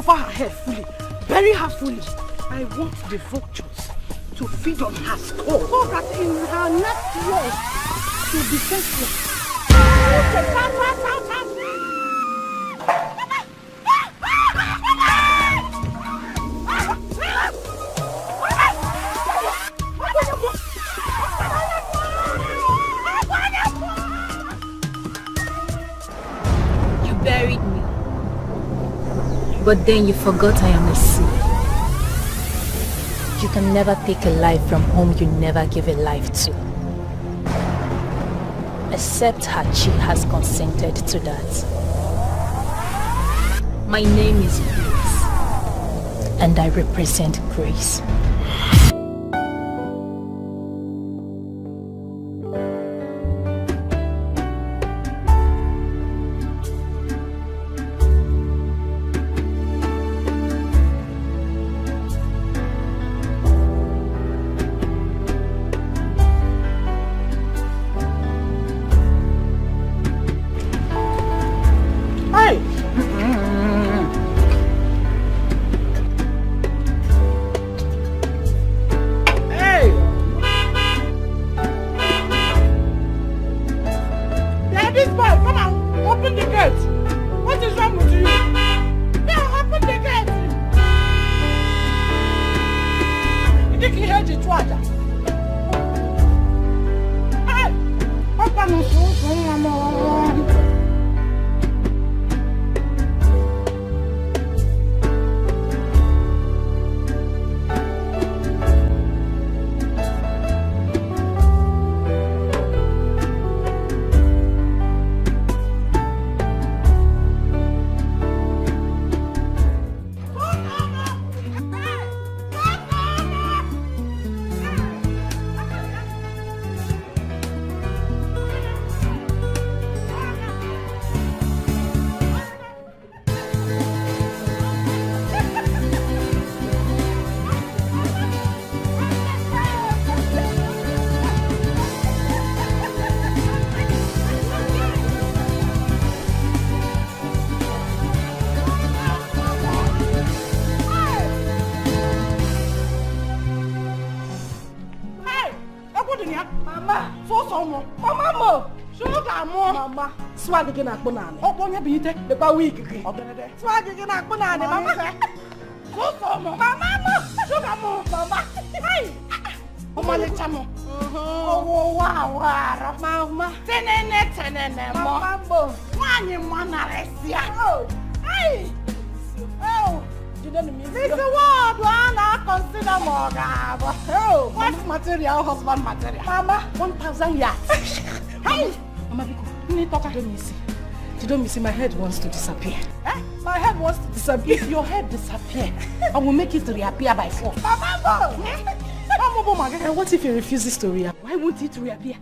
over her head fully. Bury her fully. I want the vultures to feed on her skull. So that in her next year, she'll be senseless. You buried me. But then you forgot I am a seed. You can never take a life from whom you never give a life to. Except Hachi has consented to that. My name is Grace, and I represent Grace. Swag again at Bonani. Oh, Bonya beat it, the week. Swag again at Bonani, Mamma. Mamma, sugar more, Mamma. Hey! Oh, my little chamo. Oh, wow, Mamma. Tenene, Mamma. One in one, oh, hey! Oh, you don't mean this is what one I consider more. Oh, what's material, husband material? Mamma, 1,000 yards. Hey! Mama, you don't miss it. My head wants to disappear. Eh? My head wants to disappear. If your head disappears, I will make it reappear by force. Mama! And what if it refuses to reappear? Why won't it reappear?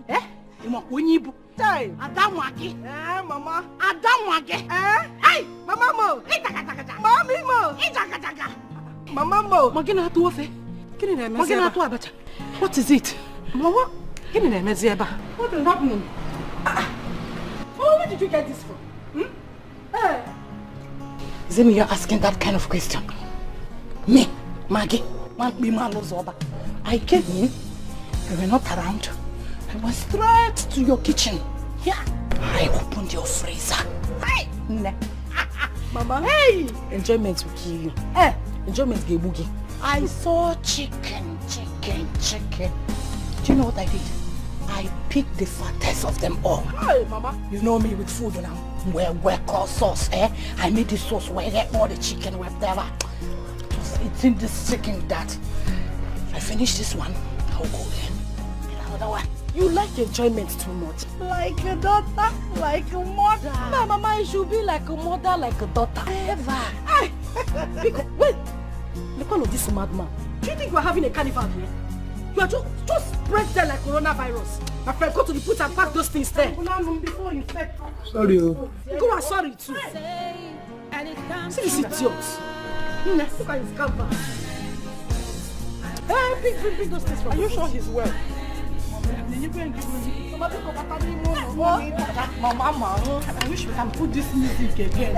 Eh? Time. Adamwagi. Eh, Mama. Adamwagi. Eh? Hey! Mama Mo. Mommy Mo. Mama Mo. Magina to ofe. Magina to abacha. What is it? Mama? What is happening? Where did you get this from? Hey. Zemi, you're asking that kind of question. Me, Maggie, I came in, you were not around. I went straight to your kitchen. Yeah. I opened your freezer. Hey! Mama, hey! Enjoyment will kill you. Eh? Enjoyment will boogie. I saw chicken. Do you know what I did? I picked the fattest of them all. Hey, Mama. You know me with food now. Where called sauce, eh? I made the sauce where all the chicken, whatever. Just eating this chicken that. If I finish this one, I'll go then. Get another one. You like enjoyment too much. Like a daughter, like a mother. No, Mama, you should be like a mother, like a daughter. Ever. Because, wait. Look all of this madman. Do you think we're having a carnival here? You are just spread there like coronavirus. My friend, go to the put and pack those things there. Before you said. Sorry. Go and sorry too. See this idiot. Look at his canvas. Hey, bring those things from. Are you sure he's well? Mama, I wish we can put this music again.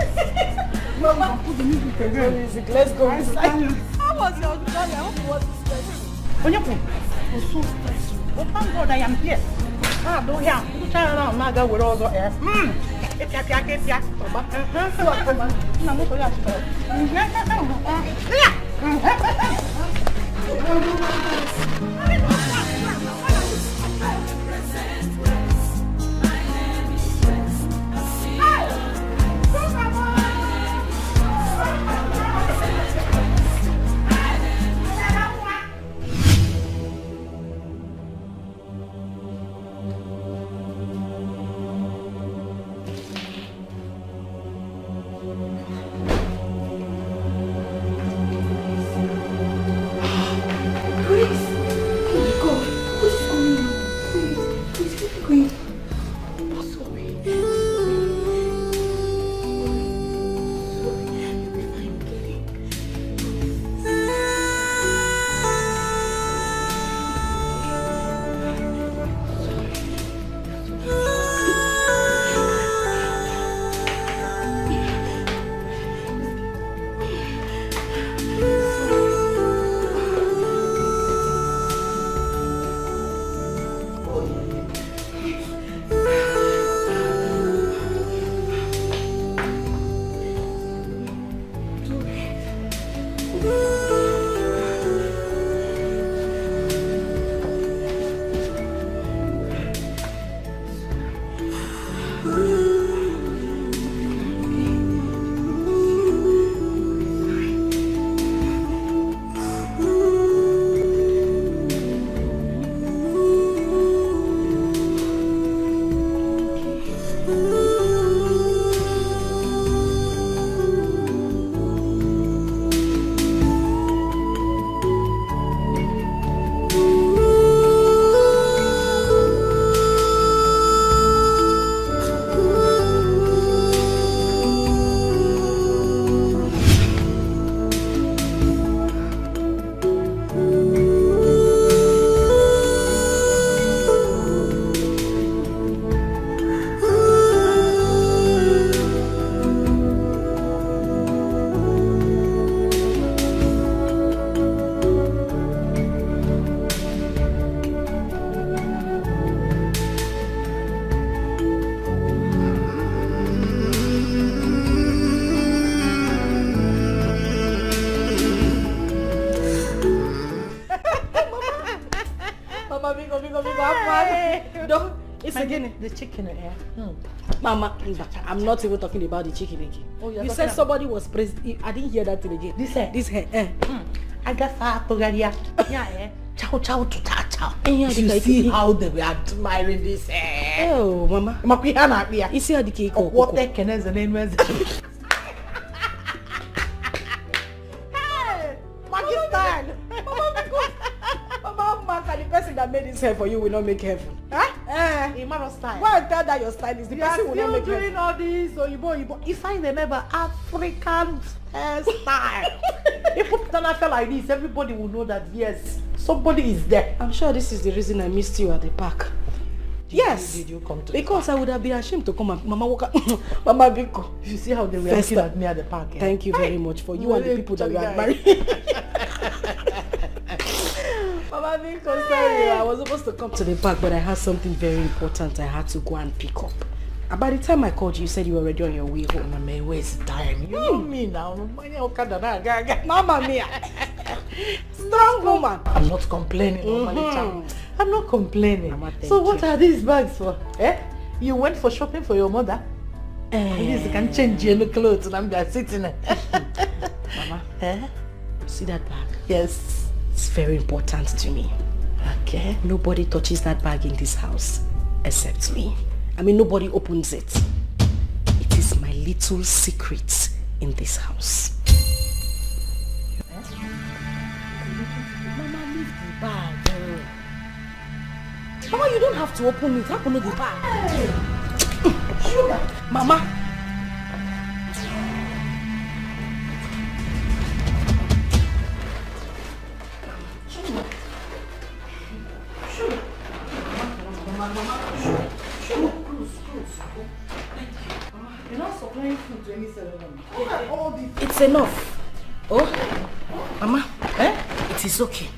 Mama, put the music again. Let's go. How was your journey? I hope it was stressful. Onyeko, it was so stressful. Oh, thank God I am here. Don't hear. You try around, Naga with all the air. The chicken here. Mama, I'm not even talking about the chicken again. Oh, you said somebody was praised. I didn't hear that again. This hair. I guess yeah. Chow chow to chow. You see how they were admiring this hair. Oh, Mama. You see how the cake. What the can is the name? Hey, Maggie style. Mama, the person that made this hair for you will not make heaven. Huh? Style. Why tell that your style is the person will not make doing heaven. All this Oyibo. If I remember African hairstyle, if you put on a feel like this, everybody will know that yes, somebody is there. I'm sure this is the reason I missed you at the park. Did you come to because I would have been ashamed to come and Mama walk Mama Biko. You see how they were looking at me at the park. Yeah? Thank you very much for you and the people that you admire. Mama Biko, sorry. I was supposed to come to the park, but I had something very important I had to go and pick up. And by the time I called you, you said you were already on your way home. Mama, waste time. You know me now. Mama Mia. Strong woman. I'm not complaining. I'm not complaining. Mama, so what are these bags for? You went for shopping for your mother? At least you can change your clothes and I'm just sitting there. Mama, see that bag? Yes. It's very important to me. Okay. Nobody touches that bag in this house except me. I mean, nobody opens it. It is my little secret in this house. Mama, leave the bag. Mama, you don't have to open it. Open the bag. Sugar. Mama. Mama, sure. Close. Thank you. Mama, you're not supplying food to any ceremony. It's enough. Oh, Mama, it is okay.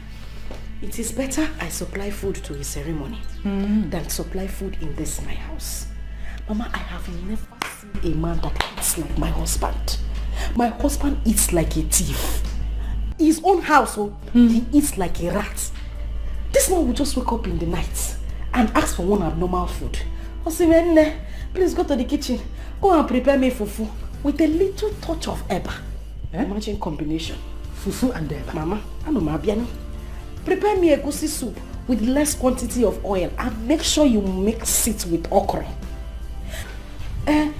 It is better I supply food to a ceremony than supply food in this my house. Mama, I have never seen a man that eats like my husband. My husband eats like a thief. His own house, he eats like a rat. This man will just wake up in the night and ask for one abnormal food. I say, please go to the kitchen. Go and prepare me fufu with a little touch of eba. Imagine combination. Fufu and eba. Mama, I know my biano. Prepare me a goosey soup with less quantity of oil and make sure you mix it with okra.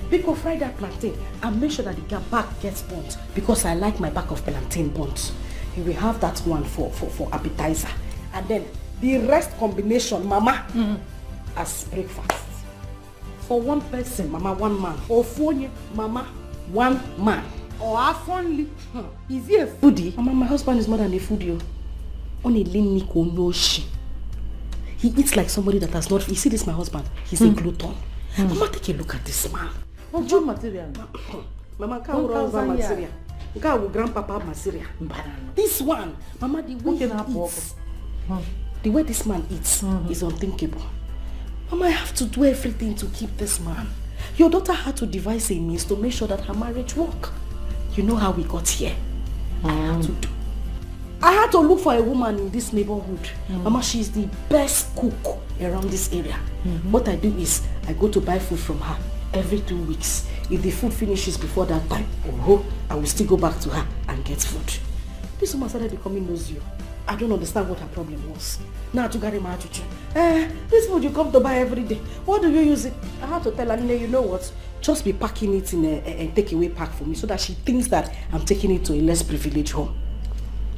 People fry that plantain and make sure that the back gets burnt because I like my back of plantain burnt. You will have that one for appetizer. And then the rest combination, Mama, as breakfast. For one person, Mama, one man. Or for you, Mama, one man. Or half only. Is he a foodie? Mama, my husband is more than a foodie. Only Liniko Noshi. He eats like somebody that has not. You see this, my husband? He's a glutton. Mama, take a look at this man. What's your material? Mama, can't run material. Grandpapa material. This one, Mama, the way he eats, the way this man eats is unthinkable. Mama, I have to do everything to keep this man. Your daughter had to devise a means to make sure that her marriage work. You know how we got here. I had to look for a woman in this neighborhood. Mama, she's the best cook around this area. What I do is, I go to buy food from her every 2 weeks. If the food finishes before that time, I will still go back to her and get food. This woman started becoming nosy. I don't understand what her problem was. Now to carry my attitude. This food you come to buy every day. What do you use it? I had to tell her, you know what? Just be packing it in a takeaway pack for me so that she thinks that I'm taking it to a less privileged home.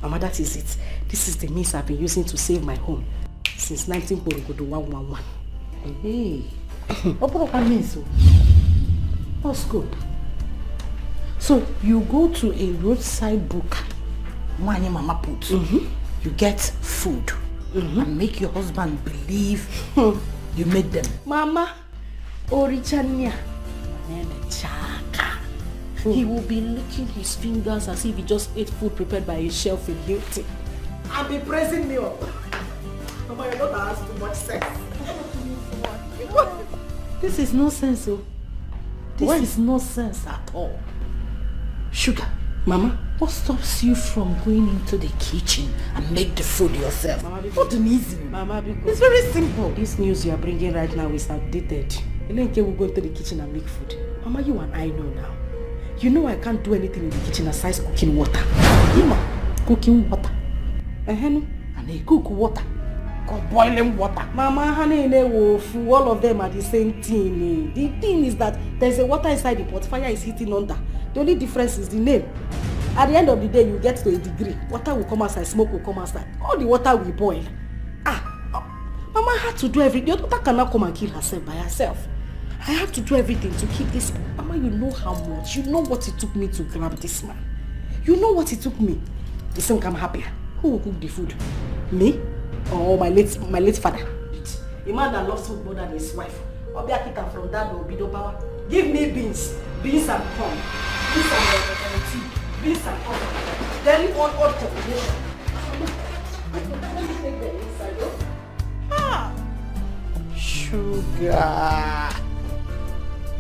Mama, that is it. This is the means I've been using to save my home since 1911. Hey, what means so? That's good. So you go to a roadside booker, one your mama put. You get food and make your husband believe you made them. Mama, Orichania, he will be licking his fingers as if he just ate food prepared by a chef in Hilton. And be praising me up. Mama, your daughter has too much sense. This is nonsense, oh. This is nonsense at all. Sugar, Mama, what stops you from going into the kitchen and make the food yourself? Mama, what an easy. Mama, it's very simple. This news you are bringing right now is outdated. Elenke will go into the kitchen and make food. Mama, you and I know now. You know I can't do anything in the kitchen aside cooking water. Ima, cooking water. And they cook water. Boiling water. Mama, honey, all of them are the same thing. The thing is that there's a water inside the pot, fire is hitting under. The only difference is the name. At the end of the day, you get to a degree. Water will come outside, smoke will come outside. All the water will boil. Mama had to do everything. Your daughter cannot come and kill herself by herself. I have to do everything to keep this. Mama, you know how much. You know what it took me to grab this man. You know what it took me. The same come happier. Who will cook the food? Me? Or my late father? A man that loves food more than his wife. Obiakita from that Obido power. Give me beans and corn. Beans and tea. Beans and corn. Very odd combination. Let me take the inside. Sugar.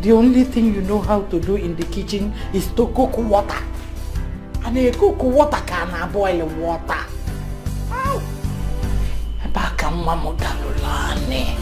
The only thing you know how to do in the kitchen is to cook water. And a cook water can boil water. Ow! Baka mama dalulane.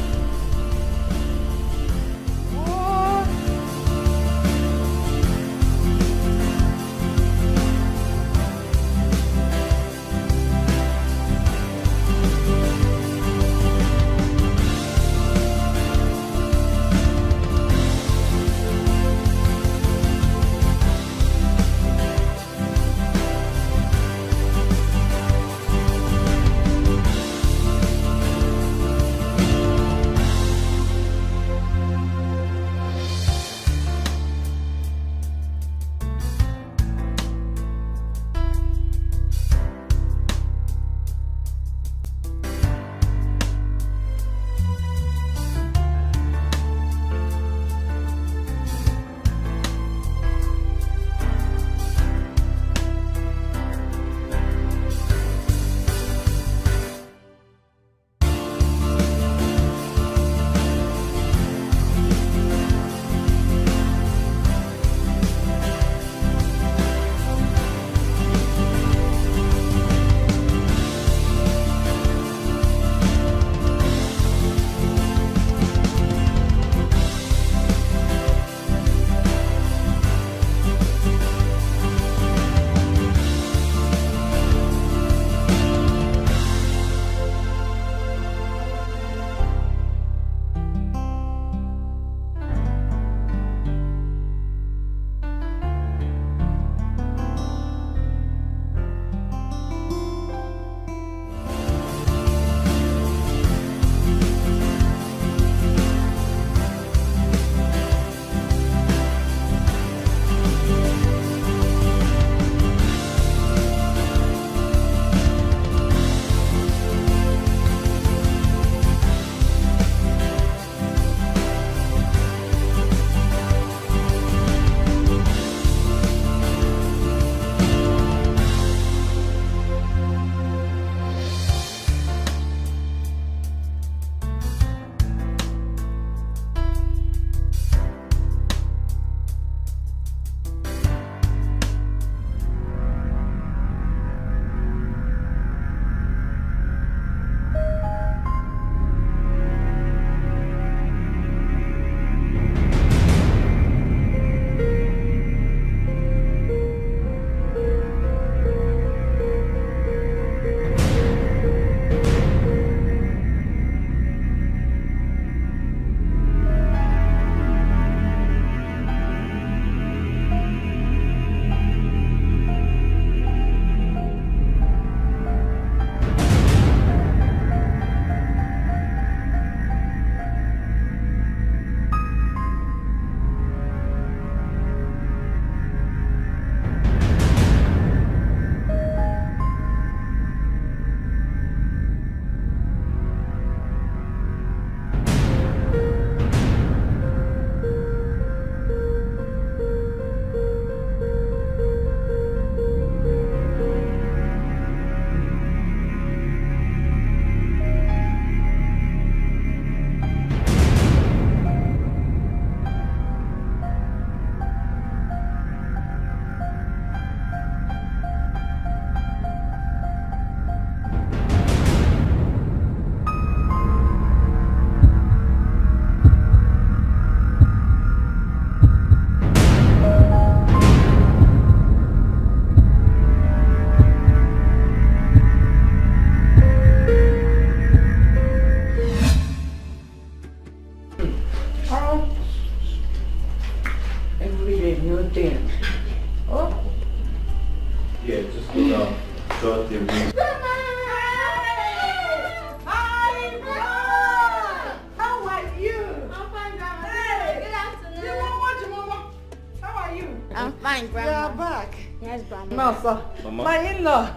fine, Grandma. You are back. Yes, Grandma. No, sir. Mama? My in-law.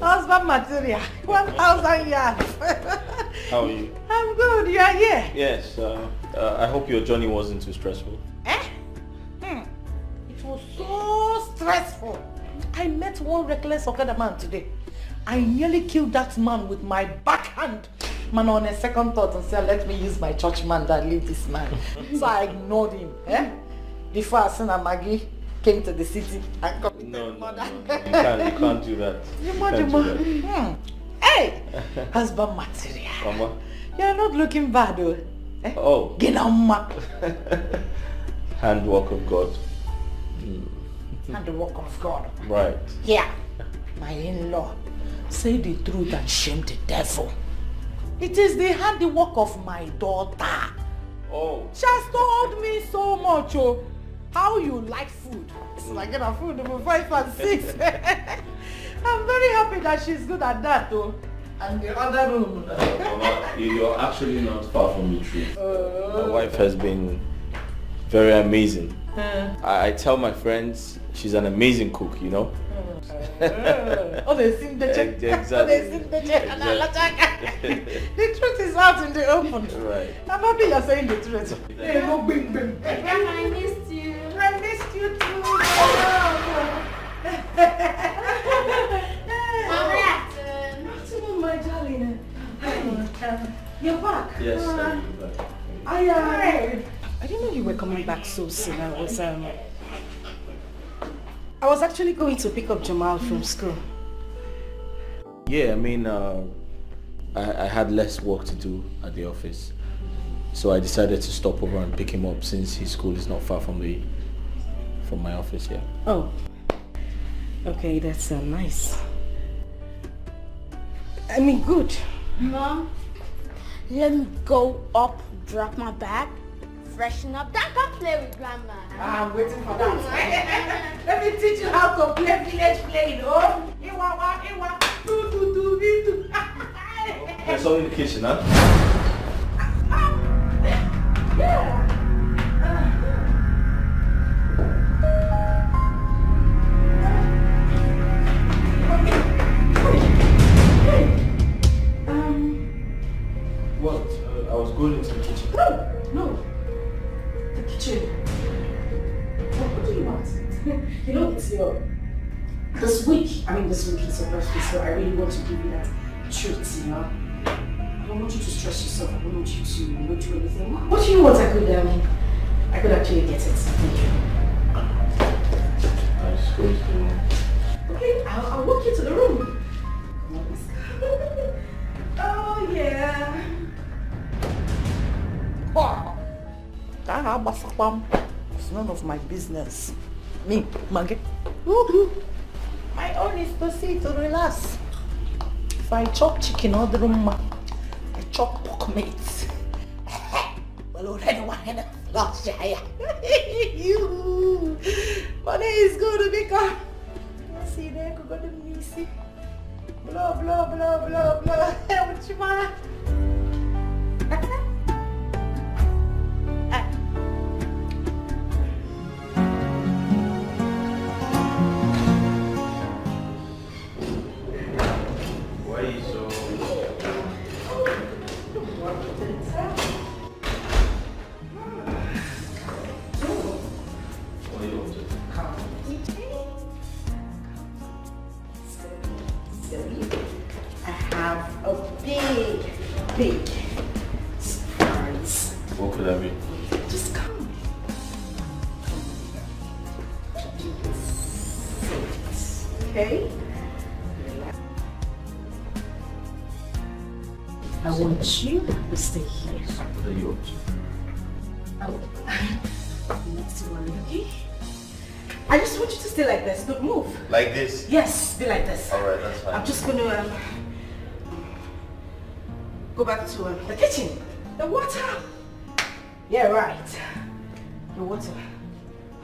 Husband material. 1,000 yards. How are you? I'm good. You are here. Yes. I hope your journey wasn't too stressful. It was so stressful. I met one reckless Okada man today. I nearly killed that man with my backhand. Man, on a second thought and said, let me use my church man that leave this man. So I ignored him. Before Asuna Maggie came to the city and committed murder. No. You can't do that. Hey! Husband material. Mama? You're not looking bad though. Oh. Genama. Handwork of God. And the work of God. Right. Yeah. My in-law. Say the truth and shame the devil. It is the handiwork of my daughter. Oh. She has told me so much, how you like food. It's like getting food number 5 and 6. I'm very happy that she's good at that though. And the other room. Mama, you're actually not far from the truth. My wife has been very amazing. I tell my friends she's an amazing cook, you know. Oh, they seem the check. Exactly. Oh, they seem the check. The truth is out in the open. Right. I'm happy you're saying the truth. Hey, no bing bing. Grandma, I missed you. I missed you too. Afternoon, my darling. You're back. Yes, I'll be back. I didn't know you were coming back so soon. I was actually going to pick up Jamal from school. Yeah, I mean, I had less work to do at the office. So I decided to stop over and pick him up since his school is not far from my office here. Oh. Okay, that's nice. I mean, good. Mom, let me go up, drop my bag, freshen up, then come play with Grandma. I'm waiting for that. Let me teach you how to play village playing, oh? There's all in the kitchen, huh? Yeah. What? I was going into the kitchen. No. The kitchen. What do you want? You know, it's this week is your birthday, so I really want to give you that treat, you know? I don't want you to stress yourself. I don't want you to not do anything. What do you want? I could actually get it. Thank you. I just go to the room. Okay, I'll walk you to the room. Come on, let's go. Oh, yeah. It's none of my business. Me, Maggie. My own is to see, to relax. If I chop chicken or the room, I chop pork meat. Well, already one hand last year. Money is going to become. See, there could go to Missy. Blah, blah, blah, blah, blah. What you want? Big surprise. What could that be? Just come. Okay? I want you to stay here. What are you up to? Next to one, okay? I just want you to stay like this. Don't move. Like this? Yes, stay like this. Alright, that's fine. I'm just gonna go back to the kitchen. The water. Yeah, right. The water.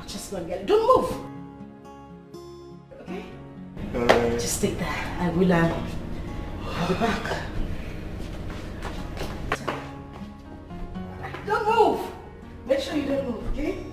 I'm just gonna get it. Don't move. Okay? Just stay there. I will I'll be back. Don't move. Make sure you don't move, okay?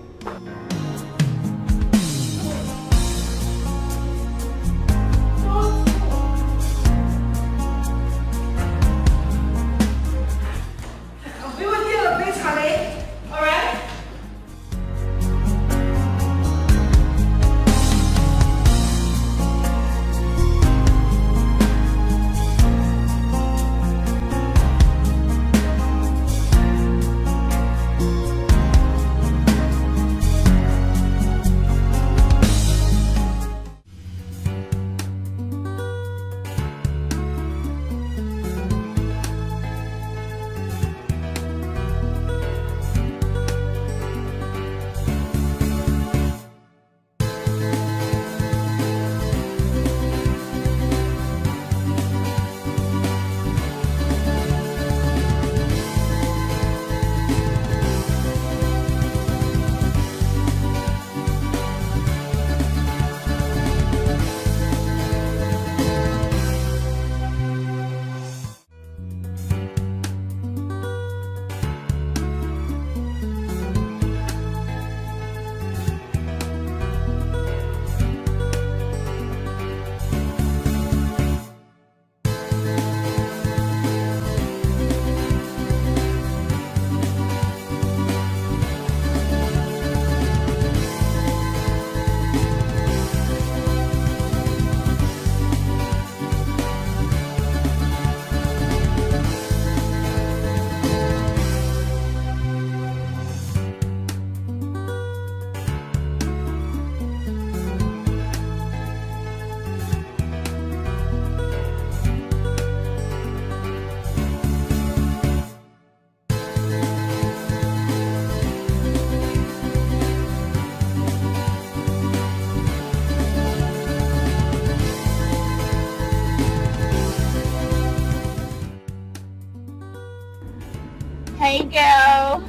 Hey girl.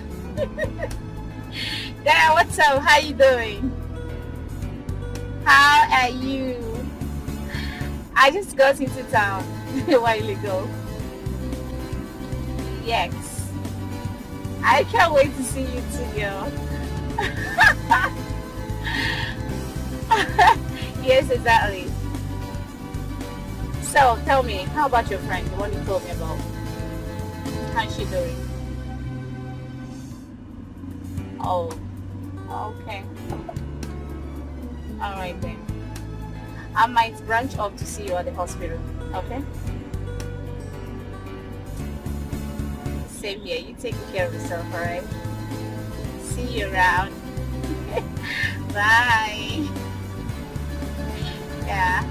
Dad, what's up? How you doing? How are you? I just got into town a while ago. Yes. I can't wait to see you too, girl. Yes, exactly. So, tell me, how about your friend, the one you told me about? How's she doing? Oh, okay. Alright then. I might branch off to see you at the hospital, okay? Same here. You take care of yourself, alright? See you around. Bye. Yeah.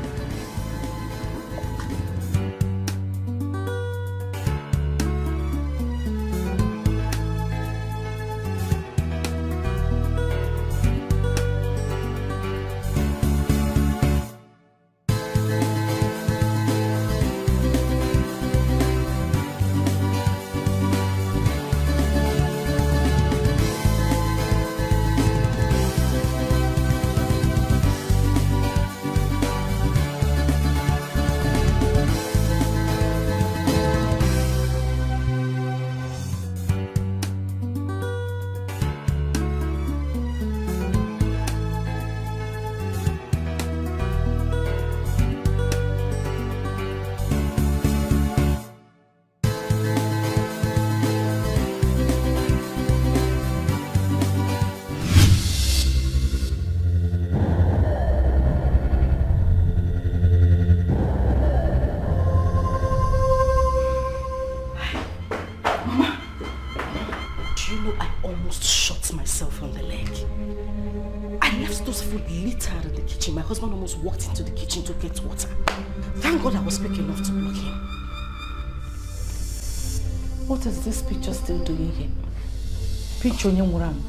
My husband almost walked into the kitchen to get water. Thank God I was quick enough to block him. What is this picture still doing here? Picture Nyamuram.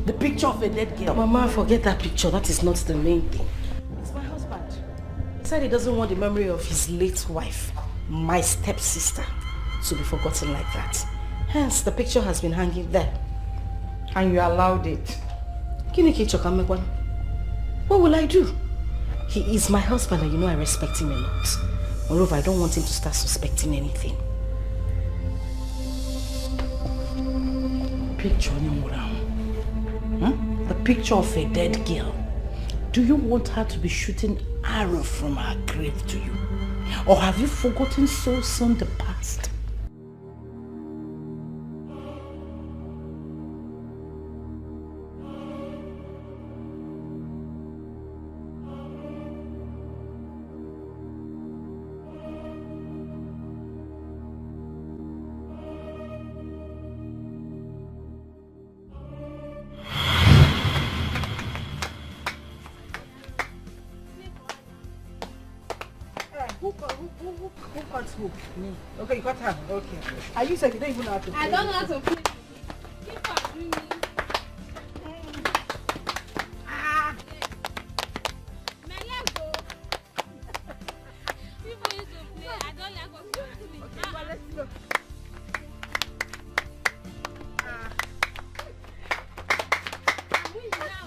The picture of a dead girl. Mama, forget that picture. That is not the main thing. It's my husband. He said he doesn't want the memory of his late wife, my stepsister, to be forgotten like that. Hence, the picture has been hanging there. And you allowed it? What will I do? He is my husband and you know I respect him a lot. Moreover, I don't want him to start suspecting anything. Picture the picture of a dead girl. Do you want her to be shooting arrows from her grave to you? Or have you forgotten so soon the past? Who cuts who? Me. Okay, you cut her. Okay. And you said you don't even know how to play. I don't know how to play. Keep on doing me. My leg go. People used to play. I don't like what people do. Okay, well, let's go. I'm winning now.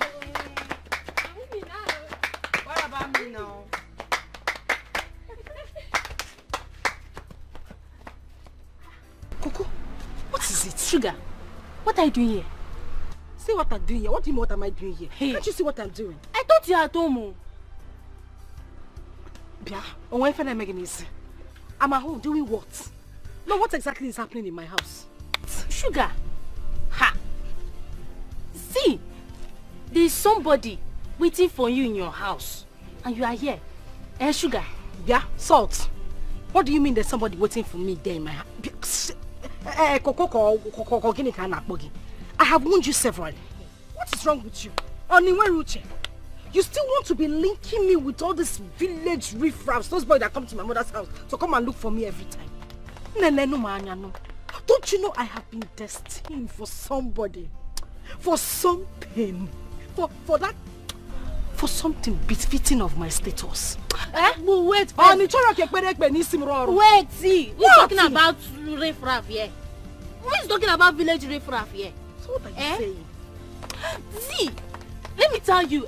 I'm winning now. What about me now? Coco, what is it? Sugar, what are you doing here? See what I'm doing here. What do you mean what am I doing here? Hey. Can't you see what I'm doing? I thought you were at home. Bia, on when I'm making this. I'm at home doing what? No, what exactly is happening in my house? Sugar, ha! See, there's somebody waiting for you in your house. And you are here. Sugar. Bia, Salt. What do you mean there's somebody waiting for me there in my house? I have warned you severally. What is wrong with you? You still want to be linking me with all these village riffraffs, those boys that come to my mother's house to come and look for me every time. Don't you know I have been destined for somebody, for something, for that, for something befitting of my status? Well, wait. Wait, see, we're talking about riffraff here. Who is talking about village riffraff here? So what are you saying? See, let me tell you,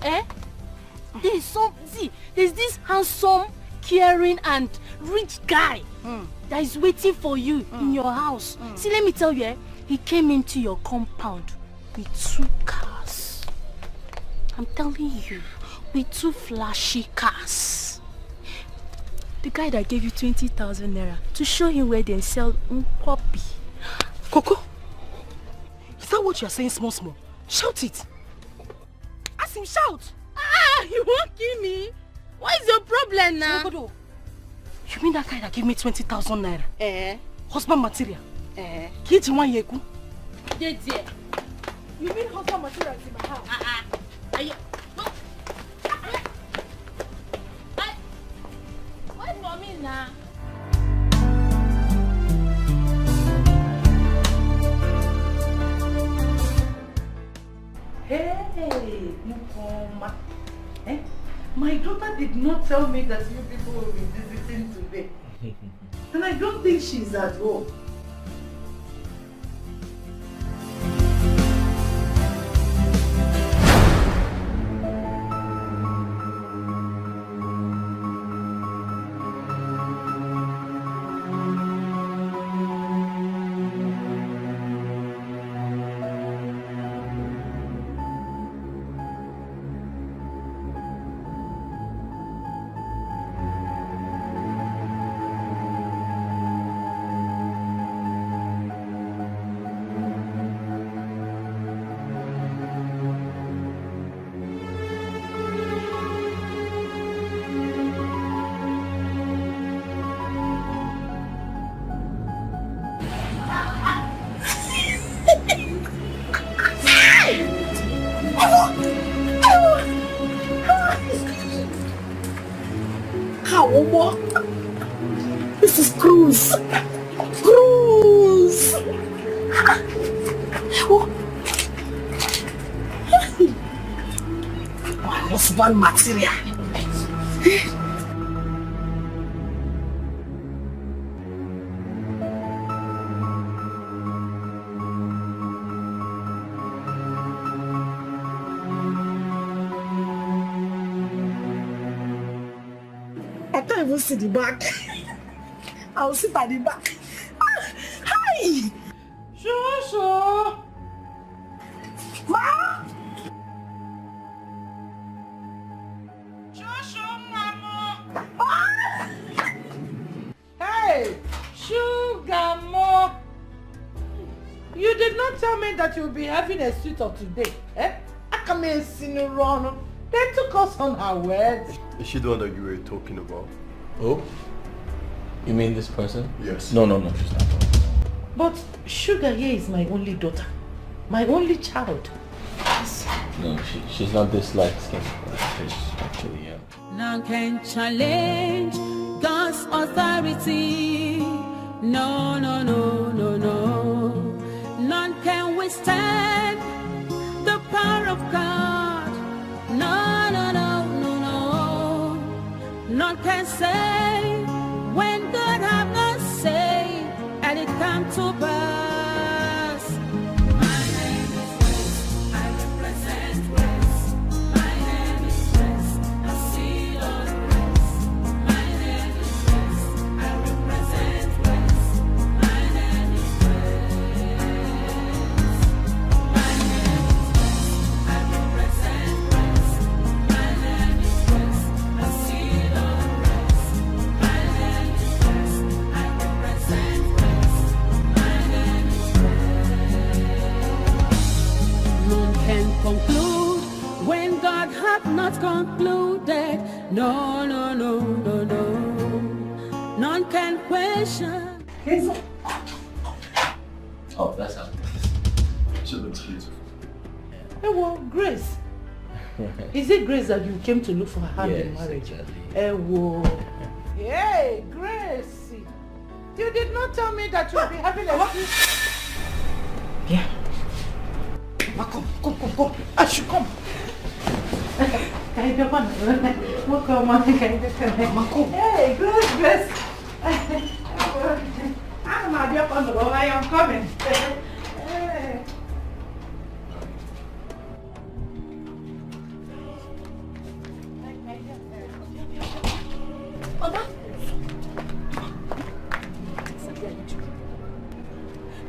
there's this handsome, caring and rich guy that is waiting for you in your house. See, let me tell you, he came into your compound with 2 cars. I'm telling you, with 2 flashy cars. The guy that gave you 20,000 naira to show him where they sell puppy. Coco, is that what you're saying, small? Shout it. Ask him, shout. You won't kill me. What is your problem now? You mean that guy that gave me 20,000 naira? Husband material? Kiji one yeku? You mean husband material is in my house? What for me now? Hey, Mukoma. My daughter did not tell me that you people will be visiting today. And I don't think she's at home. This is Cruz. Cruz. My husband material. I can't even see the back. I'll sit at the back. Hi! Shosho! Ma! Shosho, Mama! Hey! Sugar Mo! You did not tell me that you'll be having a suit of today. I come in Sinurano. They took us on our wedding. Is she the one that you were talking about? Oh? You mean this person? Yes. No, she's not. But Sugar here is my only daughter. My only child. No, she's not this light-skinned. She's actually, yeah. None can challenge God's authority. No. None can withstand the power of God. No. None can say when God have not said and it come to pass. My name is West, I represent West. My name is West, I see on West. My name is West, I represent West. My name is West. My name is West, I represent West. My name is West, I see on West. My name is West, I represent West. My name is West. None can conclude when God hath not concluded. No. None can question. Oh, that's how. She looks beautiful. Hey, well, Grace. Is it Grace that you came to look for her hand in Yes, marriage? exactly. Hey, whoa. Hey, Grace. You did not tell me that you'll be having a... Yeah. Come. I should come. Hey, Grace. I am coming.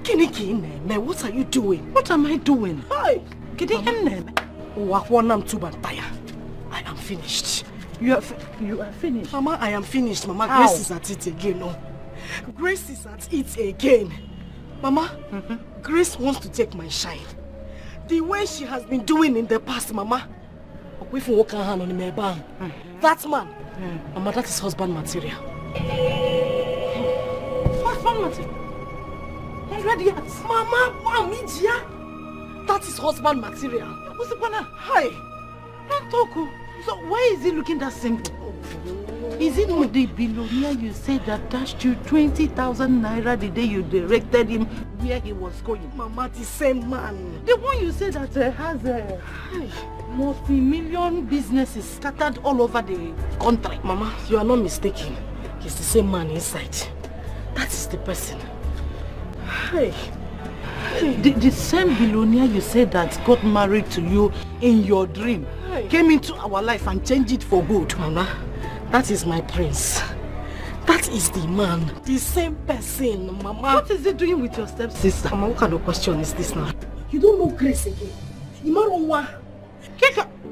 Kiniki, what are you doing? What am I doing? Hi, I am finished. You are finished? Mama, I am finished. Mama, How? Grace is at it again. No. Grace is at it again. Mama, Grace wants to take my shine. The way she has been doing in the past, Mama. That man, Mama, that is husband material. Husband material? 100 years. Mama, that is husband material. What's the banner? Hi. Don't talk. So why is he looking that simple? Is it not the billionaire you said that dashed you 20,000 naira the day you directed him where he was going? Mama, the same man. The one you said that has multi-million businesses scattered all over the country. Mama, you are not mistaken. He's the same man inside. That is the person. Hey. The same billionaire you said that got married to you in your dream came into our life and changed it for good. Mama, that is my prince. That is the man. The same person, Mama. What is he doing with your stepsister? Mama, what kind of question is this now? You don't know Grace again.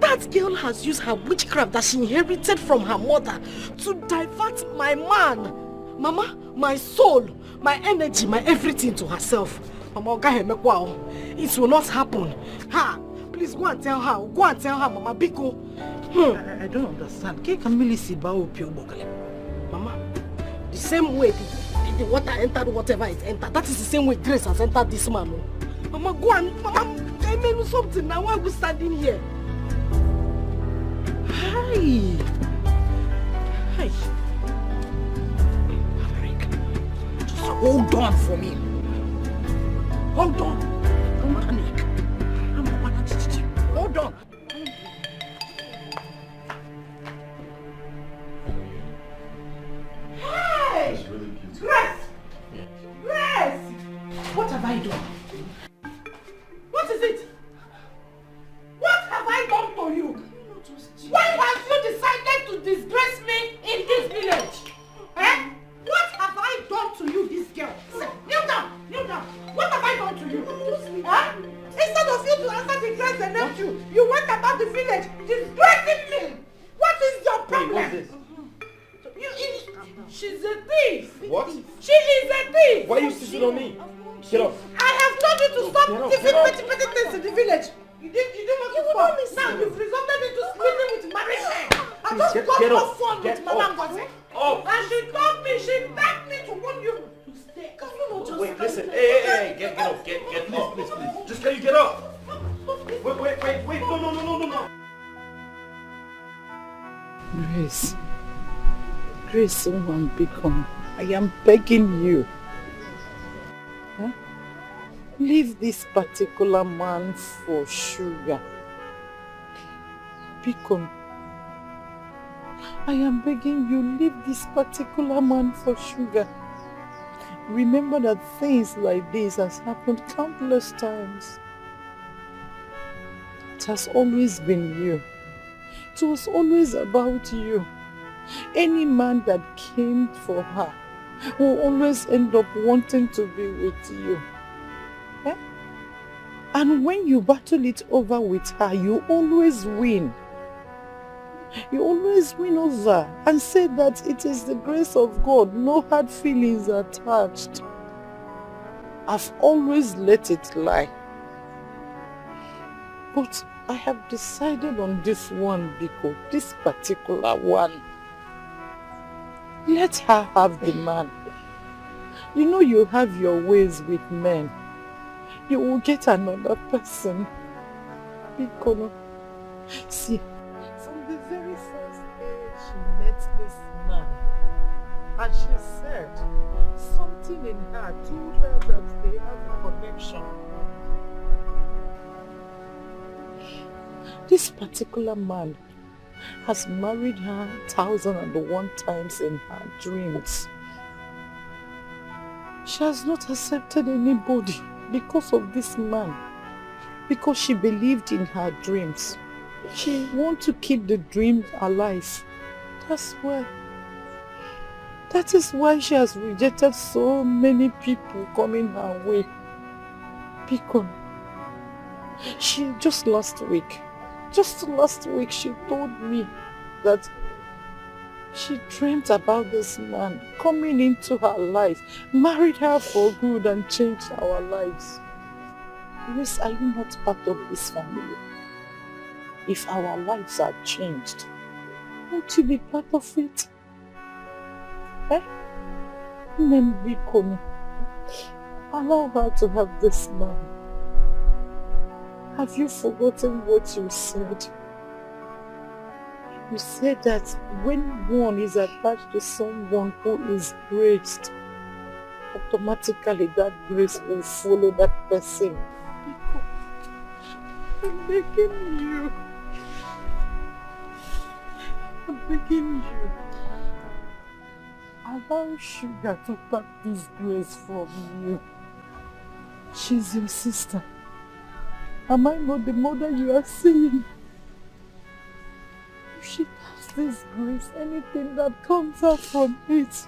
That girl has used her witchcraft that she inherited from her mother to divert my man. Mama, my soul, my energy, my everything to herself. Mama, it will not happen. Ha! Please go and tell her. Go and tell her, Mama Biko. I don't understand. Mama, the same way the water entered whatever it entered, that is the same way Grace has entered this man. Mama, go and Mama, tell me something now. Why are we standing here? Hi. Hi. Just hold on for me. Hold on. Don't panic. Hold on. Hey! It's really beautiful. Grace! Yeah. Grace! What have I done? What is it? What have I done to you? Why have you decided to disgrace me in this village? Eh? What have I done to you, this girl? Kneel down, kneel down. What have I done to you? Eh? Instead of you to answer the grace and help you went about the village disgracing me. What is your problem? Wait, what's this? She's a thief. What? She is a thief. Why are you sitting on me? Get off. I have told you to stop thieving petty things in the village. You didn't want to stop. Now you've resulted into splitting with married men. I just got off phone with Madam Gozi. And she told me, she begged me to warn you to stay. Can you not just Wait, listen. Hey, get off. Get off. Please. Just can you get up? Wait. No. Grace, someone become. I am begging you. Huh? Leave this particular man for sugar. Become. I am begging you, leave this particular man for sugar. Remember that things like this has happened countless times. It has always been you. It was always about you. Any man that came for her will always end up wanting to be with you. Eh? And when you battle it over with her, you always win. You always win over and say that it is the grace of God, no hard feelings attached. I've always let it lie. But I have decided on this one, Biko, this particular one. Let her have the man. You know you have your ways with men. You will get another person. Biko, see, from the very first day she met this man, and she said something in her told her that they have a connection. This particular man has married her 1,001 times in her dreams. She has not accepted anybody because of this man. Because she believed in her dreams. She wants to keep the dream alive. That's why. That is why she has rejected so many people coming her way. Because just last week, she told me that she dreamt about this man coming into her life, married her for good and changed our lives. Grace, are you not part of this family? If our lives are changed, won't you be part of it? Eh? Nembikono, allow her to have this man. Have you forgotten what you said? You said that when one is attached to someone who is graced, automatically that grace will follow that person. I'm begging you. I'm begging you. Allow Sugar to tap this grace from you. She's your sister. Am I not the mother you are saying? If she taps this grace, anything that comes out from it,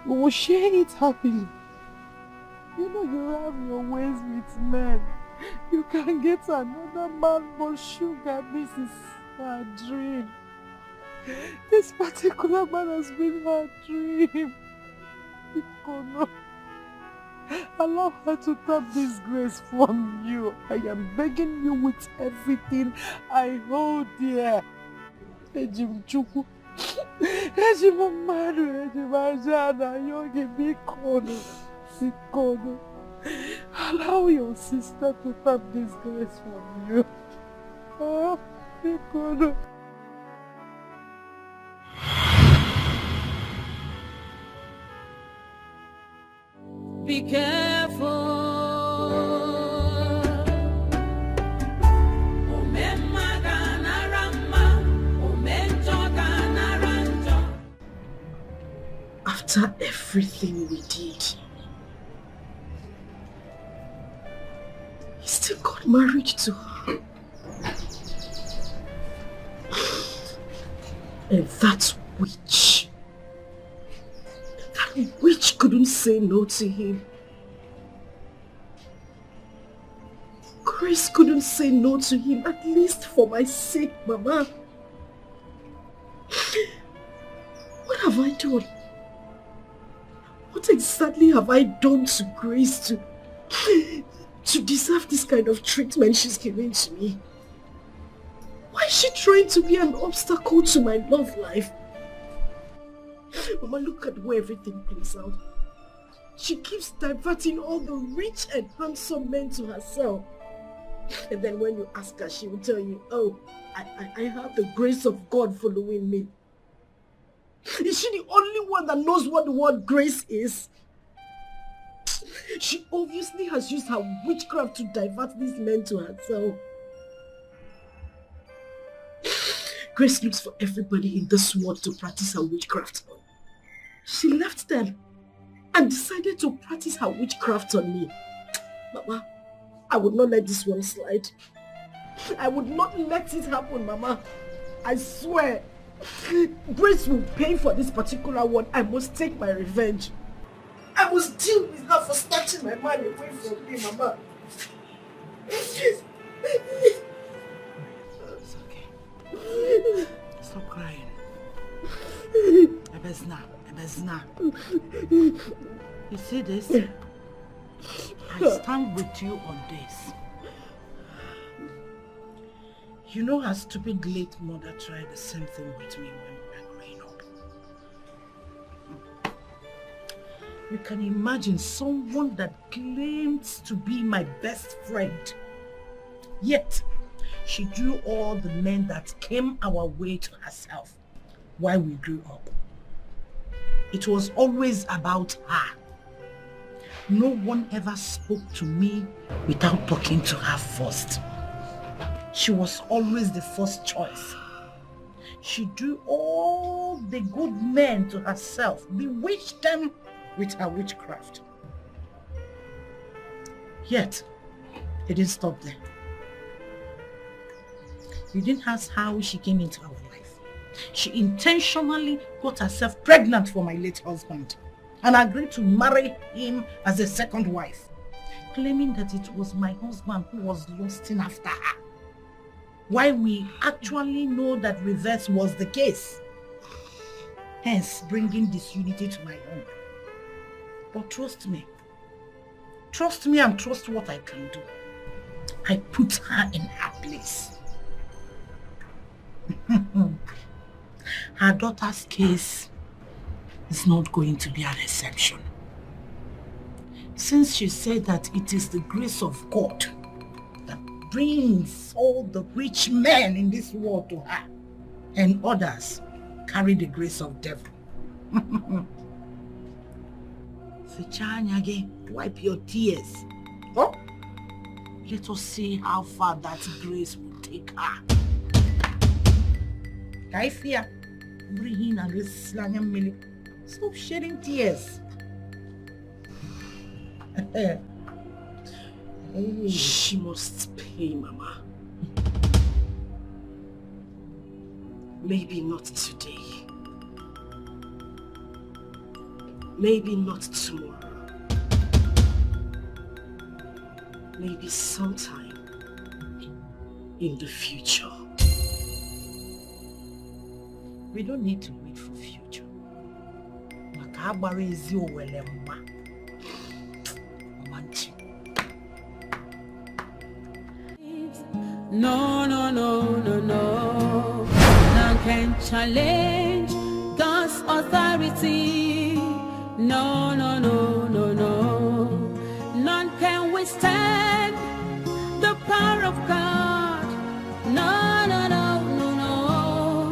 we will share it happily. You know you have your ways with men. You can get another man, but Sugar, this is her dream. This particular man has been her dream. Ikono, allow her to tap this grace from you. I am begging you with everything I hold dear. Ejim Chuku, Ejim Amadu, Ejim Ajana, Yogi Bikono, Ikono. Allow your sister to tap this grace from you. Oh, Ikono. Be careful. After everything we did, he still got married to her. And that witch couldn't say no to him. Grace couldn't say no to him, at least for my sake, Mama. What have I done? What exactly have I done to Grace to deserve this kind of treatment she's giving to me? Why is she trying to be an obstacle to my love life? Mama, look at where everything plays out. She keeps diverting all the rich and handsome men to herself. And then when you ask her, she will tell you, oh, I have the grace of God following me. Is she the only one that knows what the word grace is? She obviously has used her witchcraft to divert these men to herself. Grace looks for everybody in this world to practice her witchcraft on. She left them and decided to practice her witchcraft on me. Mama, I would not let this one slide. I would not let it happen, Mama. I swear. Grace will pay for this particular one. I must take my revenge. I must deal with her for snatching my man away from me, Mama. It's okay. Stop crying. Ebezna. You see this? I stand with you on this. You know her stupid late mother tried the same thing with me when we were growing up. You can imagine someone that claims to be my best friend. Yet, she drew all the men that came our way to herself while we grew up. It was always about her. No one ever spoke to me without talking to her first. She was always the first choice. She drew all the good men to herself, bewitched them with her witchcraft. Yet, it didn't stop there. You didn't ask how she came into our life. She intentionally got herself pregnant for my late husband and agreed to marry him as a second wife, claiming that it was my husband who was lusting after her. While we actually know that reverse was the case, hence bringing disunity to my home. But trust me and trust what I can do. I put her in her place. Her daughter's case is not going to be an exception. Since she said that it is the grace of God that brings all the rich men in this world to her, and others carry the grace of devil. Wipe your tears. Oh? Let us see how far that grace will take her. Kaifia, bring in this milk. Stop shedding tears. She must pay, Mama. Maybe not today. Maybe not tomorrow. Maybe sometime in the future. We don't need to wait for future. Makabare is your welema. No, no, no, no, no. None can challenge God's authority. No, no, no, no, no. None can withstand the power of God. No, no, no, no, no.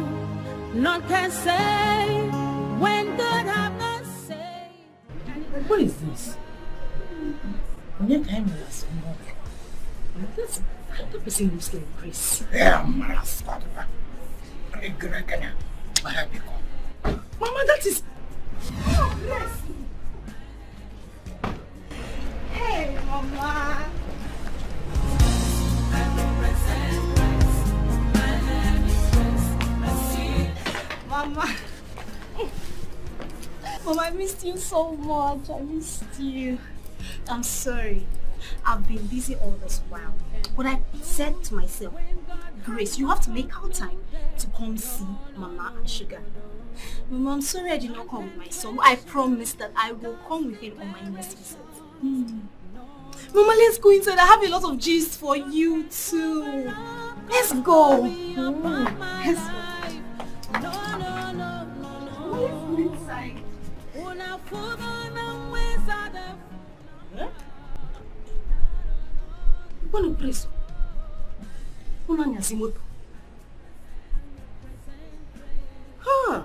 None can say when God have not said. What is this? The person who's getting Chris. Mama, that is... Oh, bless you. Hey, Mama. Mama. Mama, I missed you so much. I missed you. I'm sorry. I've been busy all this while. But I said to myself, Grace, you have to make our time to come see Mama and Sugar. Mama, I'm sorry I did not come with my son. I promise that I will come with him on my next visit. Mama, let's go inside. I have a lot of gist for you too. Let's go. Let's go. Let's go inside. Bueno, preso. Una nyasimoto. Ha.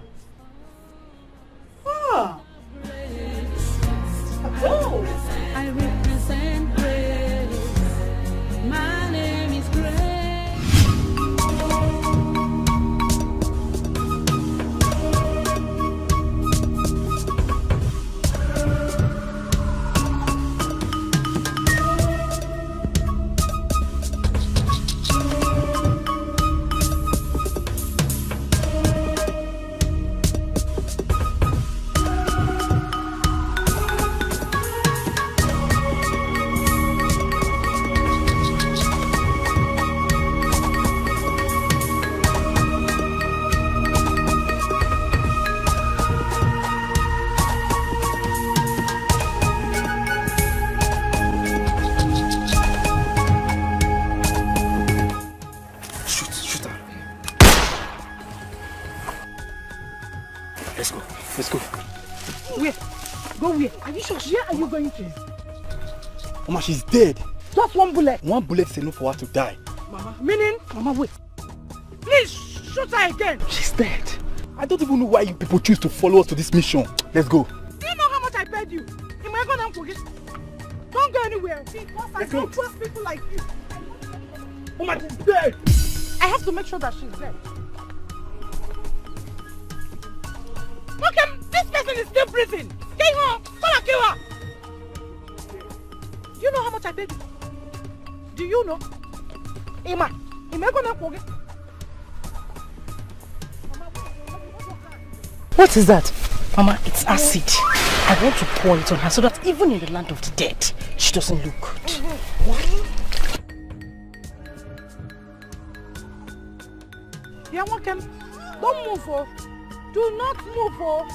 Ha. Oh. I represent grace. My name is Where are you going to? Mama, she's dead. Just one bullet. One bullet is enough for her to die. Mama, meaning? Mama, wait. Please, shoot her again. She's dead. I don't even know why you people choose to follow us to this mission. Let's go. Do you know how much I paid you? Am I going to forget? Don't go anywhere. Because I don't trust people like you. Mama, she's dead. I have to make sure that she's dead. Okay, this person is still breathing. Stay home. Come and kill her. Do you know how much much I paid you? Do you know? Ima gonna cook it. What is that? Mama, it's acid. I want to pour it on her so that even in the land of the dead, she doesn't look good. What? Yeah, one can. Don't move, oh. Do not move, oh.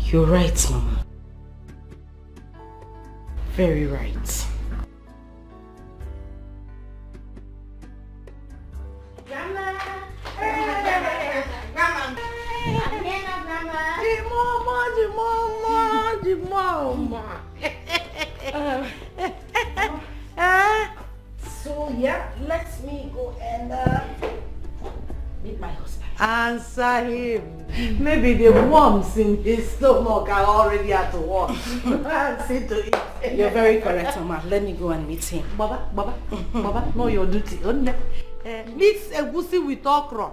You're right, Mama. Very right. Grandma! Grandma! The mama! So yeah, let me go and meet my husband. Answer him. Maybe the worms in his stomach are already at work. See to it. You're very correct, Mama. Let me go and meet him. Baba, know your duty. Mix egusi with okra.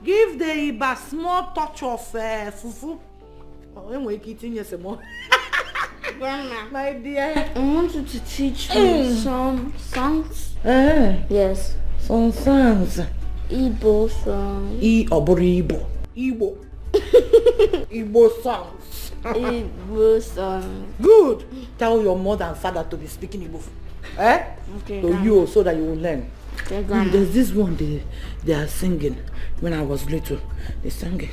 Give the Iba small touch of fufu. Oh, I'm eating you some more. Grandma, My dear. I want you to teach me some songs. Yes. Some songs. Igbo songs. Igbo songs. Igbo songs. Good. Tell your mother and father to be speaking Igbo. Okay, To you so that you will learn. Okay, Grandma. There's this one they are singing when I was little. They sang it.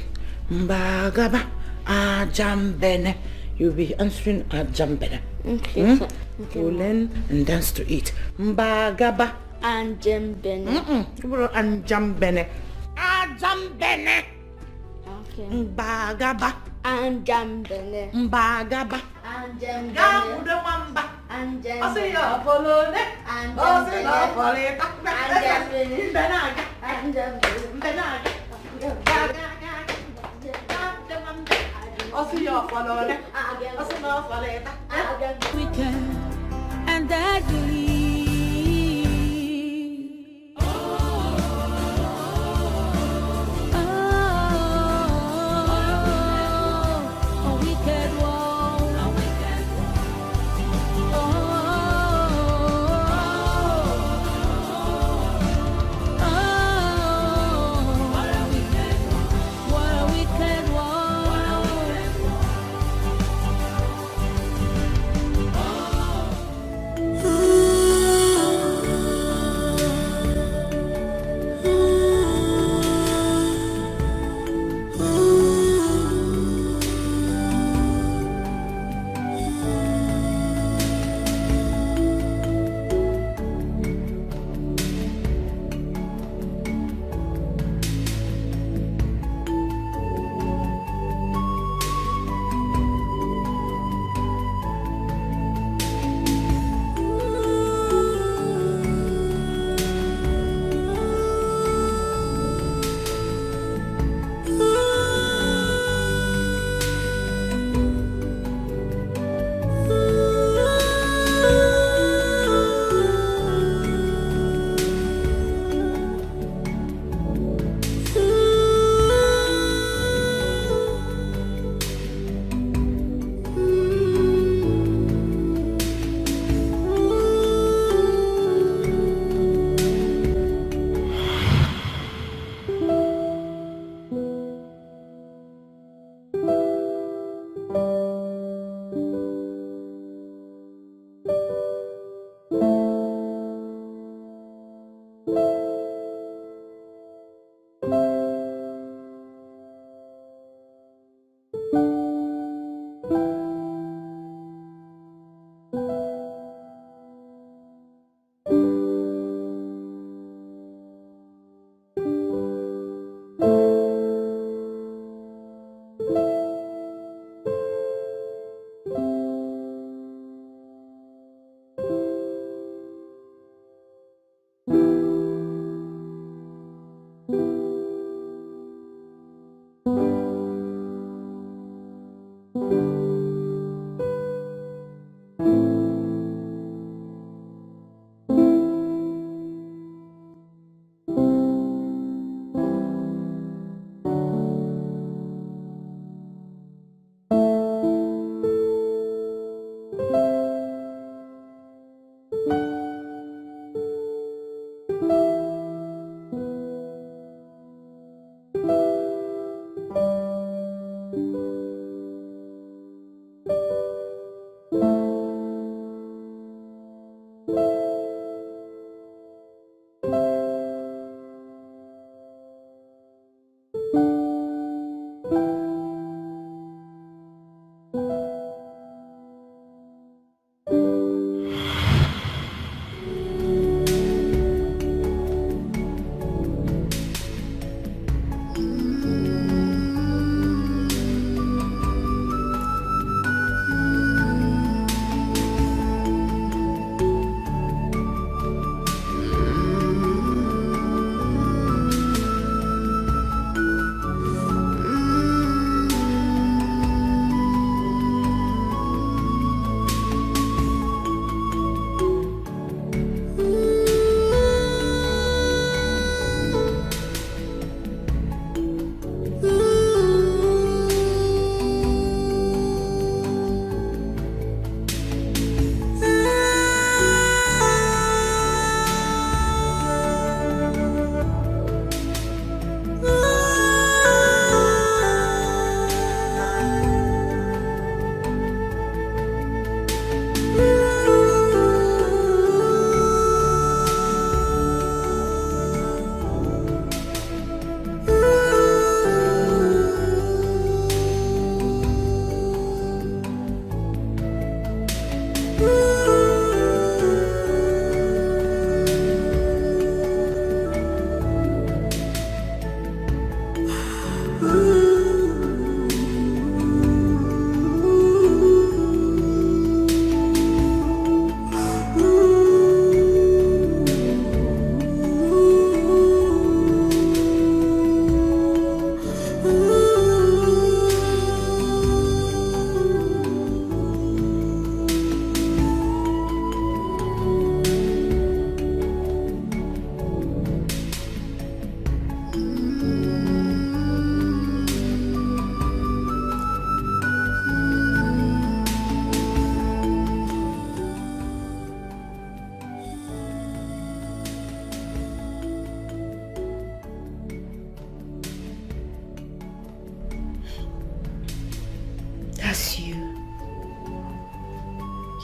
Mbagaba ajambene. You'll be answering ajambene. Okay. Okay. You learn and dance to it. Mbagaba Anjambene. Anjambene. Ajambene. Okay. Mbagaba. Anjambene. Mbagaba. Anjambene. Gabude mamba. Anjambene. Osiyo folone. Osiyo folone. Anjambene. Benaga. Anjambene. Benaga. Osiyo folone. Osiyo folone. Weekend and deadly.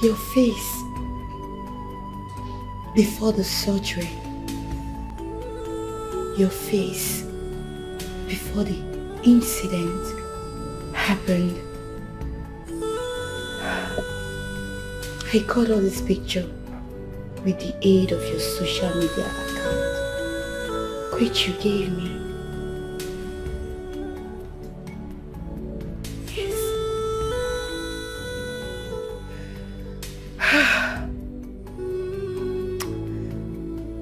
Your face before the surgery. Your face before the incident happened. I got all this picture with the aid of your social media account, which you gave me. Yes.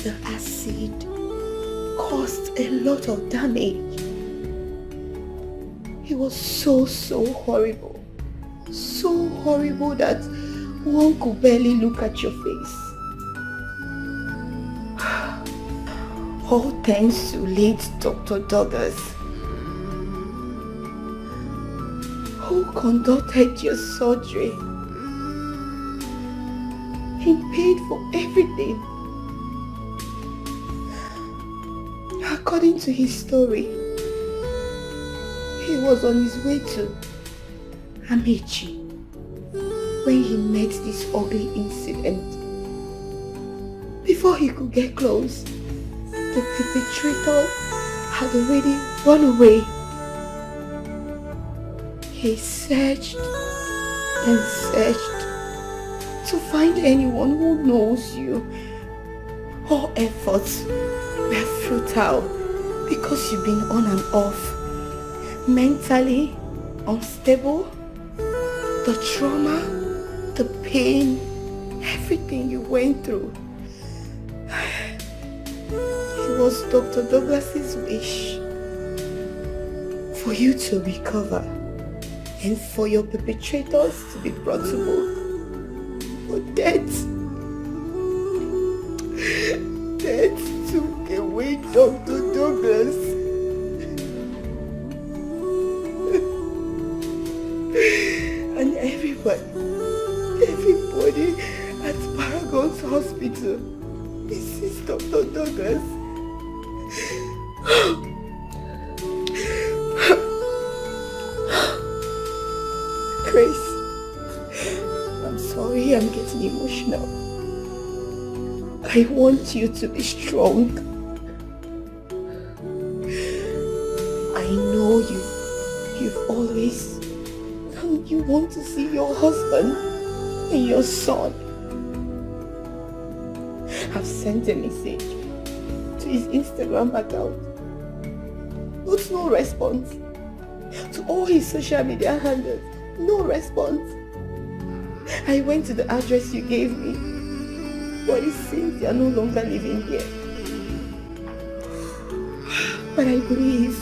The acid caused a lot of damage. It was so horrible. So horrible that one could barely look at your face. All thanks to late Dr. Douglas, who conducted your surgery. He paid for everything. According to his story, he was on his way to Amechi when he met this ugly incident. Before he could get close, the perpetrator had already run away. He searched and searched to find anyone who knows you. All efforts were futile because you've been on and off, mentally unstable. The trauma, the pain, everything you went through. It was Dr. Douglas's wish for you to recover and for your perpetrators to be brought to book. But death took away Dr. Douglas. And everybody at Paragon's hospital misses Dr. Douglas. Grace, I'm sorry I'm getting emotional. I want you to be strong. I know you've always, you want to see your husband and your son. I've sent a message to his Instagram account, but no response. To all his social media handles, no response. I went to the address you gave me, but it seems they are no longer living here. But I believe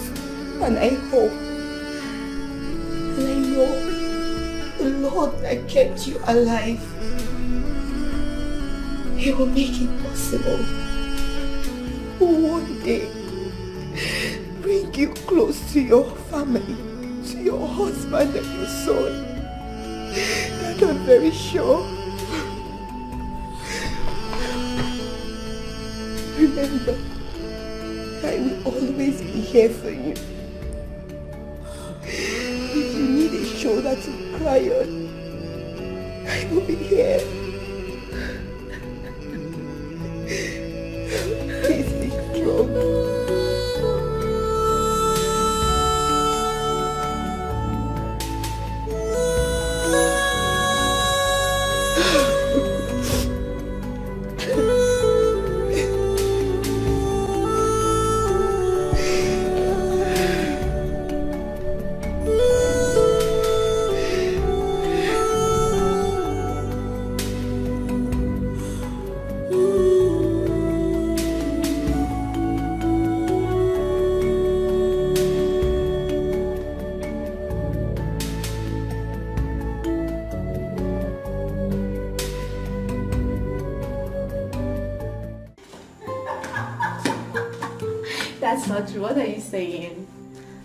and I hope and I know the Lord that kept you alive, He will make it possible. One day, bring you close to your family, to your husband and your son. And I'm very sure. Remember, I will always be here for you. If you need a shoulder to cry on, I will be here. Please be strong. That's not true. What are you saying?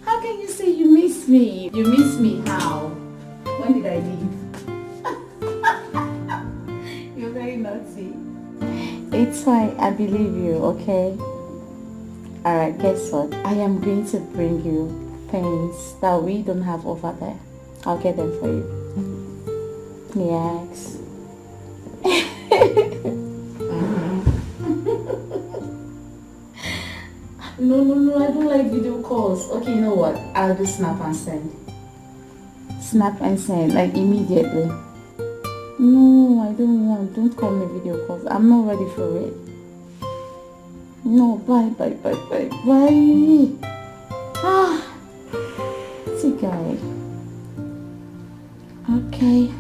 How can you say you miss me? You miss me how? When did I leave? You're very naughty. It's fine. I believe you, okay? Alright, guess what? I am going to bring you things that we don't have over there. I'll get them for you. Yes. No, I don't like video calls. Okay, you know what? I'll do snap and send. Snap and send, like immediately. No, I don't want. Don't call me video calls. I'm not ready for it. No, bye. Ah, it's a guy. Okay.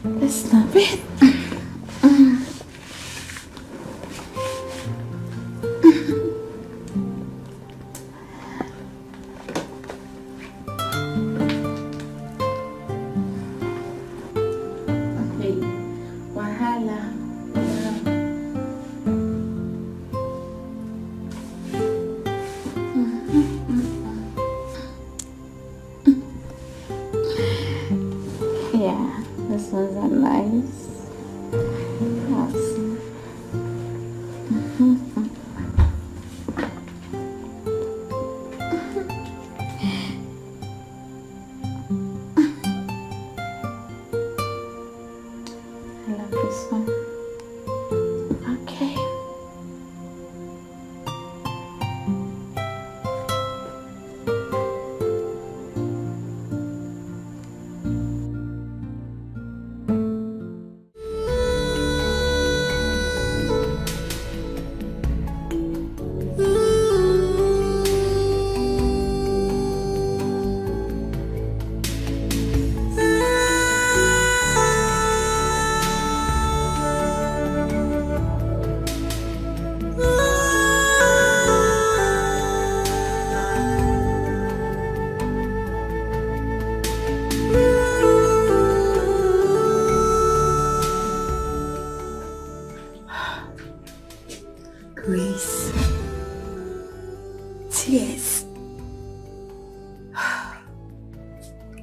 Let's snap it.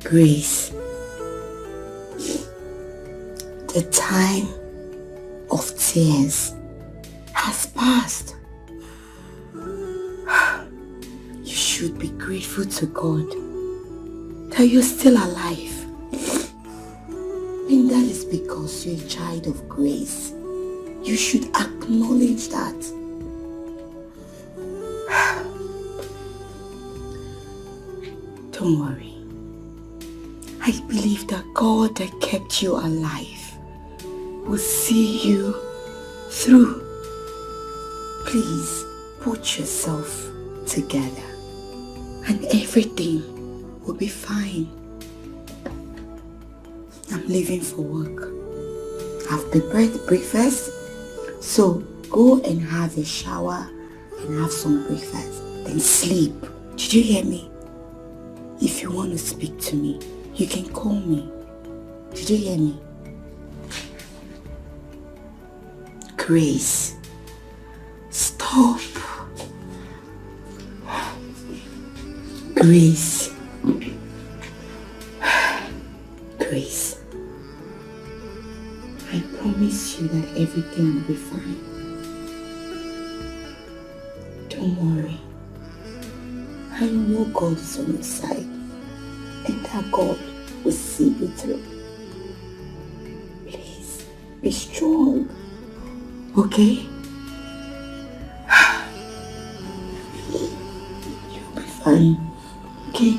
Grace, the time of tears has passed. You should be grateful to God that you're still alive. And that is because you're a child of grace. You should acknowledge that. Don't worry. I believe that God that kept you alive will see you through. Please put yourself together and everything will be fine. I'm leaving for work. I've prepared breakfast, so go and have a shower and have some breakfast, then sleep. Did you hear me? If you want to speak to me, you can call me. Did you hear me? Grace, stop. Grace. Grace. I promise you that everything will be fine. Don't worry. I know God is on your side. And that God will see you through. Please, be strong. Okay? You'll be fine. Okay?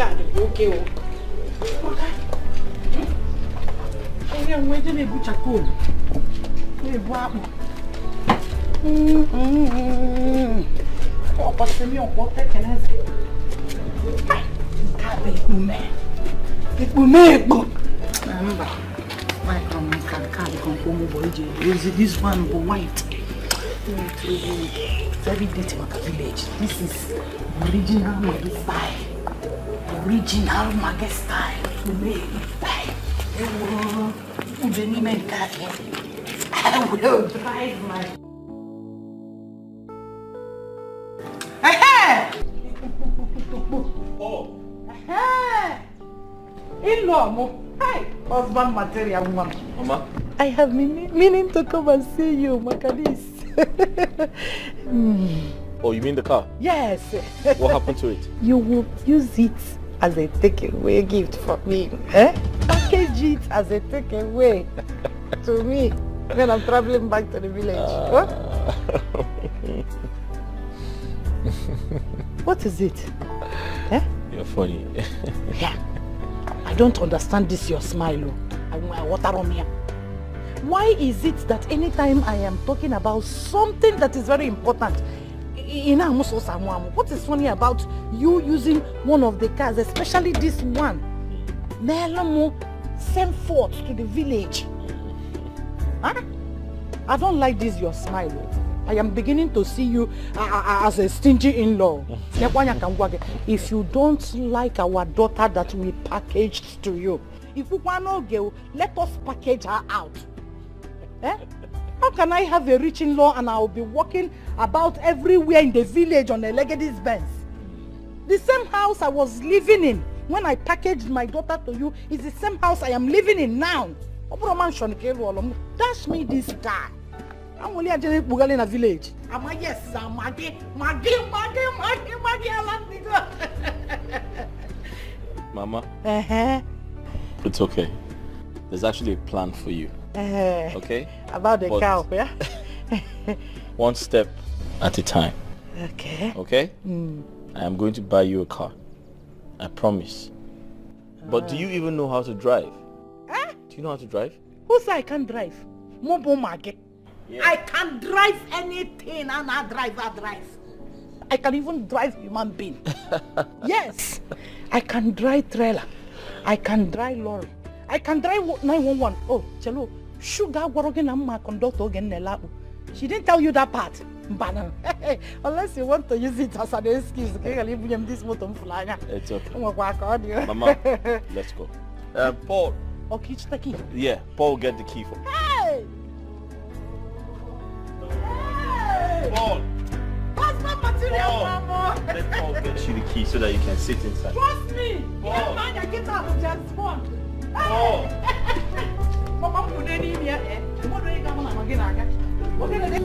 Okay. I'm waiting to put a cool. Oh, but me on what can I say? Remember, this one go white. Very dirty village. This is original Maggie style. Original Maggie style. I will drive my. Oh. In-law, hi, husband material woman. Mama? I have been meaning to come and see you, Macadis. Oh, you mean the car? Yes. What happened to it? You will use it as a takeaway gift for me. Eh? Package it as a takeaway to me when I'm traveling back to the village. What is it? Eh? You're funny. Yeah. I don't understand this your smile. Water on here. Why is it that anytime I am talking about something that is very important, what is funny about you using one of the cars, especially this one? Send forth to the village. Huh? I don't like this your smile. I am beginning to see you as a stingy in-law. If you don't like our daughter that we packaged to you, if you want to go, let us package her out. Eh? How can I have a rich in-law and I'll be walking about everywhere in the village on a Legacy's Benz? The same house I was living in when I packaged my daughter to you is the same house I am living in now. Dash me this guy. I'm only a in a village. Am I? Yes, Maggie. Mama? It's okay. There's actually a plan for you. Okay? About the cow, yeah? One step at a time. Okay. Okay? I am going to buy you a car. I promise. But do you even know how to drive? Do you know how to drive? Who said I can't drive? Mobo Maggie. Yeah. I can drive anything and I drive. I can even drive human being. Yes. I can drive trailer. I can drive lorry. I can drive 911. Oh, Chelo, sugar working on my conductor again. She didn't tell you that part. Unless you want to use it as an excuse. It's okay. Mama, let's go. Paul. Okay, it's the key. Yeah, Paul will get the key for me. Hey! Paul! What's my material, Mama? Let Paul get you the key so that you can sit inside. Trust me! Paul! Man, I get out of just one. Paul! Mama, put it in here, eh? What do you come on again? What can I do?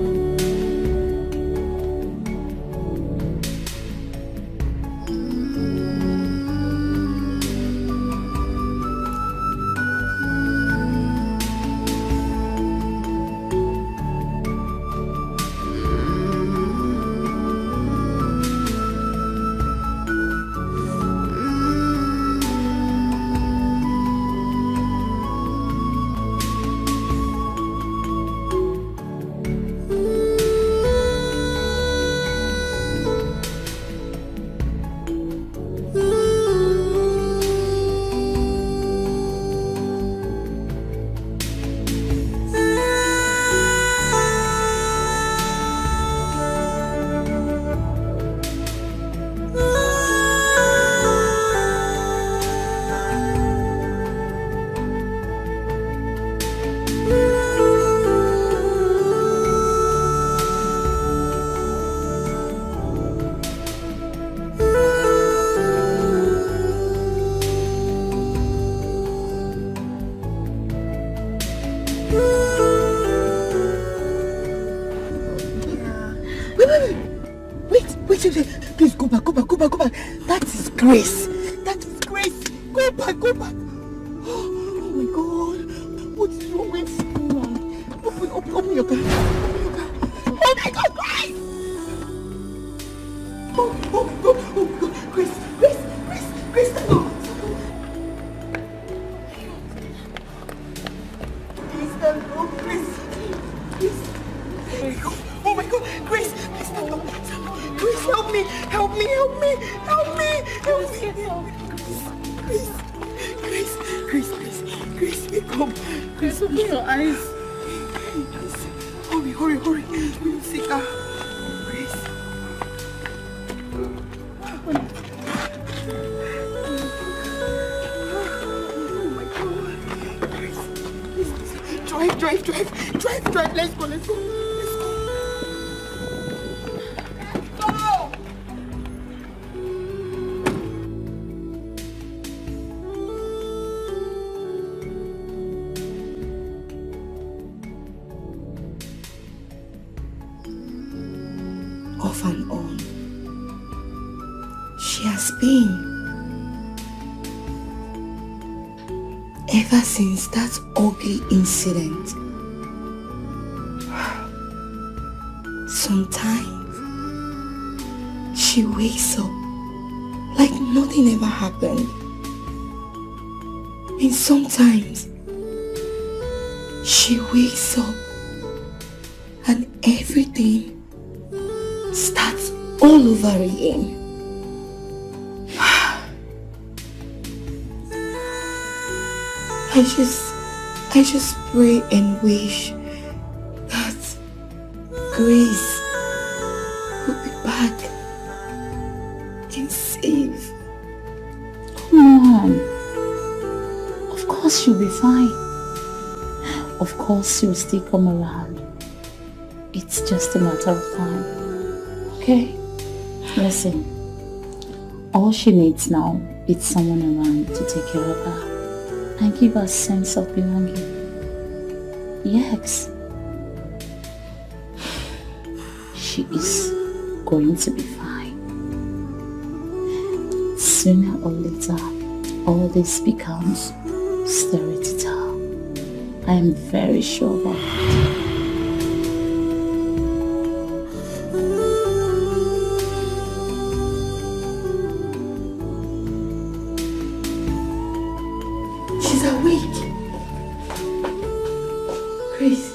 Please go back. That is Grace. Go back. Oh my God. What is wrong with you? Open your car. Oh my God, Grace! Oh God. Grace. Help me, help me, help me, help me. Grace, wake up. Grace, open your eyes. Hurry. We will see her. Grace. Oh my God. Grace, drive. Let's go. Off and on. She has been. Ever since that ugly incident. Sometimes she wakes up like nothing ever happened. And sometimes she wakes up and everything starts all over again. I just pray and wish that Grace will be back and safe. Come on. Of course she'll be fine. Of course she'll still come around. It's just a matter of time. Okay? Listen. All she needs now is someone around to take care of her and give her a sense of belonging. Yes. She is going to be fine. Sooner or later, all this becomes story to tell. I am very sure about it. She's awake. Grace.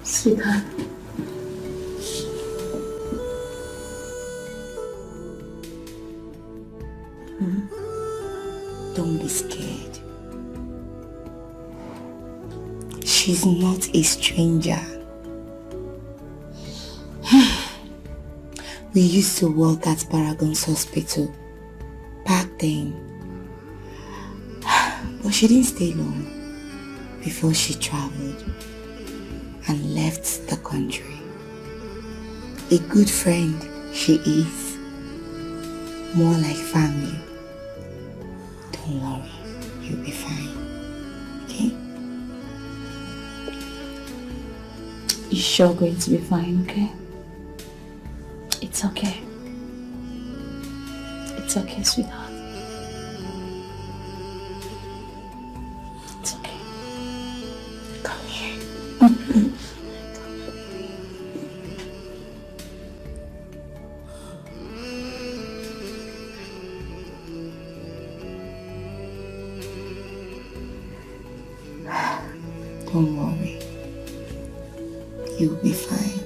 Sweetheart. Don't be scared. She's not a stranger. We used to work at Paragon's hospital back then. But she didn't stay long before she traveled and left the country. A good friend she is. More like family. Don't worry, you'll be fine. Okay? You're sure going to be fine, okay? It's okay. It's okay, sweetheart. It's okay. Come here. Don't worry. You'll be fine.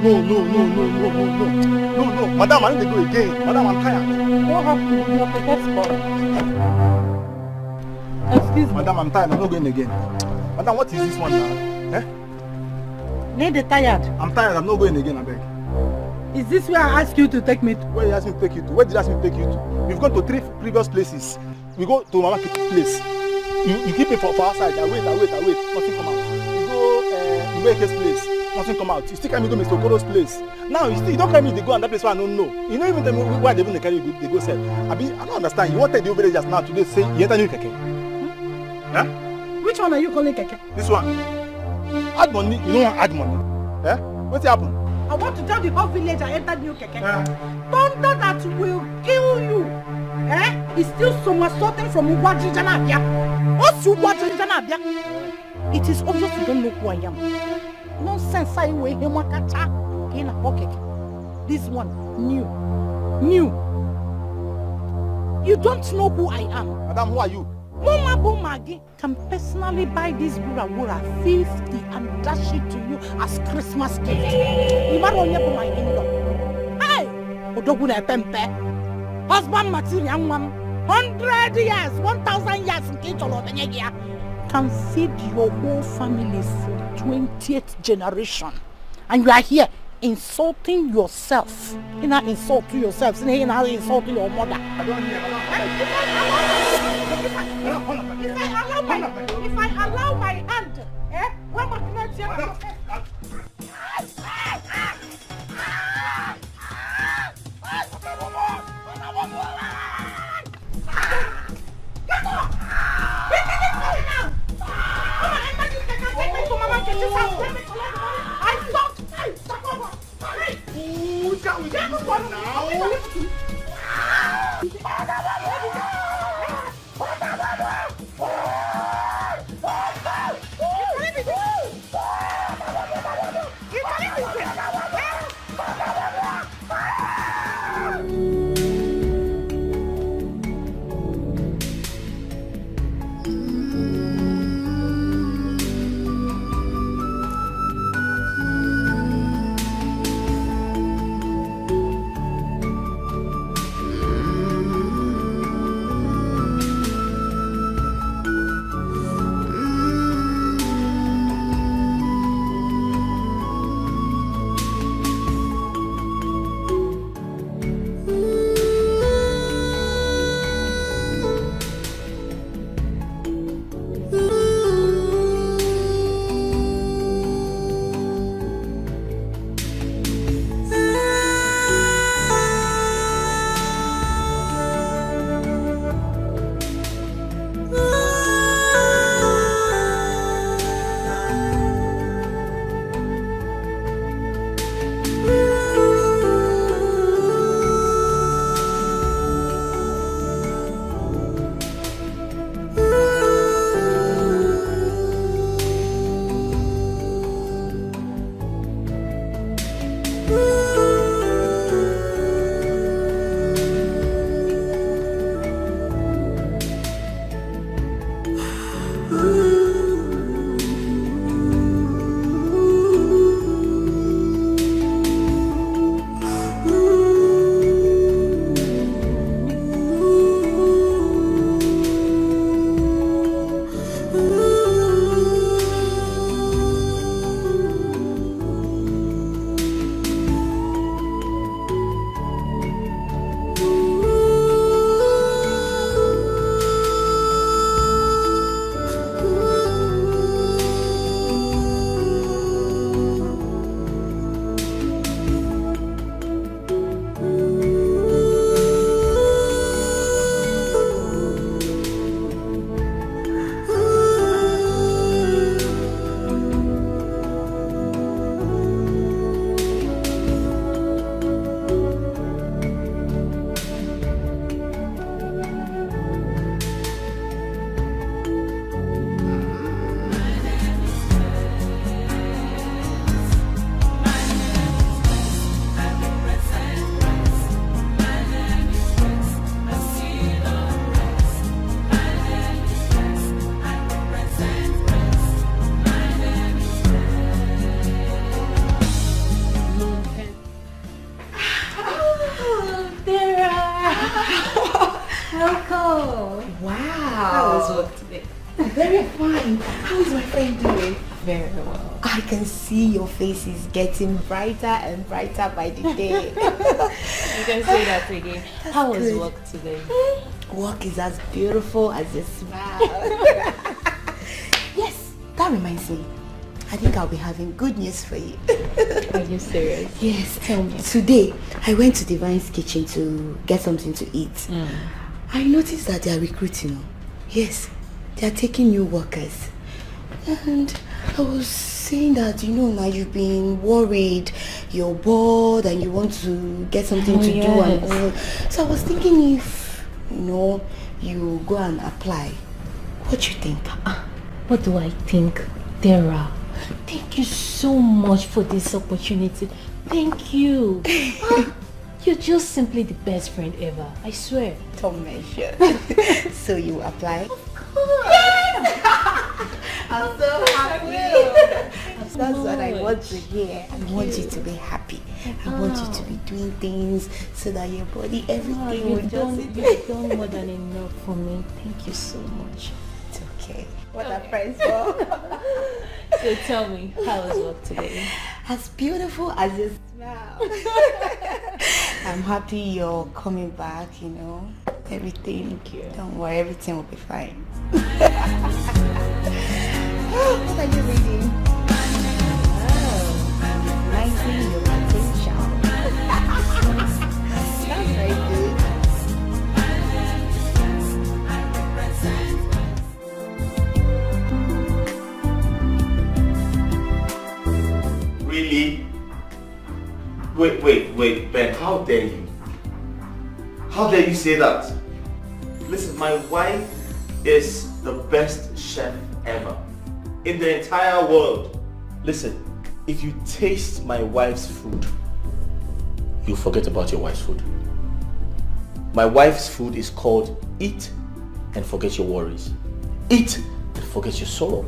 No. Madam, I need to go again. Madam, I'm tired. What happened? You're prepared for it. Excuse me. Madam, I'm tired. I'm not going again. Madam, what is this one now? Eh? Need the tired. I'm tired. I'm not going again, I beg. Is this where I asked you to take me to? Where you asked me to take you to? Where did you ask me to take you to? We've gone to 3 previous places. We go to Mama Kitty's place. You keep me for outside. I wait. Nothing come out. You go Iweke's place. Nothing come out. You still carry me to Mr. Okoro's place. Now you don't carry me to go and that place where I don't know. You don't even tell me why they even carry you. They go sell. I don't understand. You wanted the villagers now today say you enter new keke. Huh? Which one are you calling keke? This one. Add money. You don't want add money. Eh? What's happened? I want to tell the whole village I entered new keke. Thunder that will kill you. Eh? It's still somersaulting from Ugwajijanabia. What's Ugwajijanabia? It is obvious you don't know who I am. Nonsense, I weigh him in a pocket. This one, new. You don't know who I am. Madam, who are you? Mama Bomagi can personally buy this Gura 50 and dash it to you as Christmas gift. You might only my in-law. Hey! Odoguna Pempe. Husband material 100 years, 1,000 years in Kitolo can feed your whole family for 20th generation. And you are here insulting yourself. You're not insulting yourself, you're not insulting your mother. If I allow my hand, what am I going to Very fine. How is my friend doing? Very well. I can see your face is getting brighter and brighter by the day. You can say that again. How was work today? Work is as beautiful as a smile. Yes, that reminds me. I think I'll be having good news for you. Are you serious? Yes. Today, I went to Divine's kitchen to get something to eat. I noticed that they are recruiting. Yes, they are taking new workers. And I was saying that, now you've been worried, you're bored and you want to get something to do and all. So I was thinking if, you go and apply. What do you think? What do I think, Dara? Thank you so much for this opportunity. Thank you. You're just simply the best friend ever. I swear. Don't mention. So you apply? I'm so happy. That's what I want to hear. I want you to be happy. I want you to be doing things so that your body, everything will just... You've done more than enough for me. Thank you so much. It's okay. What are friends for? So tell me, how was work today? As beautiful as you smile. I'm happy you're coming back, Everything. Thank you. Don't worry, everything will be fine. What are you reading? Recognizing your potential. That's very good. Really? Wait, Ben, how dare you? How dare you say that? Listen, my wife is the best chef ever in the entire world. Listen, if you taste my wife's food, you'll forget about your wife's food. My wife's food is called eat and forget your worries. Eat and forget your sorrow.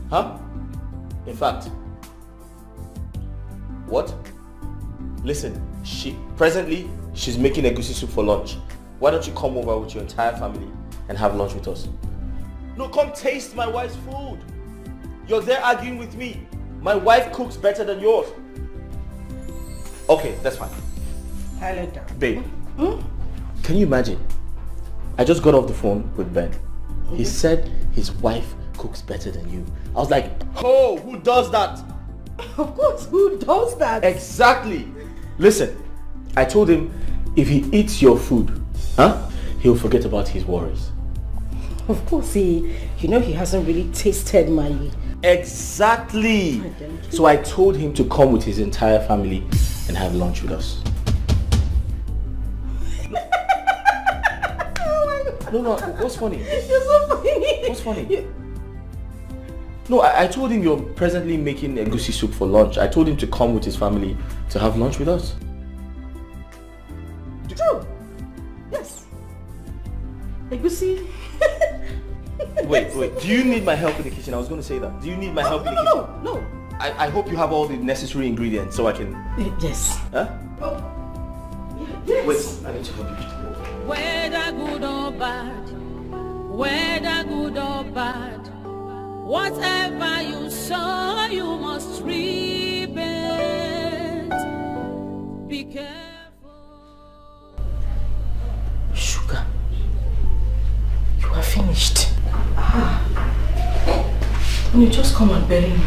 Huh? In fact, what? Listen, presently she's making egusi soup for lunch. Why don't you come over with your entire family and have lunch with us? No, come taste my wife's food. You're there arguing with me. My wife cooks better than yours. Okay, that's fine. Babe, can you imagine? I just got off the phone with Ben. He said his wife cooks better than you. I was like, oh, who does that? Of course, who does that? Exactly. Listen, I told him if he eats your food, he'll forget about his worries. Of course, he hasn't really tasted my... Exactly. So I told him to come with his entire family and have lunch with us. No, what's funny? You're so funny. What's funny? No, I told him you're presently making egusi soup for lunch. I told him to come with his family to have lunch with us. True. Yes. Egusi. Wait. Do you need my help in the kitchen? I was going to say that. Do you need my help in the kitchen? No. I hope you have all the necessary ingredients so I can... Yes. Huh? Yes. Wait, I need to help you. Whether good or bad, whether good or bad, whatever you sow, you must reap it. Be careful. Sugar, you are finished. You just come and bury me.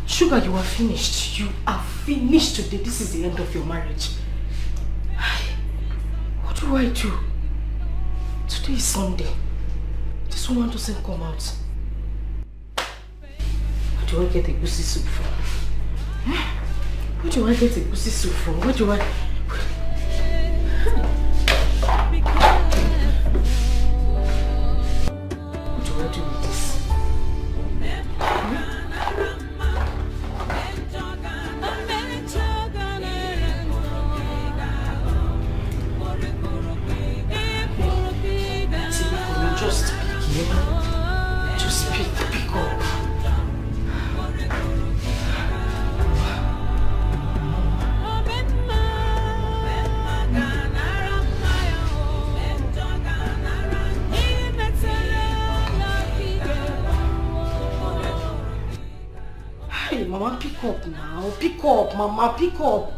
Sugar, you are finished. You are finished today. This is the end of your marriage. What do I do? Today is Sunday. This woman doesn't come out. Where do I get a egusi soup from? Where do I get a egusi soup from? Where do I... Pick up now. Pick up, Mama. Pick up.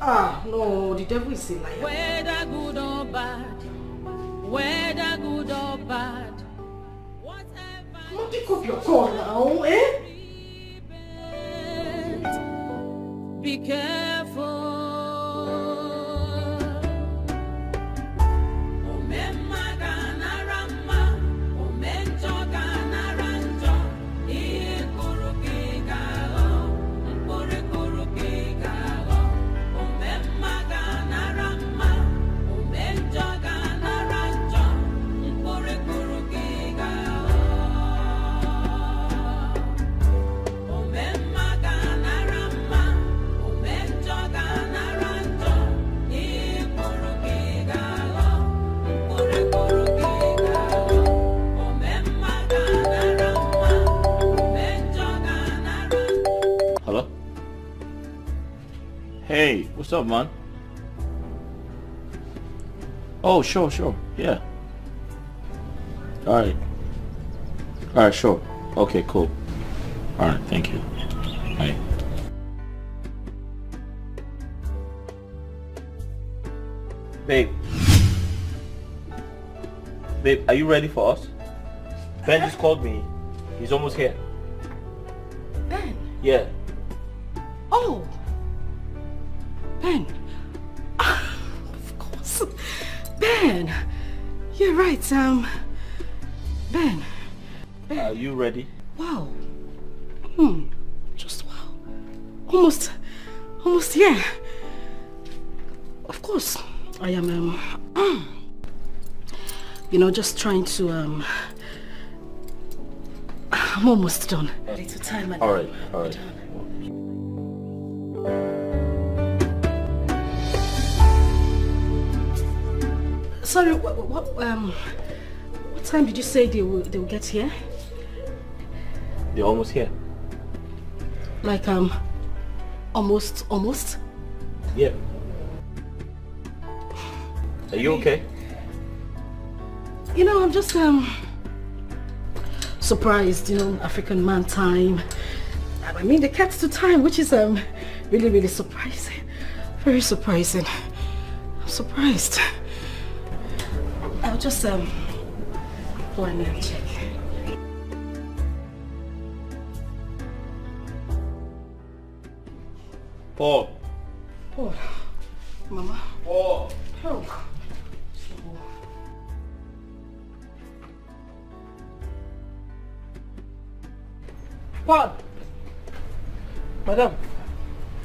Ah, no, the devil is a liar. Whether good or bad, whether good or bad, whatever. Come pick up your call now, eh? Be careful. Hey, what's up, man? Oh, sure, yeah. Alright, sure. Okay, cool. Alright, thank you. Bye. Babe, are you ready for us? Ben just called me. He's almost here. Ben? Yeah. Oh! Ben! Of course. Ben! You're right, Ben. Are you ready? Wow. Just wow. Almost, yeah. Of course. I am, just trying to, I'm almost done. Little time. Alright. Sorry, what time did you say they will get here? They're almost here. Like, almost? Yeah. Are you okay? I'm just, surprised, African man time. I mean, the cat's to time, which is, really, really surprising. Very surprising. I'm surprised. I'll just, go in and check. Paul. Mama. Paul. Help. Paul. Madam,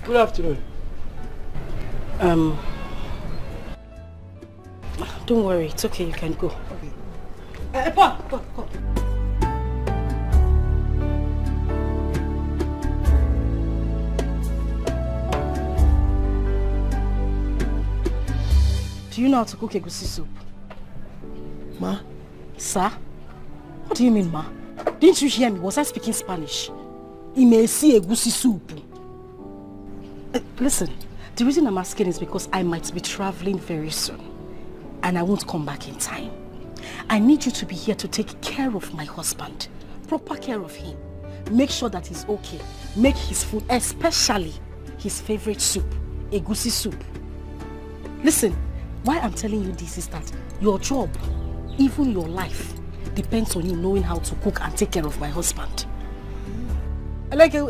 good afternoon. Don't worry, it's okay, you can go. Okay. Paul, go. Do you know how to cook egusi soup? Ma? Sir? What do you mean, ma? Didn't you hear me? Was I speaking Spanish? Imesi egusi soup. Listen, the reason I'm asking is because I might be traveling very soon. And I won't come back in time. I need you to be here to take care of my husband. Proper care of him. Make sure that he's okay. Make his food, especially his favorite soup, egusi soup. Listen, why I'm telling you this is that your job, even your life, depends on you knowing how to cook and take care of my husband. Like, you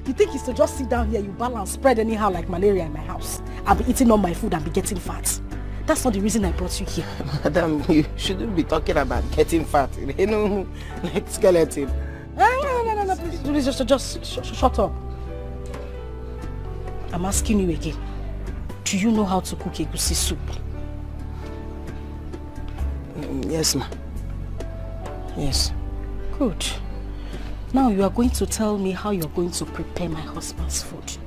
think it's to just sit down here, you balance, spread anyhow like malaria in my house. I'll be eating all my food and be getting fat. That's not the reason I brought you here. Madam, you shouldn't be talking about getting fat. Like skeleton. No, please, just shut up. I'm asking you again. Do you know how to cook egusi soup? Yes, ma. Yes. Good. Now you are going to tell me how you're going to prepare my husband's food.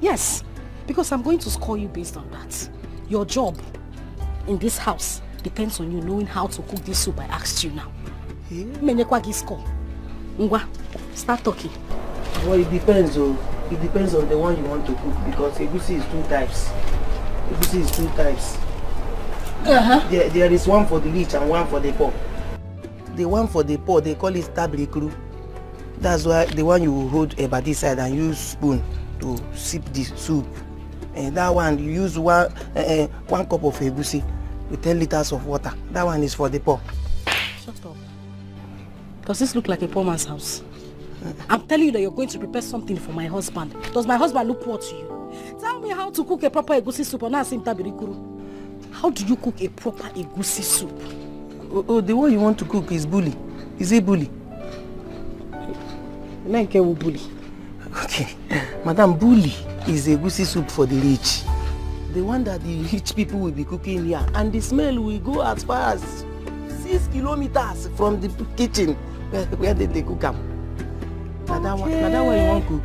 Yes, because I'm going to score you based on that. Your job in this house depends on you knowing how to cook this soup I asked you now. Ngwa, start talking. Well, it depends on the one you want to cook because egusi is 2 types. Egusi is 2 types. There is one for the rich and one for the poor. The one for the poor, they call it tabrikru. That's why the one you hold by this side and use spoon to sip the soup. And that one you use one cup of egusi with 10 liters of water. That one is for the poor. Shut up. Does this look like a poor man's house? I'm telling you that you're going to prepare something for my husband. Does my husband look poor to you? Tell me how to cook a proper egusi soup. How do you cook a proper egusi soup? Oh, the one you want to cook is bully. Is it bully? Bully. Okay. Madam, bully is egusi soup for the rich. The one that the rich people will be cooking here. And the smell will go as far as 6 kilometers from the kitchen where they cook them. That one you want to cook?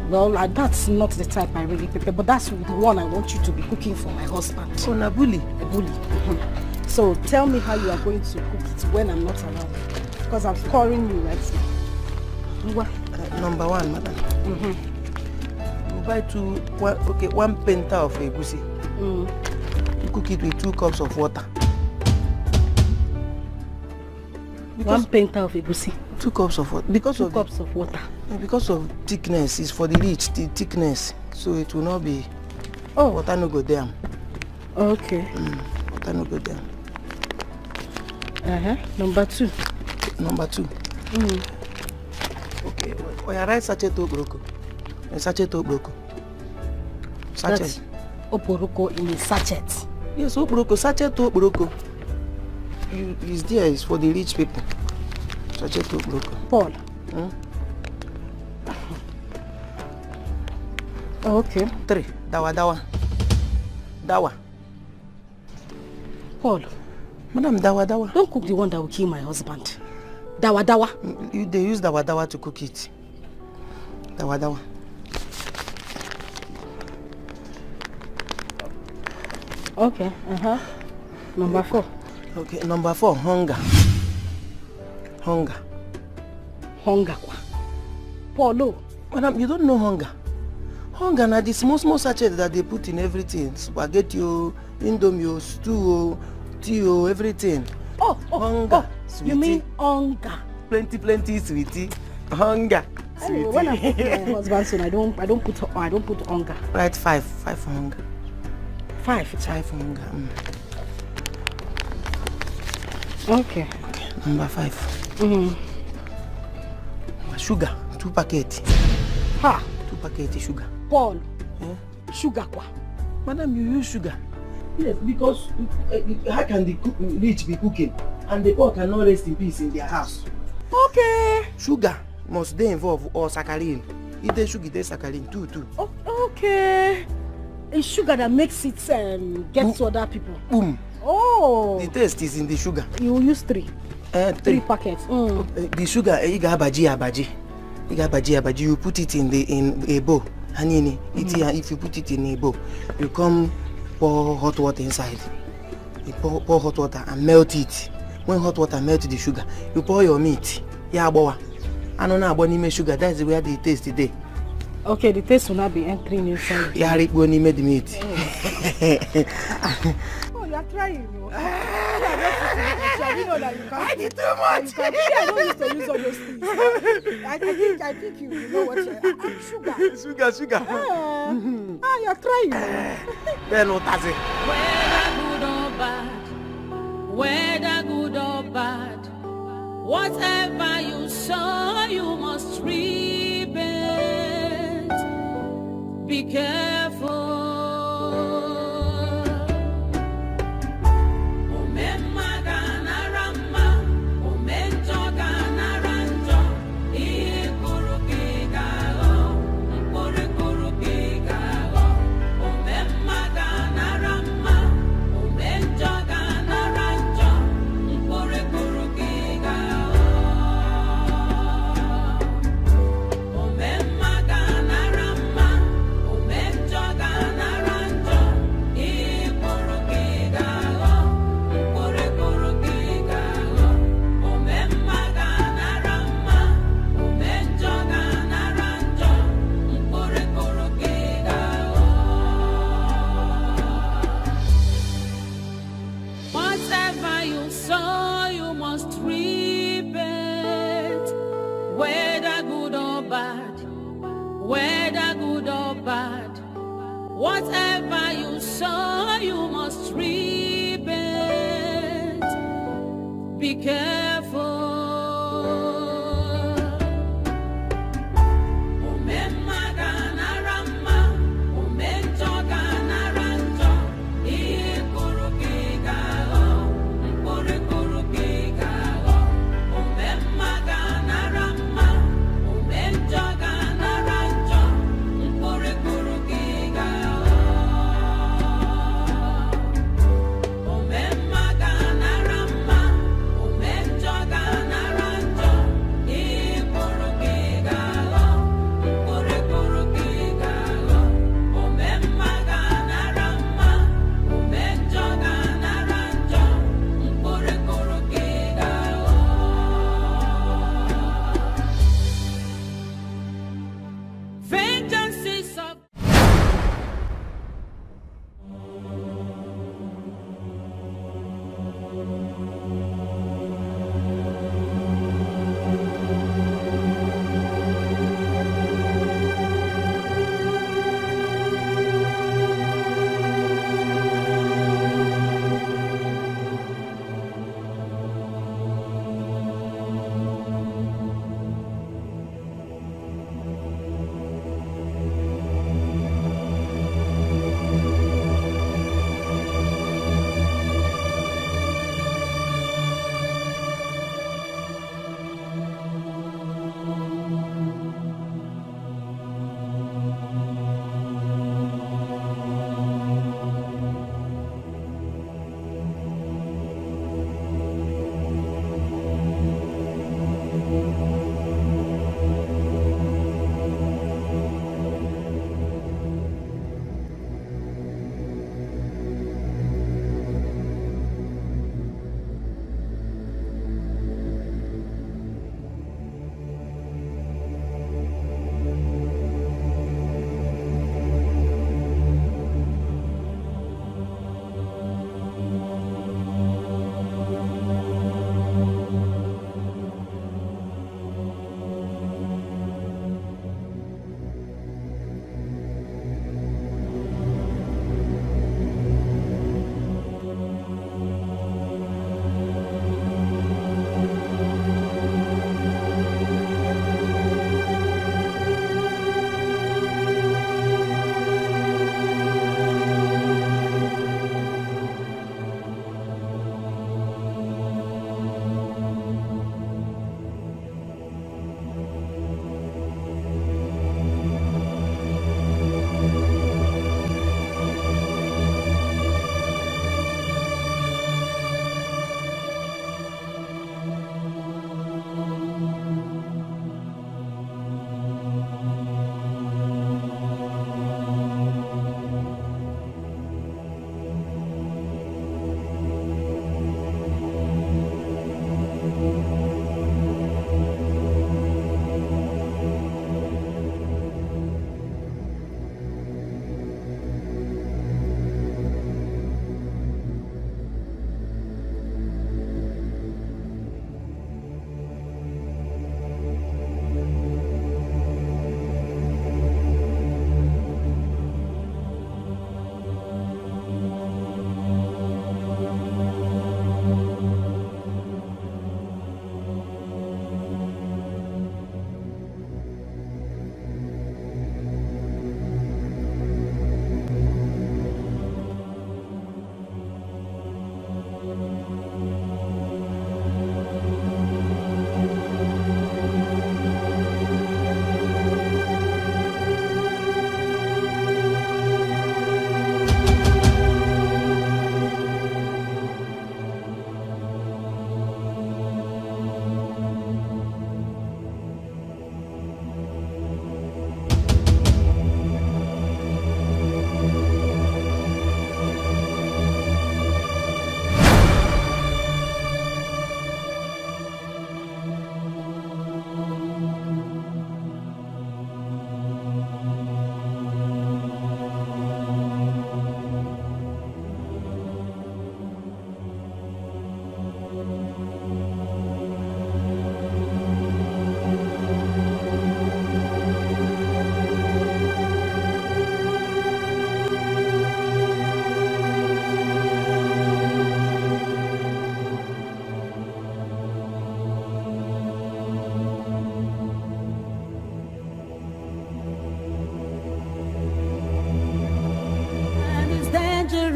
Well, that's not the type I really prepare, but that's the one I want you to be cooking for my husband. Oh, na bully? A bully. So tell me how you are going to cook it when I'm not around. Because I'm scoring you right now. Number one, madam. You buy one penta of egusi. You cook it with 2 cups of water. One penta of egusi. 2 cups of water. Because 2 cups of water. Because of thickness, it's for the rich, the thickness. So it will not be. Oh. Water no go down. Okay. Water no go down. Number 2. Number 2. Okay. Oh, you write sachet obroko. Sachet obroko. Sachet. That's obroko in a sachet. Yes, obroko. Sachet obroko. Is there is for the rich people. Sachet obroko. Paul. Okay. 3. Dawa. Paul. Madam, dawa. Don't cook the one that will kill my husband. Dawa. They use dawa to cook it. Dawa. Okay. Number 4. Okay, number 4, hunger. Paulo. Madam, you don't know hunger. Hunger na the small sachet that they put in everything. Spaghetti, indomie, stew, tea, everything. Hunger. You mean hunger? Plenty, sweetie. Hunger. Anyway, when I put my husband's son, I don't put hunger. Right, 5 hunger. 5 hunger. Okay. Number 5. Sugar, 2 packets. 2 packets sugar. Paul. Sugar kwa? Madam, you use sugar. Yes, because how can the rich be cooking and the poor cannot rest in peace in their house? Okay. Sugar must they involve or saccharin. If they sugar, they saccharin too. Okay. It's sugar that makes it get to other people. Boom. Oh. The taste is in the sugar. You use 3. 3 packets. The sugar, you got abaji. You put it in a bowl. Hanini, if you put it in a bowl, you come pour hot water inside. You pour hot water and melt it. When hot water melts the sugar, you pour your meat. Yeah, boy. I don't know about any sugar. That's where the taste today. Okay, the taste will not be entering inside. Yeah, when you made the meat. Oh, you are trying. I know that you can't. I did too much. I don't used to use all those things. I think you know what sugar. You're trying. Then what does it? Whether good or bad, whatever you sow, you must reap it. Be careful. be careful. Menjo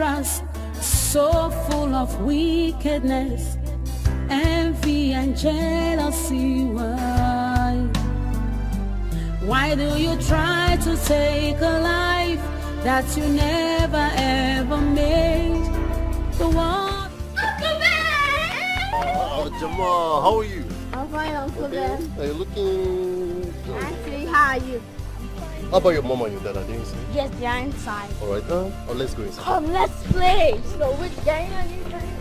dangerous, so full of wickedness, envy and jealousy. Why do you try to take a life that you never ever made? The one. Oh, Jamal, how are you? I'm fine, Uncle Ben. Are you looking good? Actually, how are you? How about your mom and your dad? I didn't see. Yes, they are inside. Alright, let's go inside. Come, let's play. So which game are you playing?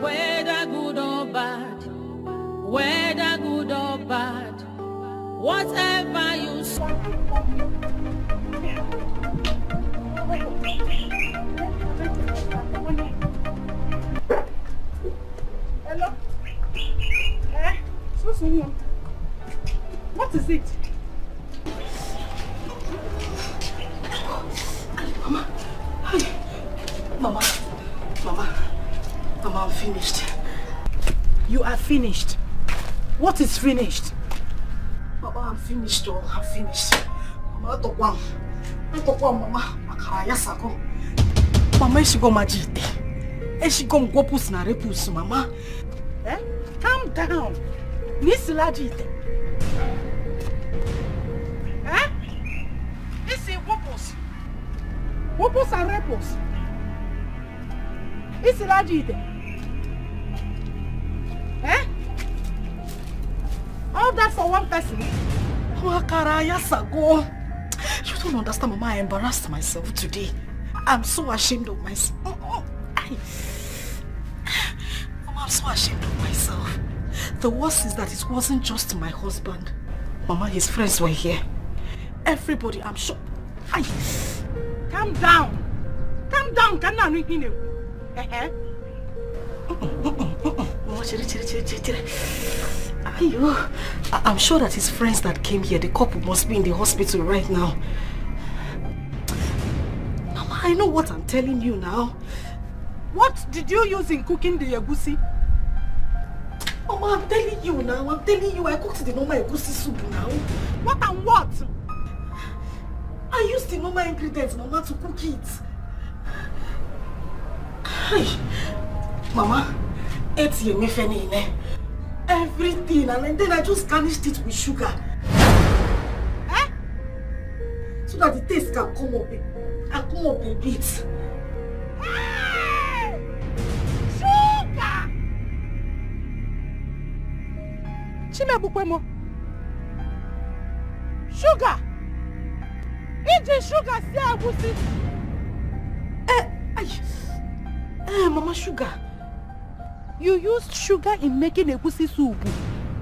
Whether good or bad, whether good or bad, whatever you say. Hello? What is it? Mama, I'm finished. You are finished? What is finished? Mama, I'm finished, oh, I'm finished. Mama, I don't want, Mama. Mama, she go majite. She go pus na repus, Mama. Eh? Calm down. Miss Lajite. Eh? This is wopus. Wopus and repus. This is Lajite. Eh? All that for one person? You don't understand, Mama. I embarrassed myself today. I'm so ashamed of myself. Mama, I'm so ashamed of myself. The worst is that it wasn't just my husband. Mama, his friends were here. Everybody, I'm sure. Calm down. Calm down. I'm sure that his friends that came here, the couple must be in the hospital right now. Mama, I know what I'm telling you now. What did you use in cooking the egusi? Mama, I'm telling you now. I'm telling you, I cooked the normal egusi soup now. What and what? I used the normal ingredients, Mama, to cook it. Mama, everything, and then I just garnished it with sugar. Eh? So that the taste can come up a bit. Hey! Sugar! Chimebukwemo. Sugar! Eat sugar, see agusi. Mama, sugar. You used sugar in making egusi soup.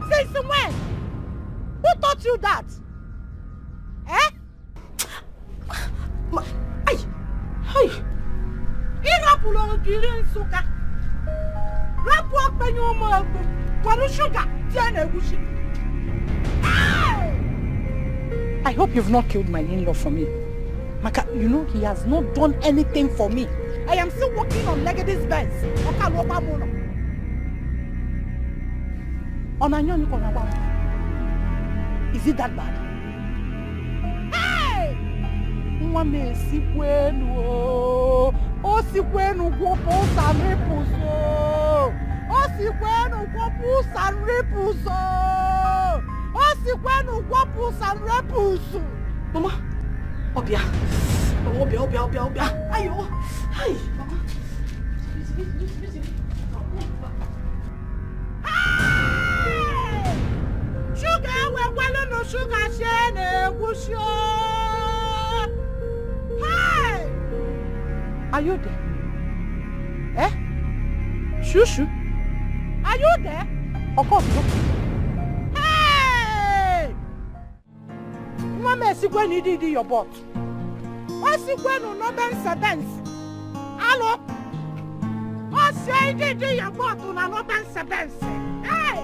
Since when? Who taught you that? Eh? Girin sugar. Rap walk by your mouth. What sugar? Tiana Gushi. I hope you've not killed my in-law for me. Maka, you know he has not done anything for me. I am still working on Legady's Benz. Is it that bad? Hey! Mwame sikwenu o sikwenu gwopo sanrepuso o sikwenu gwopo sanrepuso o sikwenu gwopo sanrepuso. Mama, Obia, ayo, hi, Mama. Sugar, we're no sugar, shane, wusho. Hi! Are you there? Eh? Shushu? Are you there? Of course not. Hey! Mama, see when you did your butt. What's it when you no benz? Hello? What's it did your butt on a no benz? Hey!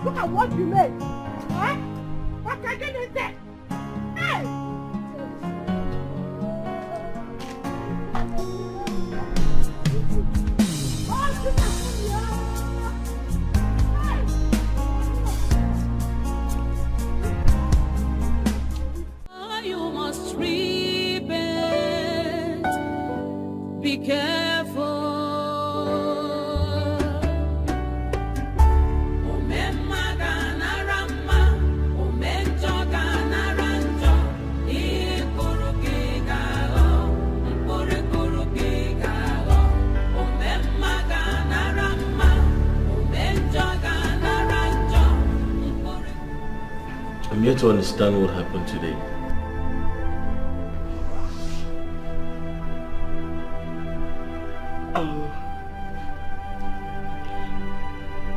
Look at what you made. Huh? What can you do? Hey! You must repent. Be careful. I'm yet to understand what happened today.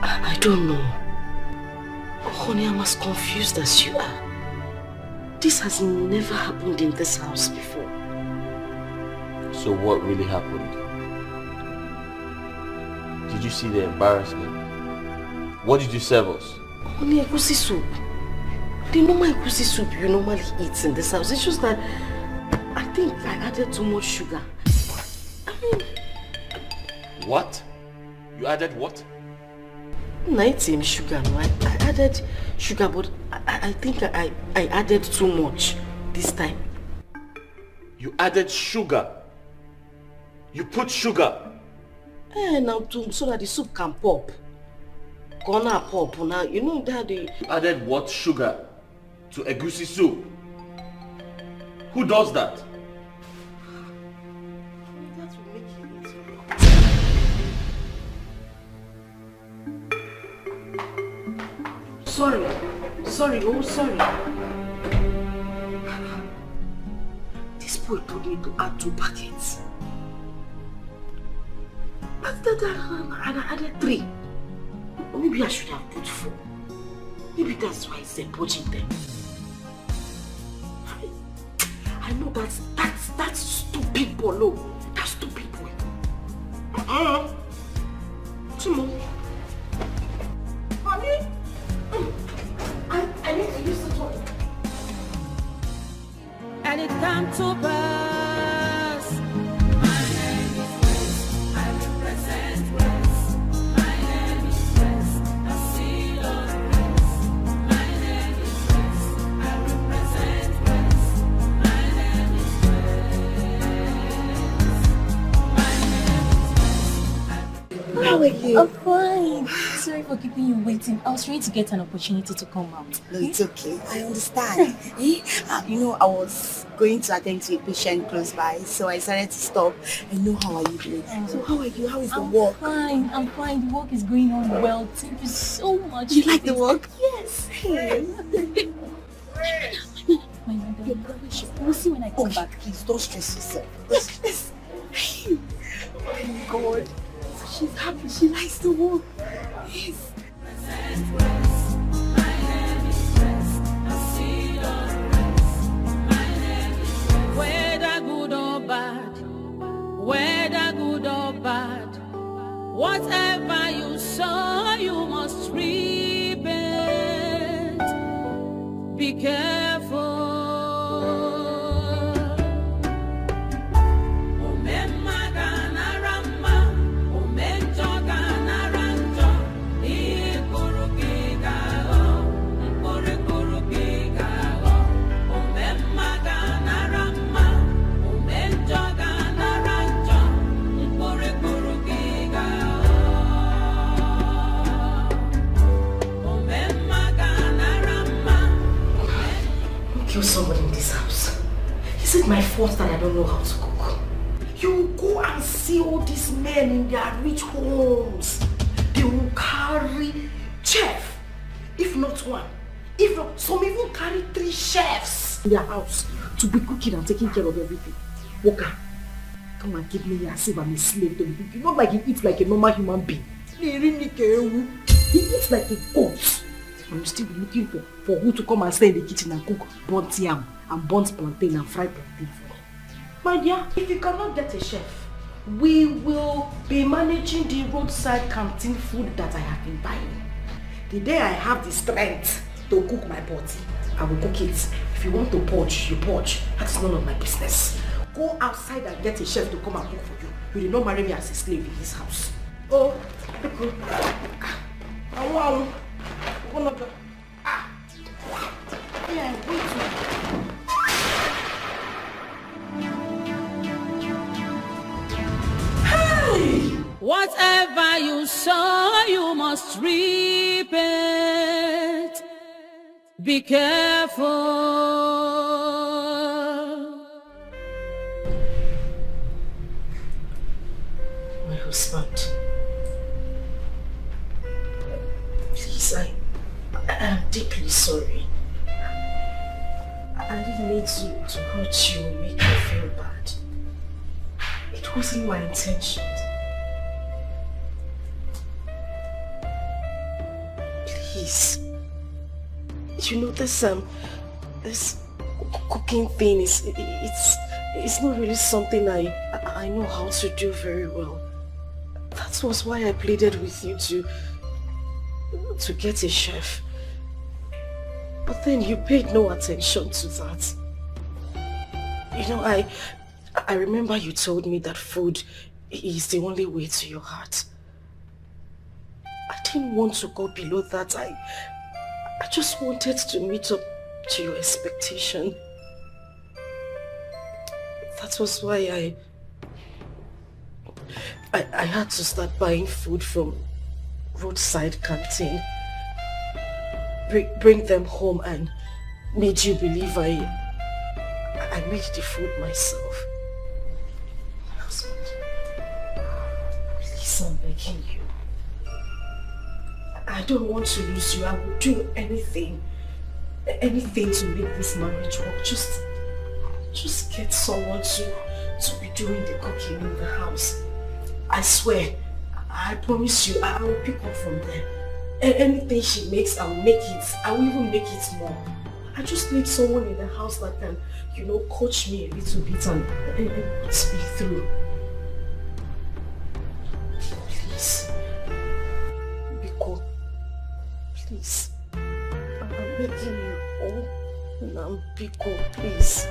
I don't know. Honey, I'm as confused as you are. This has never happened in this house before. So what really happened? Did you see the embarrassment? What did you serve us? Honey, egusi soup. The normal egusi soup you normally eat in this house. It's just that I think I added too much sugar. I mean... What? You added what? Not in sugar, no. I added sugar, but I think I added too much this time. You added sugar? You put sugar? Now so that the soup can pop. Gonna pop now. You know that the... You added what sugar to egusi soup? Who does that? That will make you eat. Sorry, oh sorry. This boy told me to add 2 packets. But I added 3. Maybe I should have put 4. Maybe that's why it's budging them. I know that's stupid bolo. That's stupid boy. Timo. Honey? I need to use the toilet. And it come to pass. My name is Grace. I represent Grace. My name is Grace. I see Lord Grace. My name is Grace. I represent Grace. My name is Grace. How are you? I'm fine. Sorry for keeping you waiting. I was trying to get an opportunity to come out. No, it's okay. I understand. You know, I was going to attend to a patient close by, so I decided to stop. And know how are you doing? So how are you? How is the work? I'm fine. The work is going on well. Thank you so much. You like the work? Yes. My mother. We'll see when I come back. Please don't stress yourself. Don't stress. Oh my God. She's happy. She likes the work. Yes. Whether good or bad, be careful. Kill someone in this house. Is it my fault that I don't know how to cook? You go and see all these men in their rich homes. They will carry chef, if not one, if not some even carry 3 chefs in their house to be cooking and taking care of everything. Walker, come and give me as if I'm a slave to be cooking. Not like he eats like a normal human being. He eats like a goat. I'm still looking for who to come and stay in the kitchen and cook burnt yam and burnt plantain and fried plantain for me. My dear, if you cannot get a chef, we will be managing the roadside canteen food that I have been buying. The day I have the strength to cook my body, I will cook it. If you want to poach, you poach. That's none of my business. Go outside and get a chef to come and cook for you. You did not marry me as a slave in this house. Oh, look. One of the... Yeah, wait. Hey! Whatever you sow, you must reap it. Be careful. My husband. Please, I am deeply sorry. I didn't mean to hurt you and make you feel bad. It wasn't my intention. Please. You know this cooking thing it's not really something I know how to do very well. That was why I pleaded with you to get a chef. But then you paid no attention to that. You know, I remember you told me that food is the only way to your heart. I didn't want to go below that. I just wanted to meet up to your expectation. That was why I had to start buying food from roadside canteen. Bring them home and made you believe I made the food myself. My husband, please, I'm begging you. I don't want to lose you. I will do anything to make this marriage work. Just get someone to be doing the cooking in the house. I swear, I promise you, I will pick up from there. Anything she makes, I will make it. I will even make it more. I just need someone in the house that can, coach me a little bit and put me through. Please. Biko. Please. I'm begging you. Oh, Biko, please.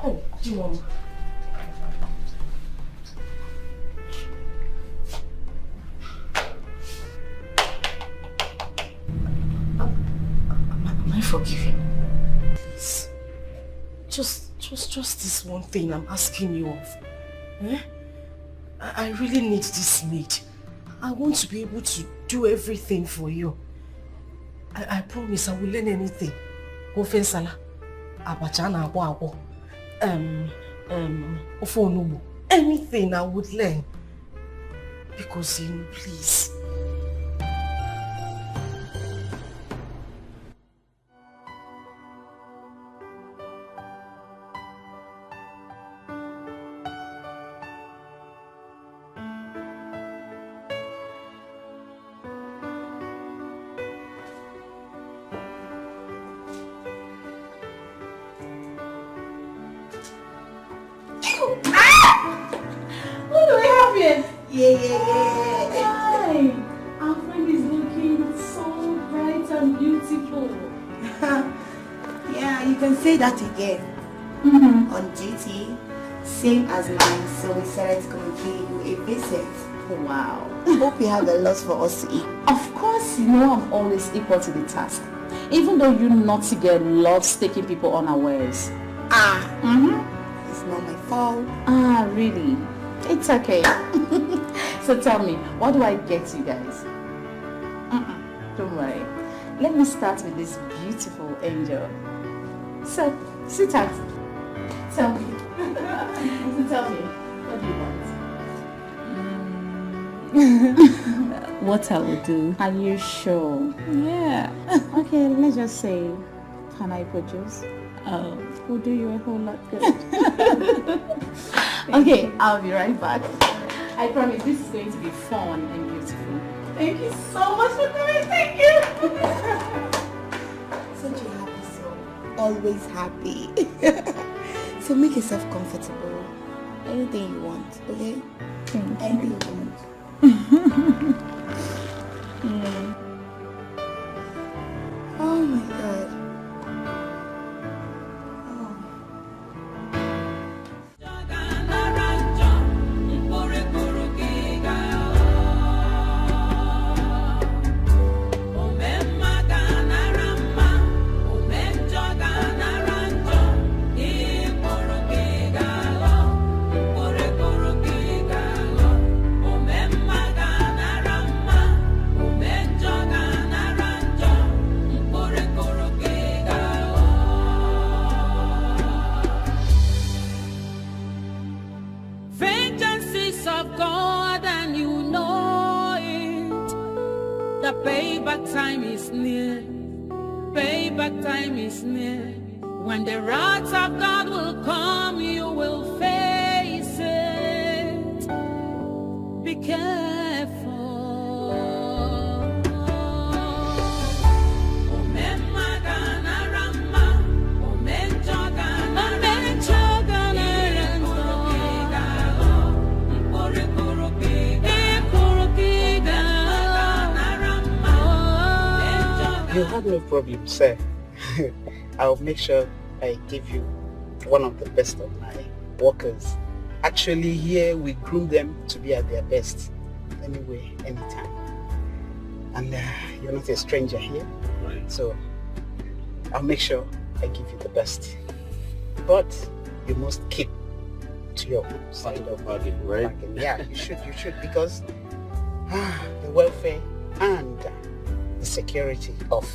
Oh, do you want? Am I forgiving? Please. Just this one thing I'm asking you of. Eh? I really need this maid. I want to be able to do everything for you. I promise I will learn anything. Ofe nsala, abacha na agbo. Ofe onugbu. Anything I would learn. Because please. Hi. Our friend is looking so bright and beautiful. Yeah, you can say that again. On duty, same as mine, so we decided to come and pay you a visit. Wow. Hope you have a lot for us to eat. Of course, you know I'm always equal to the task. Even though you naughty girl loves taking people unawares. It's not my fault. Really? It's okay. So tell me, what do I get you guys? Don't worry. Let me start with this beautiful angel. So, sit down. Tell me. Tell me, what do you want? What I will do. Are you sure? Yeah. Okay, let's just say, can I produce? Oh, we'll do you a whole lot good. Okay, I'll be right back. I promise this is going to be fun and beautiful. Thank you so much for coming. Thank you. Such a happy soul. Always happy. So make yourself comfortable. Anything you want, okay? Thank you. Anything you want. Oh my god. Payback time is near. Payback time is near. When the wrath of God will come, you will face it. Be careful. You have no problem, sir. I'll make sure I give you one of the best of my workers. Actually, here we groom them to be at their best. Anyway, anytime. And you're not a stranger here, right? So I'll make sure I give you the best. But you must keep to your side of bargain, right? Bargain. Yeah, you should, because the welfare and the security of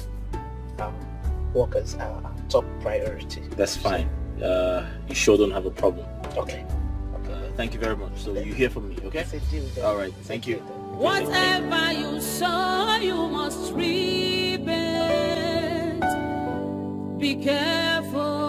workers are our top priority. That's fine. You sure don't have a problem. Okay. Thank you very much. So you hear from me, okay? All right. Thank you. Whatever you sow, you must reap it. Be careful.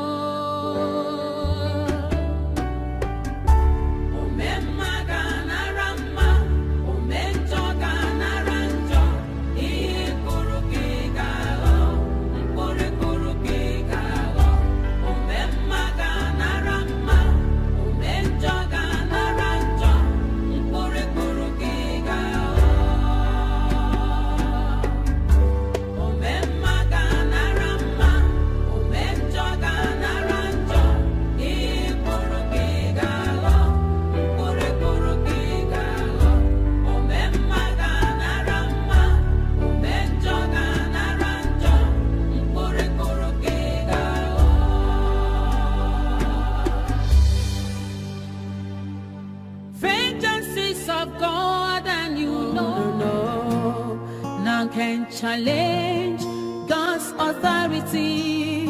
Challenge God's authority.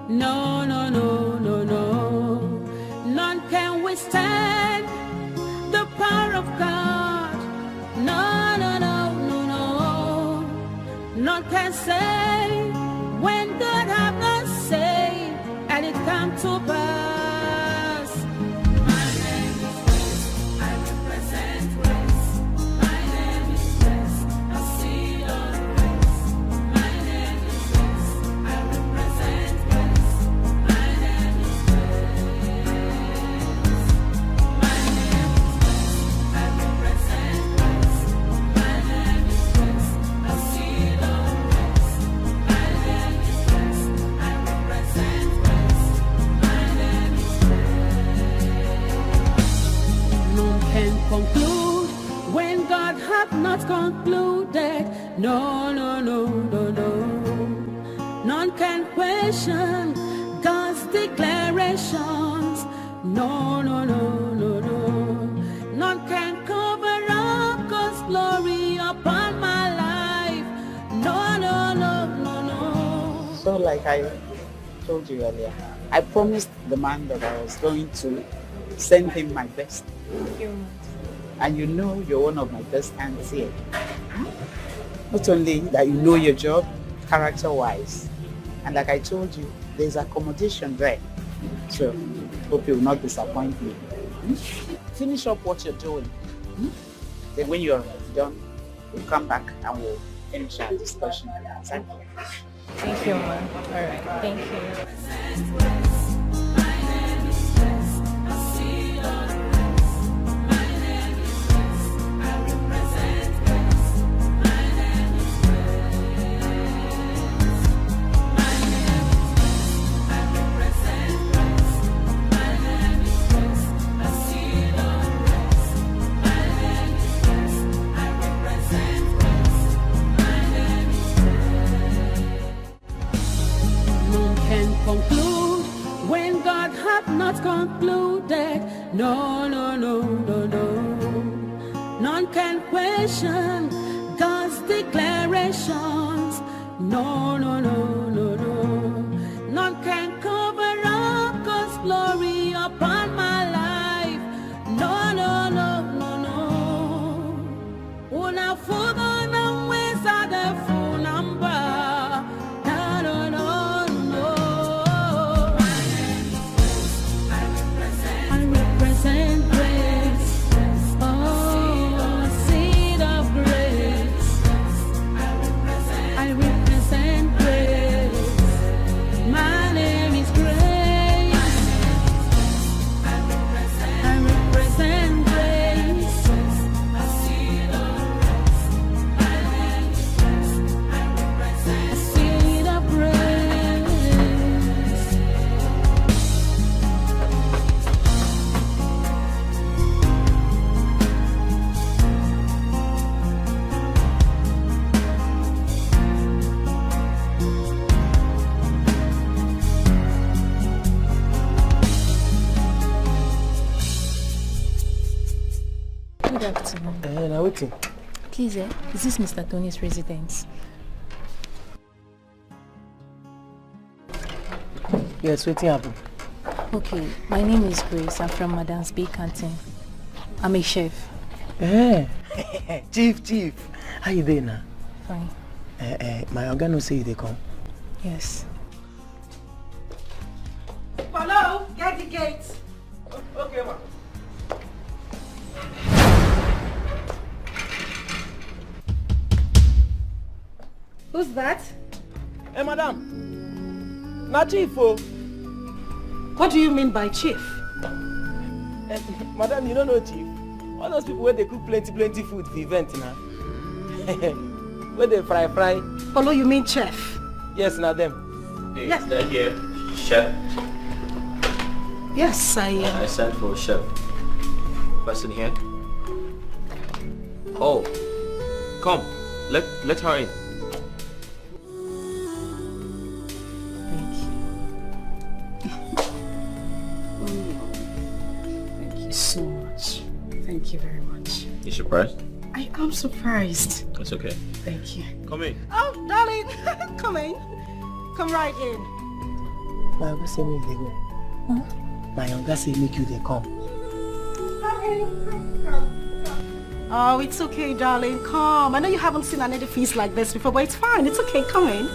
No, no, no, no, no. None can withstand the power of God. No, no, no, no, no. None can say when God have not said, and it come to pass. question God's declarations. No, no, no, no, no. None can cover up God's glory upon my life. No, no, no, no, no. So like I told you earlier, I promised the man that I was going to send him my best. And you know you're one of my best hands here. Not only that you know your job, character-wise, and like I told you, there's accommodation there. So, hope you will not disappoint me. Finish up what you're doing. Then when you're done, we'll come back and we'll finish our discussion. Thank you. Thank you, Mom. All right. Thank you. Conclude when God hath not concluded. No, no, no, no, no. None can question God's declarations. No, no, no, no, no. None can cover up God's glory upon my life. No, no, no, no, no. Una fuga na wesa de full number. Now waiting. Please, is this Mr. Tony's residence? Yes, waiting happen. Okay, my name is Grace. I'm from Madam's Bay Canteen. I'm a chef. Chief. How you doing now? Fine. My organ say they come. Yes. Hello, get the gate. Okay, ma. Who's that? Hey, madam. Na chief, oh. What do you mean by chief? Madam, you don't know chief. All those people where they cook plenty food for the event now. Where they fry. Hello, you mean chef? Yes, now them. Hey, yes. Is that here? Chef? Yes, I sent for a chef. Person here? Oh. Come. Let her in. So much. Thank you very much. You surprised? I am surprised. It's okay. Thank you. Come in. Oh, darling, come in. Come right in. My uncle say make they go. Huh? My uncle say make you they come. Oh, it's okay, darling. Come. I know you haven't seen an edifice like this before, but it's fine. It's okay. Come in.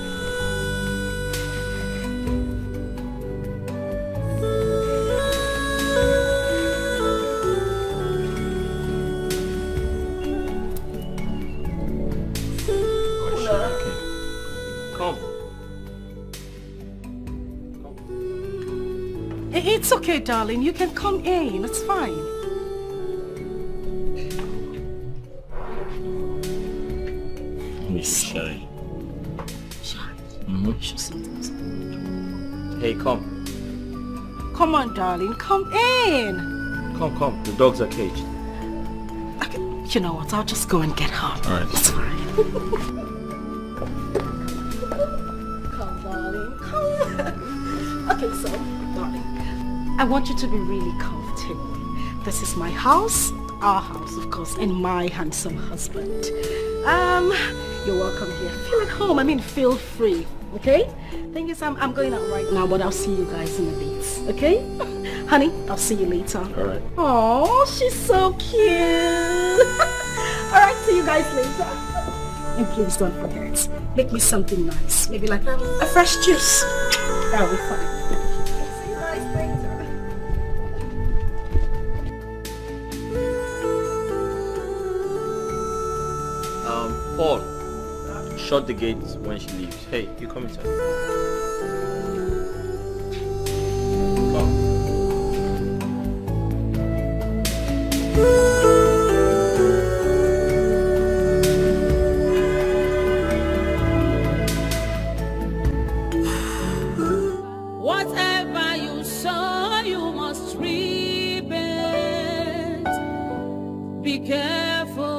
It's okay, darling. You can come in. It's fine. Miss Shy. Shy. Hey, come. Come on, darling. Come in. Come. The dogs are caged. Okay. You know what? I'll just go and get her. All right. It's fine. Come, darling. Come. Okay, so, darling, I want you to be really comfortable. This is my house, our house, of course, and my handsome husband. You're welcome here. Feel at home. I mean, feel free. Okay? Thing is, I'm going out right now, but I'll see you guys in a bit. Okay? Honey, I'll see you later. All right. Oh, she's so cute. All right, see you guys later. And please don't forget, make me something nice. Maybe like a fresh juice. That'll be fun. See you guys later. Paul, shut the gate when she leaves. Hey, you come inside. Whatever you sow, you must reap it. Be careful.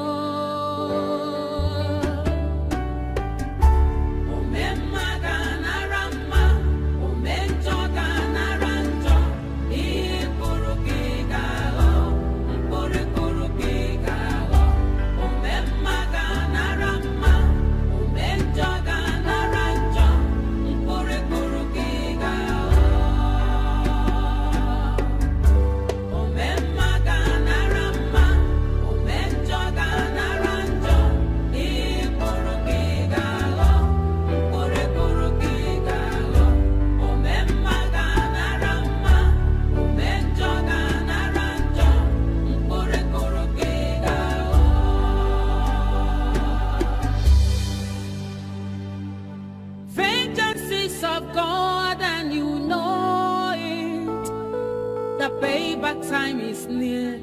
Time is near,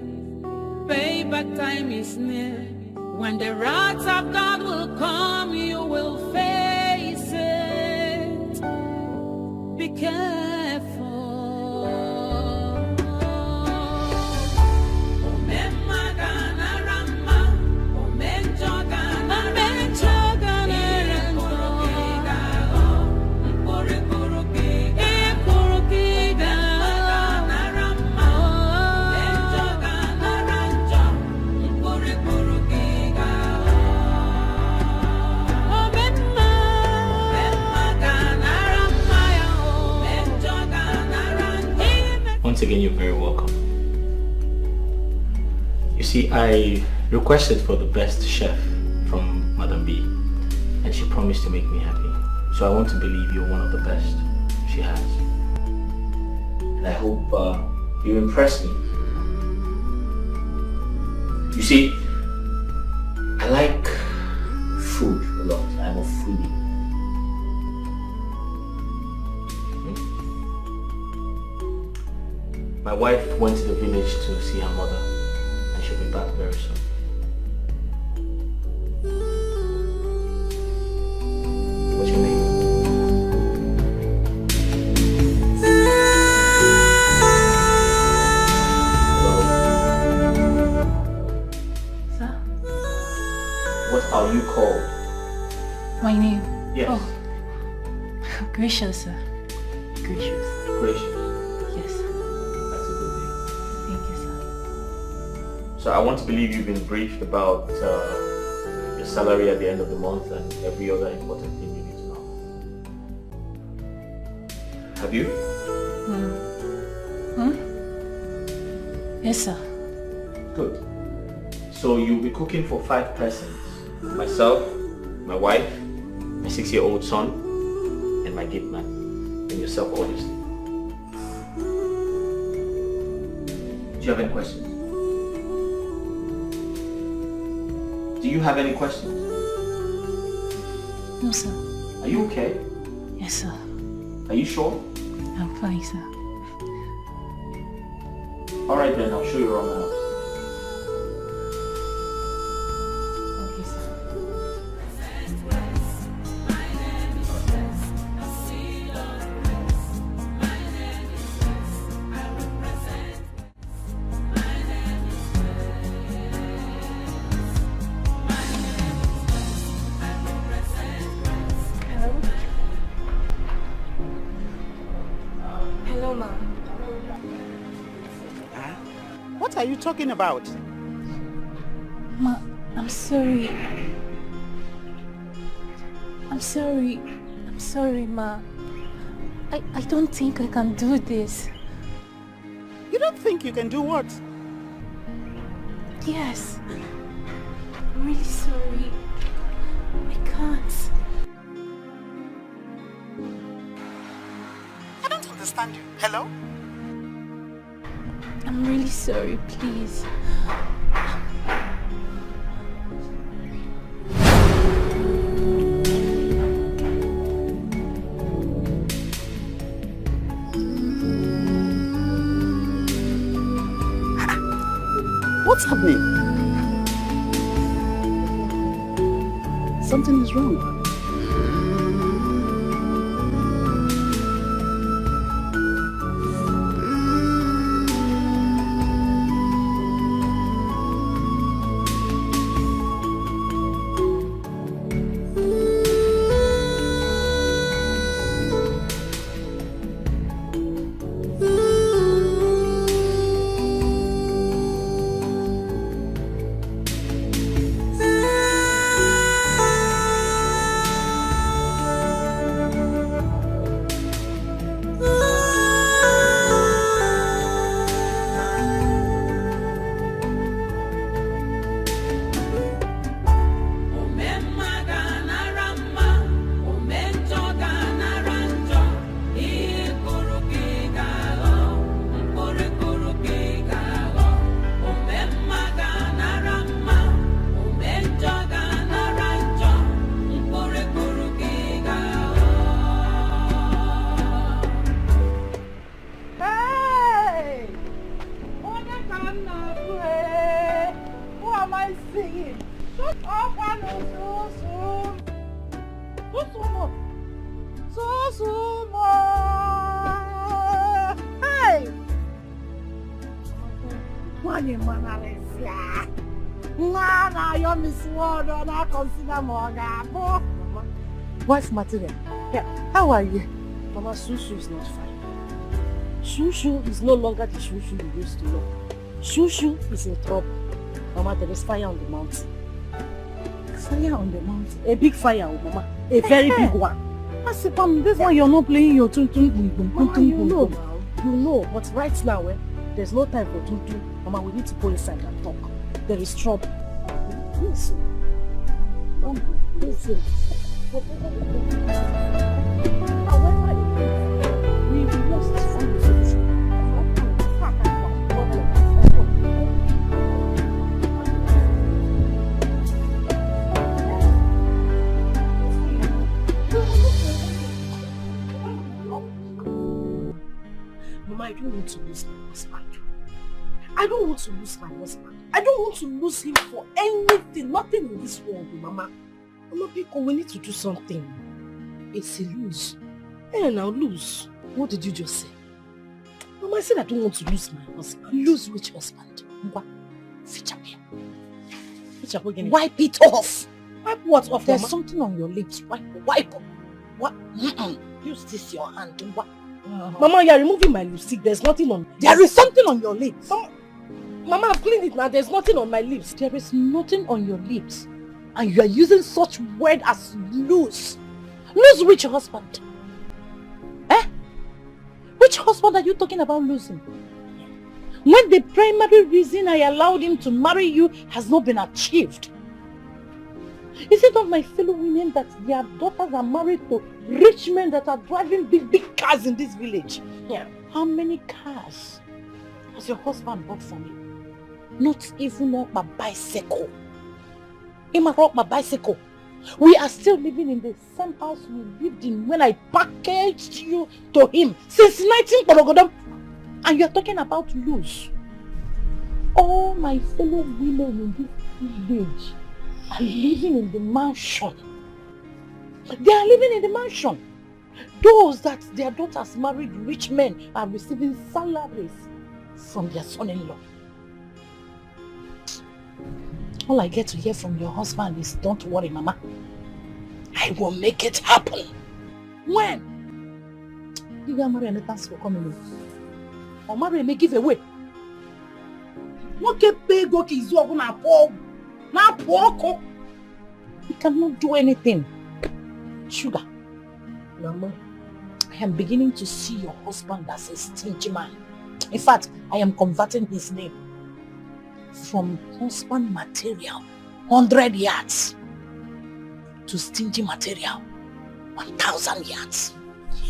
payback time is near. When the wrath of God will come, you will face it. Be careful. Once again, you're very welcome. You see, I requested for the best chef from Madam B, and she promised to make me happy. So I want to believe you're one of the best she has. And I hope you impress me. You see, I like food a lot. I'm a foodie. My wife went to the village to see her mother, and she'll be back very soon. What's your name? Hello? Sir? What are you called? My name? Yes. Oh. Gracious, sir. Gracious. Gracious. So I want to believe you've been briefed about your salary at the end of the month and every other important thing you need to know. Have you? Yes, sir. Good. So you'll be cooking for 5 persons. Myself, my wife, my 6-year-old son, and my gate man. And yourself, obviously. Do you have any questions? Do you have any questions? No, sir. Are you okay? Yes, sir. Are you sure? I'm fine, sir. Alright then, I'll show you around the house. Okay, sir. are you talking about? Ma, I'm sorry. I'm sorry, Ma. I don't think I can do this. You don't think you can do what? Yes. I'm really sorry. I can't. I don't understand you. Hello? I'm really sorry, please. What's happening? Something is wrong. Wife material. Yeah. How are you? Mama, Shushu is not fine. Shushu is no longer the Shushu you used to know. Shushu is in trouble. Mama, there is fire on the mountain. Fire on the mountain? A big fire, Mama. A very big one. Asipam, this one you're not playing your tun-tun. Mama, you know now. You know. But right now, there's no time for tun-tun. Mama, we need to go inside and talk. There is trouble. Listen. Mama, listen. Whatever we must find a solution. Mama, I don't want to lose my husband. I don't want to lose my husband. I don't want to lose him for anything. Nothing in this world, Mama. Mama, Biko, we need to do something. It's a lose. Eh, now lose. What did you just say? Mama, I said I don't want to lose my husband. Lose which husband? What? Wipe it off. Wipe what off, There's Mama? something on your lips. Wipe. What? Use this your hand. What? Mama, you are removing my lipstick. There's nothing on. There is something on your lips. Mama, I've cleaned it now. There's nothing on my lips. There is nothing on your lips. And you are using such word as lose. Lose which husband? Eh? Which husband are you talking about losing? When the primary reason I allowed him to marry you has not been achieved. Is it not my fellow women that their daughters are married to rich men that are driving big cars in this village? Yeah. How many cars has your husband bought for me? Not even a bicycle. He brought my bicycle. We are still living in the same house we lived in when I packaged you to him since 19 and you're talking about lose. All my fellow women in this village are living in the mansion. They are living in the mansion. Those that their daughters married rich men are receiving salaries from their son-in-law. All I get to hear from your husband is, don't worry, Mama. I will make it happen. When? You gonna marry any thanks for coming in. Or marry and give away. Nwoke pay go ka izu ọgụ na-apụ ọkụ. He cannot do anything. Sugar. Mama, I am beginning to see your husband as a stingy man. In fact, I am converting his name from husband material, 100 yards, to stingy material, 1,000 yards.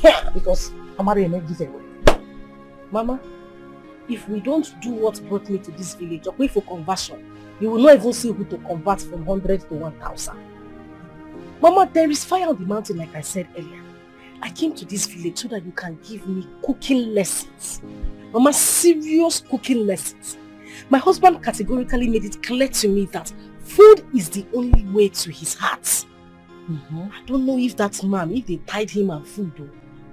Yeah, because Amari may give away. Mama, if we don't do what brought me to this village, or wait for conversion, you will not even see who to convert from 100 to 1,000. Mama, there is fire on the mountain, like I said earlier. I came to this village so that you can give me cooking lessons. Mama, serious cooking lessons. My husband categorically made it clear to me that food is the only way to his heart. I don't know if that man, if they tied him and food though,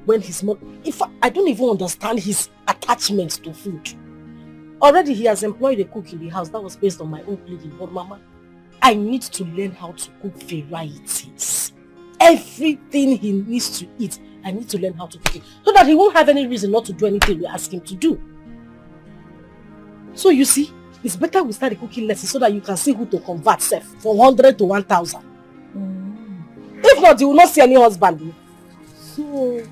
when his mother, in fact, I don't even understand his attachment to food. Already he has employed a cook in the house. That was based on my own pleading. But Mama, I need to learn how to cook varieties. Everything he needs to eat, I need to learn how to cook it. So that he won't have any reason not to do anything we ask him to do. So you see, it's better we start a cooking lesson so that you can see who to convert from 100 to 1,000. If not, you will not see any husband. So,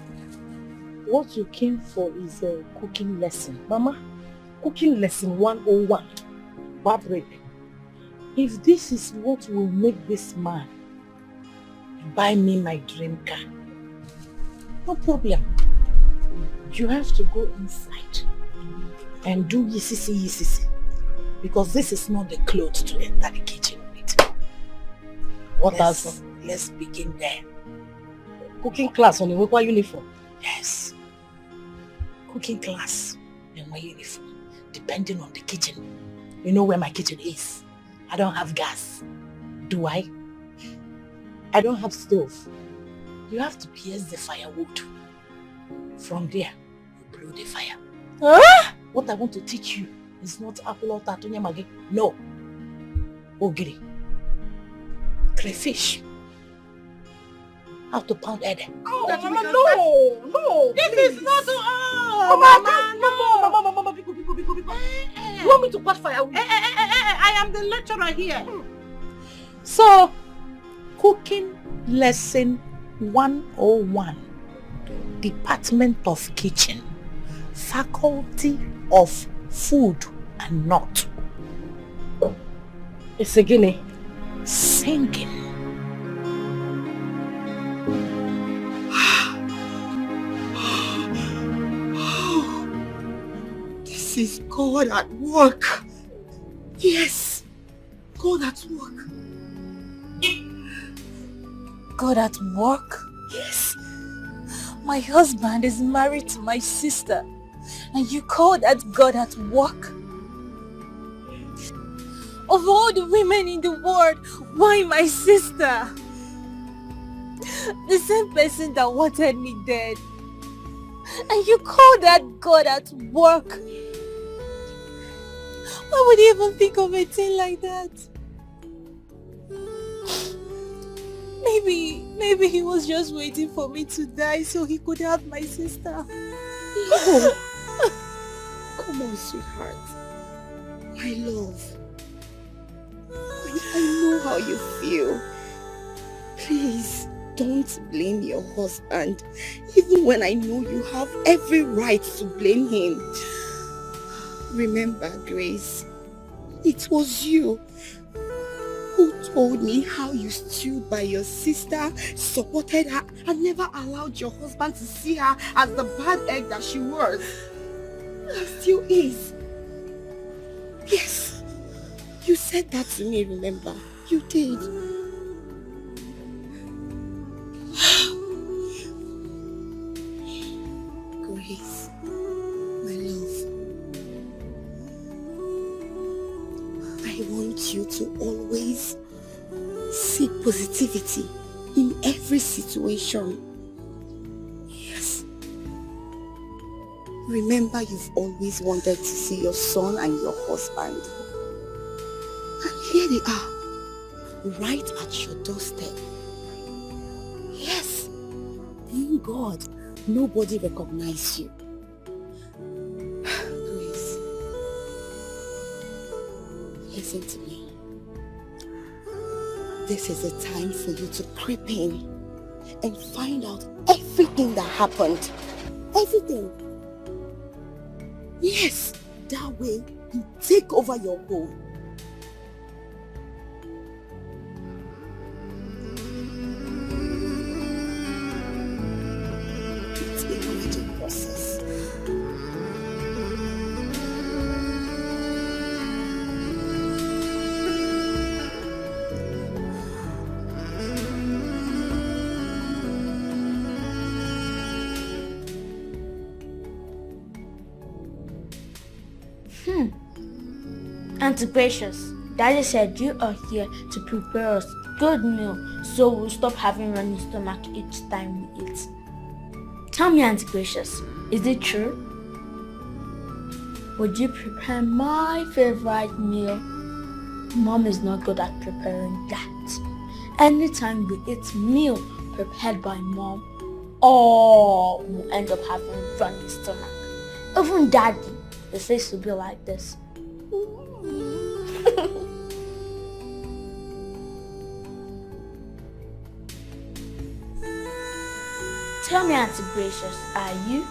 what you came for is a cooking lesson. Mama, cooking lesson 101. Barbara, if this is what will make this man buy me my dream car, no problem. You have to go inside and do yisisi, because this is not the clothes to enter the kitchen with. What else? Let's begin there. Cooking class on the work uniform? Yes. Cooking class in my uniform, depending on the kitchen. You know where my kitchen is. I don't have gas. Do I? I don't have stove. You have to pierce the firewood. From there, you blow the fire. Huh? What I want to teach you is not apple or tatunya magi. No. Ogiri. Crayfish. How to pound egg. Oh, Mama, no. This is not... Mama, Biko. You want me to put firewood? I am the lecturer here. So, cooking lesson 101. Department of Kitchen. Faculty of Food and Not. It's a guinea. Singing. This is God at work. Yes, God at work. God at work? Yes. My husband is married to my sister, and you call that God at work? Of all the women in the world, why my sister? The same person that wanted me dead. And you call that God at work? Why would he even think of a thing like that? Maybe he was just waiting for me to die so he could have my sister. No. Come on, sweetheart. My love. I know how you feel. Please, don't blame your husband. Even when I know you have every right to blame him. Remember, Grace, it was you who told me how you stood by your sister, supported her, and never allowed your husband to see her as the bad egg that she was. And still is. Yes, you said that to me, remember? You did. Grace, my love, I want you to always seek positivity in every situation. Yes. Remember, you've always wanted to see your son and your husband. And here they are, right at your doorstep. Yes. Thank God, nobody recognized you. Grace, Listen to me. This is a time for you to creep in and find out everything that happened. Everything. Yes, that way you take over your role. It's a gradual process. Auntie Gracious, Daddy said you are here to prepare us good meal so we'll stop having running stomach each time we eat. Tell me, Auntie Gracious, is it true? Would you prepare my favorite meal? Mom is not good at preparing that. Anytime we eat meal prepared by Mom, all will end up having running stomach. Even Daddy, the face will be like this. Tell me, Auntie Gracious, are you?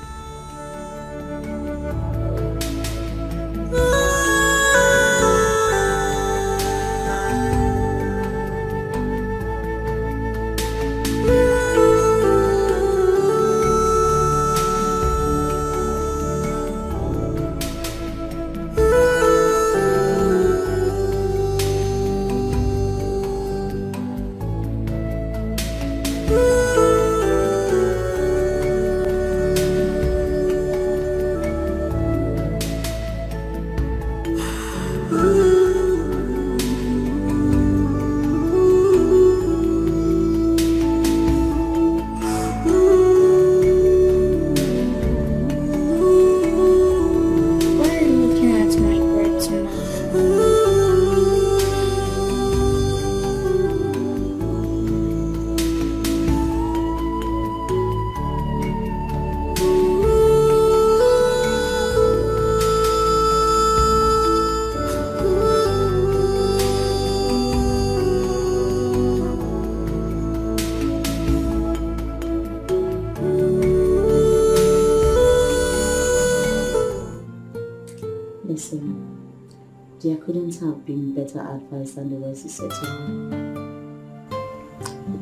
There couldn't have been better advice than the words you said to me.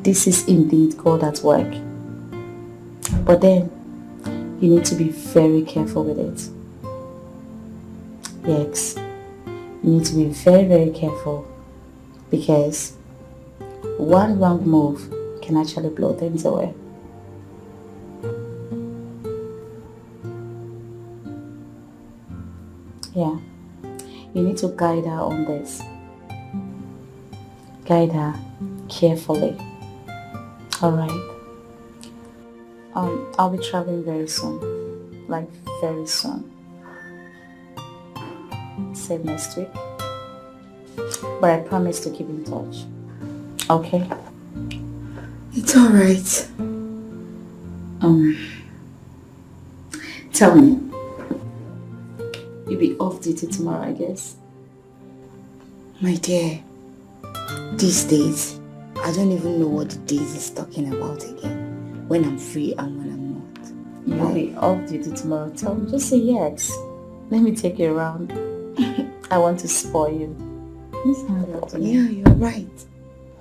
This is indeed God at work. But then, you need to be very careful with it. Yes, you need to be very, very careful because one wrong move can actually blow things away. Yeah. You need to guide her on this. Guide her carefully. Alright? I'll be traveling very soon. Like very soon. Say next week. But I promise to keep in touch. Okay? It's alright. Tell me. You'll be off duty tomorrow, I guess. My dear, these days, I don't even know what the days is talking about again. When I'm free and when I'm not. You'll be off duty tomorrow. Tell me, just say yes. Let me take you around. I want to spoil you. Yeah, you're right.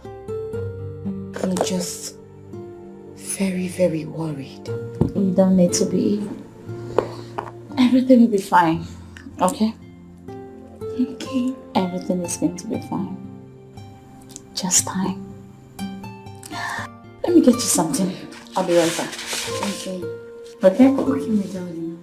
I'm just very, very worried. You don't need to be. Everything will be fine. Okay? Okay. Everything is going to be fine. Just time. Let me get you something. I'll be right back. Okay. Okay? Okay, my darling.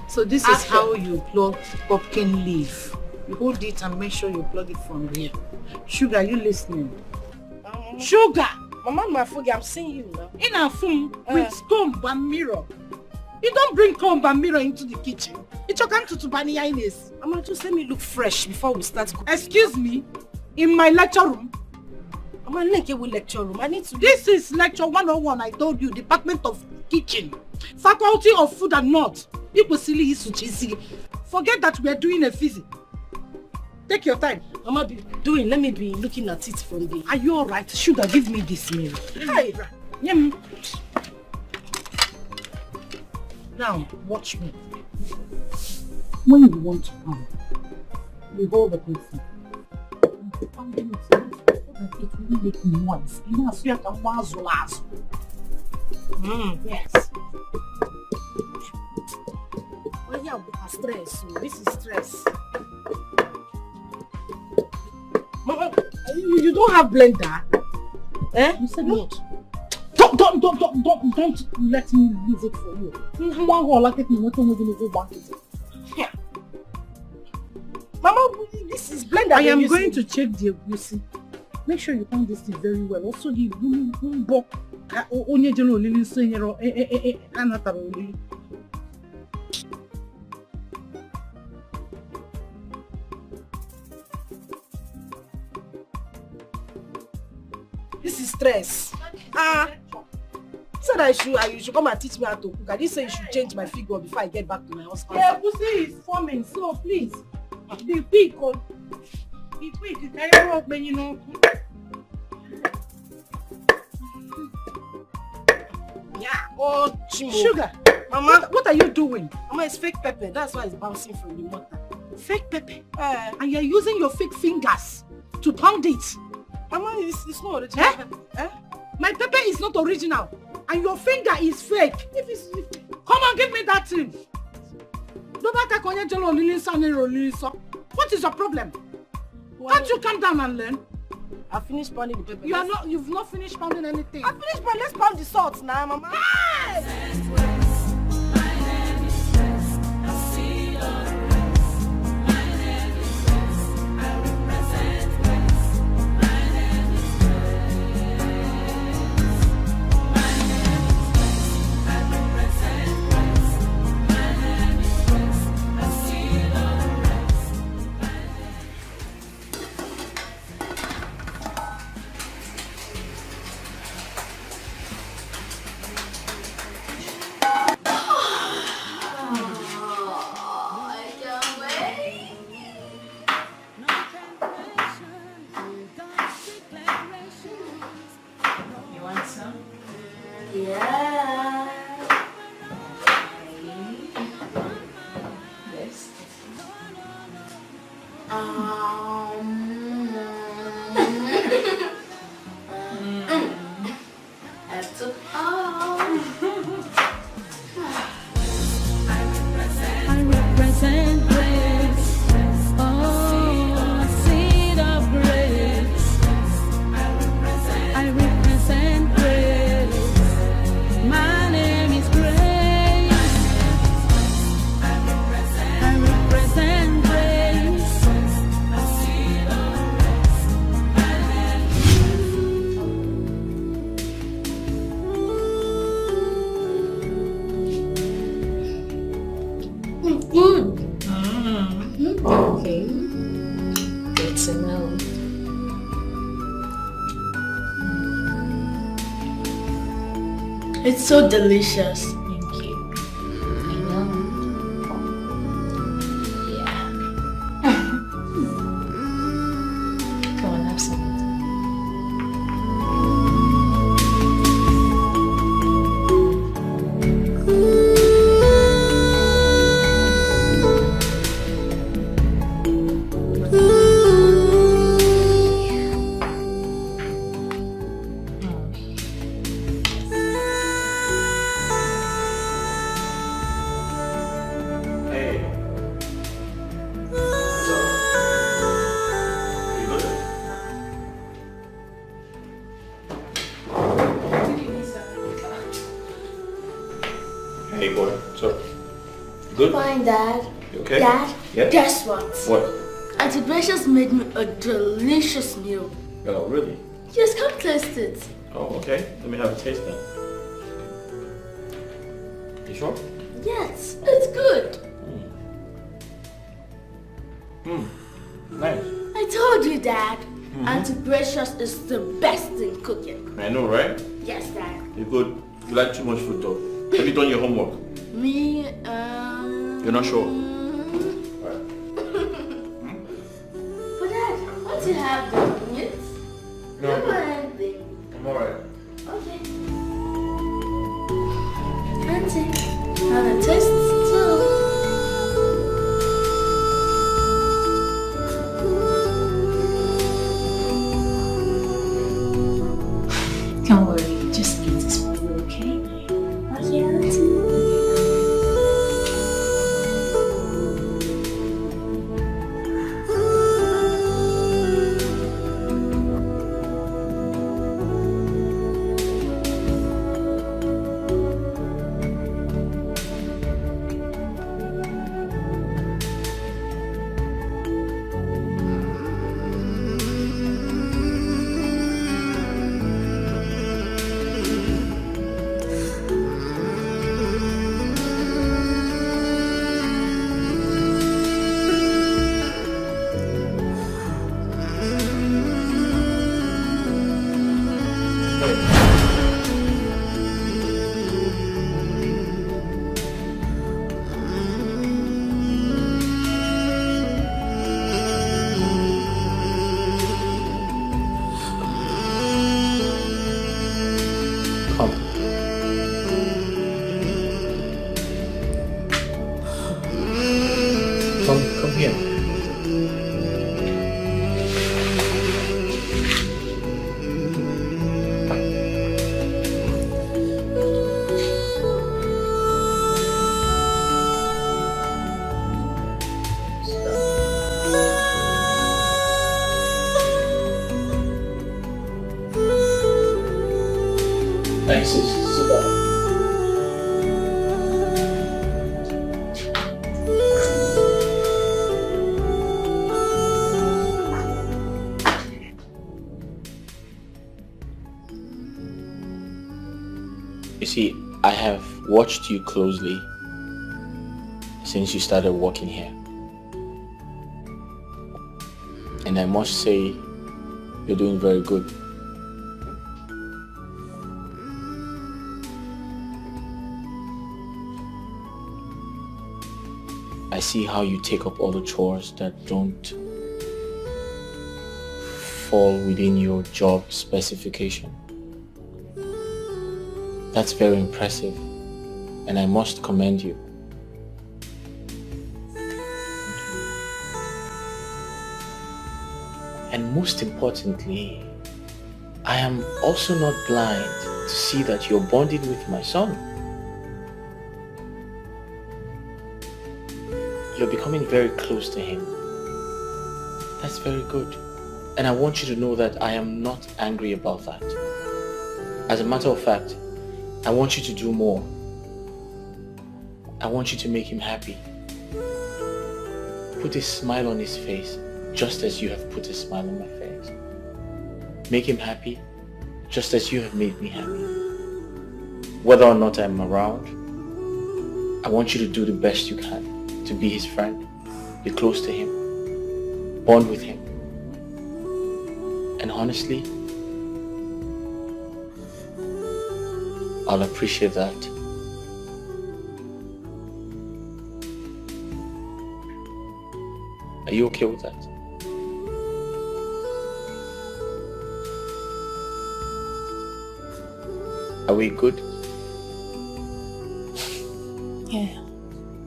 So this is how you plug pumpkin leaf. You hold it and make sure you plug it from here. Sugar, you listening? Sugar! Mama, my phone, I'm seeing you now. In our phone with comb and mirror. You don't bring comb and mirror into the kitchen. It's your country to Bani Ines. Mama, just let me look fresh before we start cooking. Excuse me? In my lecture room? I'm a link with lecture room. I need to. This is lecture 101. I told you, Department of Kitchen, Faculty of Food and Not. Forget that we are doing a physics. Take your time. Let me be looking at it from the. Are you alright? Sugar, give me this meal. Hey. Now, watch me. When you want to pound, you hold the place. Pounding it so that it will make noise. Enough so you can wazzle. Yes. Well, yeah, stress. This is stress. Mama, you don't have blender? Eh? You said what? Don't let me use it for you. Yeah. Mama, this is blender. I am going to check the egusi. Make sure you pound this thing very well. Also the bumbo onye jelo lili so nyero anataro lili. This is stress. Said you should come and teach me how to cook. I didn't say you should change my figure before I get back to my husband. Yeah, pussy is forming, so please be quick. Be quick. You can work when you know. Yeah. Oh, Sugar. Mama, what are you doing? Mama, it's fake pepper. That's why it's bouncing from the mortar. Fake pepper? And you're using your fake fingers to pound it. Mama, it's not original. My pepper is not original. And your finger is fake. Come on, give me that thing. What is your problem? Can't you calm down and learn? I finished pounding the pepper. You've not finished pounding anything. I finished pounding. Let's pound the salt now, Mama. Hey! It's so delicious. Thank you. I know. Yeah. Come on, have some. Hey boy, so good? Fine, Dad. You okay? Dad, yeah? Guess what? What? Auntie Precious made me a delicious meal. Oh, really? Yes, come taste it. Oh, okay. Let me have a taste then. You sure? Yes, it's good. Nice. I told you, Dad. Auntie Precious is the best in cooking. I know, right? Yes, Dad. You're good. You like too much food though. Have you done your homework? Me, You're not sure? But Dad, won't you have the meat? No. Don't want anything. I'm alright. Okay. Auntie, have a taste too. Don't worry, just eat this for you, okay? Okay, Auntie. Come here. Thanks, sit down. You see, I have watched you closely since you started working here. And I must say, you're doing very good. I see how you take up all the chores that don't fall within your job specification. That's very impressive, and I must commend you. And most importantly, I am also not blind to see that you're bonded with my son. You're becoming very close to him. That's very good. And I want you to know that I am not angry about that. As a matter of fact, I want you to do more. I want you to make him happy. Put a smile on his face, just as you have put a smile on my face. Make him happy, just as you have made me happy. Whether or not I'm around, I want you to do the best you can to be his friend, be close to him, bond with him. And honestly, I'll appreciate that. Are you okay with that? Are we good? Yeah.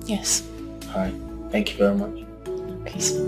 Yes. Alright. Thank you very much. Peace.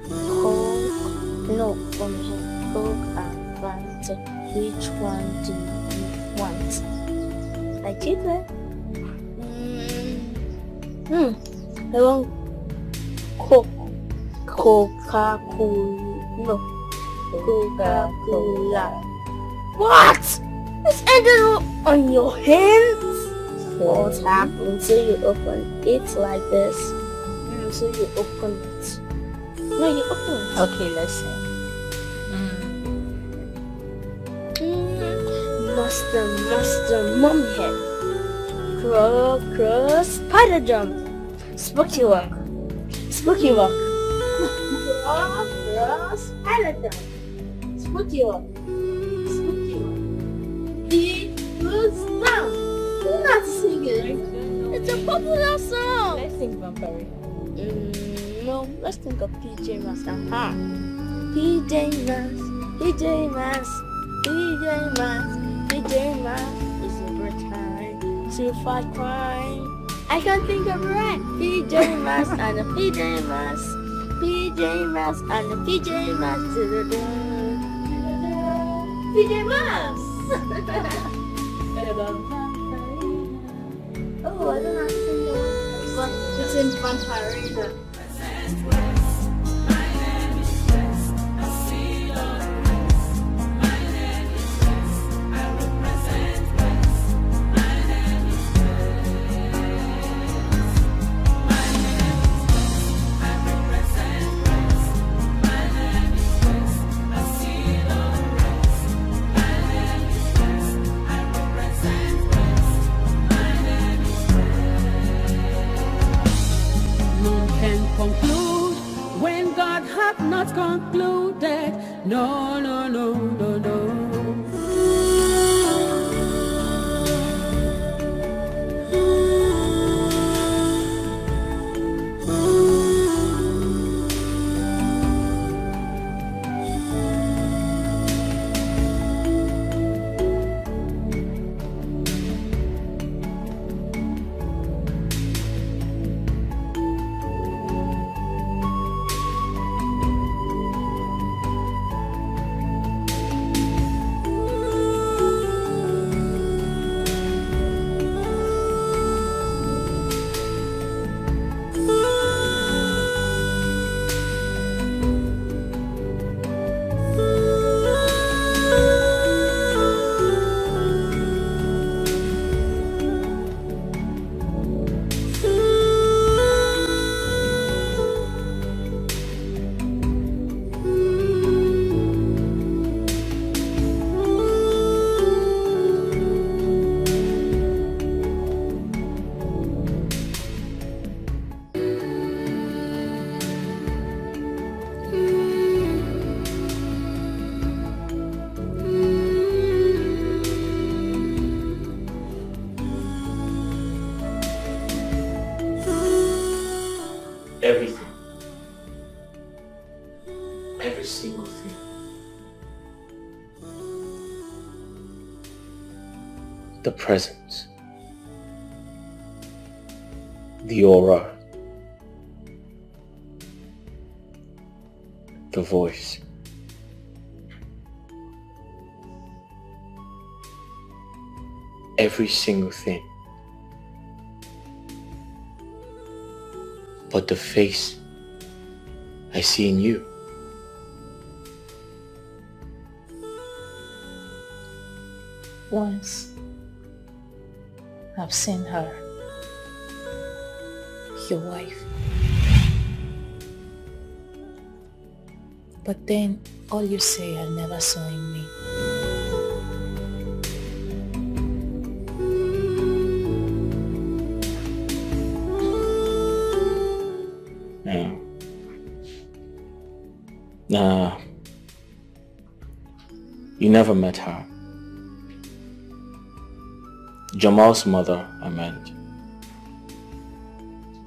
Coke, no, from here, Coke and Fanta. Which one do you want? I keep it. I want Coke. Coca-Cola. No. Coca-Cola. What? It's ended on your hands? What happened? So you open it like this. So you open it. No, you open it. Okay, let's see. Master, mom head. Cross, spider jump. Spooky walk. Spooky walk. Cross, spider jump. Spooky walk. Spooky walk. He goes down. Not singing. It's a popular song. Let's sing Vampire. No, let's think of PJ Masks. PJ Masks. PJ Masks. PJ Masks. PJ Masks. It's a great time to fight crime. I can't think of it right. PJ Masks and the PJ Masks. PJ Masks and the PJ Masks. PJ Masks. Oh, I don't know how to sing the one. It's in Vampire. Conclude when God hath not concluded. No, no, no, no, no. Everything. Every single thing. The presence. The aura. The voice. Every single thing. But the face I see in you. Once I've seen her, your wife. But then all you say I never saw in me. Nah, you never met her. Jamal's mother, I meant.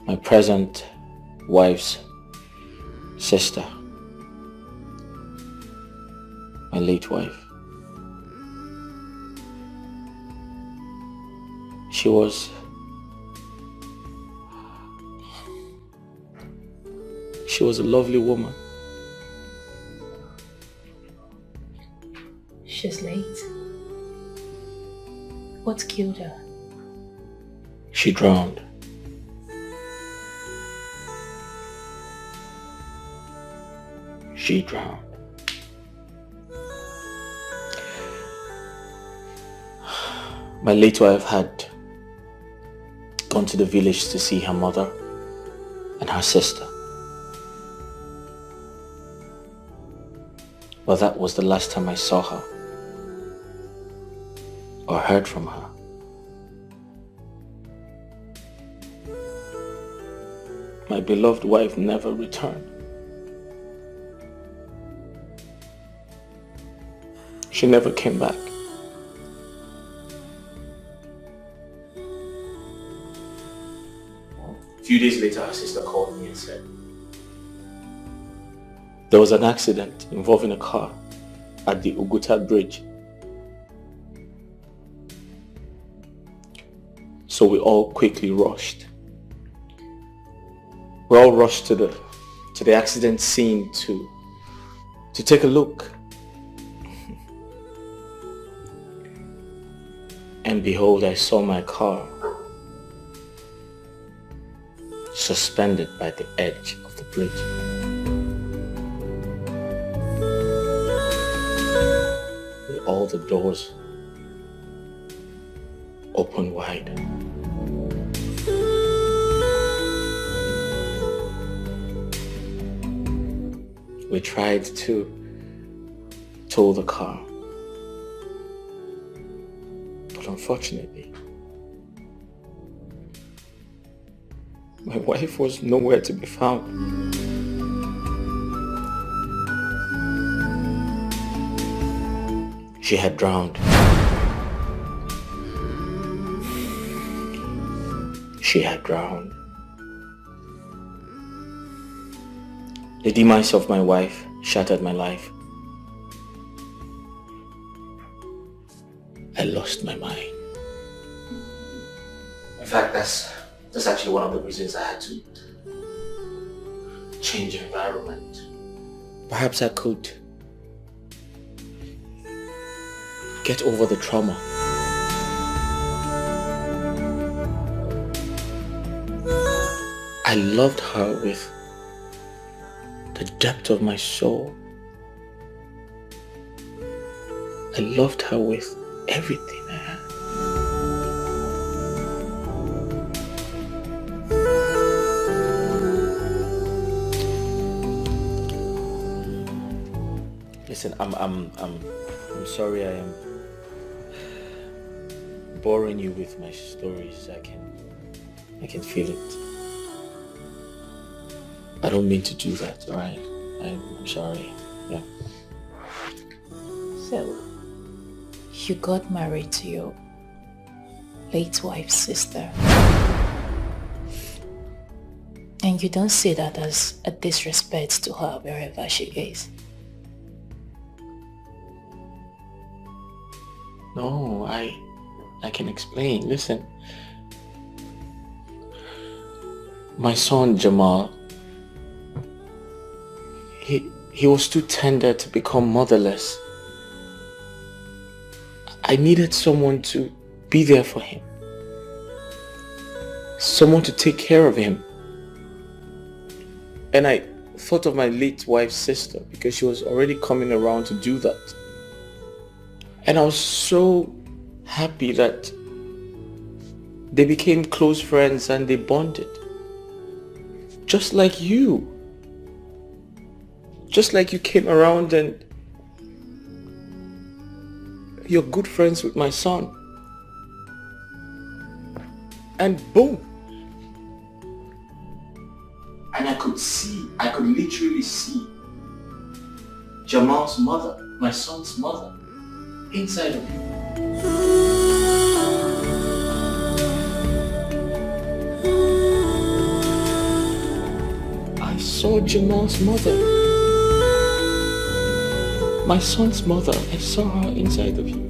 My present wife's sister. My late wife. She was a lovely woman. She's late. What killed her? She drowned. She drowned. My late wife had gone to the village to see her mother and her sister. But that was the last time I saw her or heard from her. My beloved wife never returned. She never came back. A few days later, her sister called me and said, there was an accident involving a car at the Uguta Bridge. So we all quickly rushed. We all rushed to the accident scene to take a look. And behold, I saw my car suspended by the edge of the bridge. With all the doors open wide. We tried to tow the car, but unfortunately, my wife was nowhere to be found. She had drowned. She had drowned. The demise of my wife shattered my life. I lost my mind. In fact, that's actually one of the reasons I had to change environment. Perhaps I could get over the trauma. I loved her with the depth of my soul. I loved her with everything I had. Listen, I'm sorry I am boring you with my stories. I can feel it. I don't mean to do that, alright? I'm sorry. Yeah. So, you got married to your late wife's sister. And you don't see that as a disrespect to her wherever she is. No, I can explain. Listen. My son Jamal, he was too tender to become motherless. I needed someone to be there for him. Someone to take care of him. And I thought of my late wife's sister because she was already coming around to do that. And I was so happy that they became close friends and they bonded. Just like you. Just like you came around and you're good friends with my son. And boom. And I could literally see Jamal's mother, my son's mother, inside of you. I saw Jamal's mother. My son's mother, I saw her inside of you.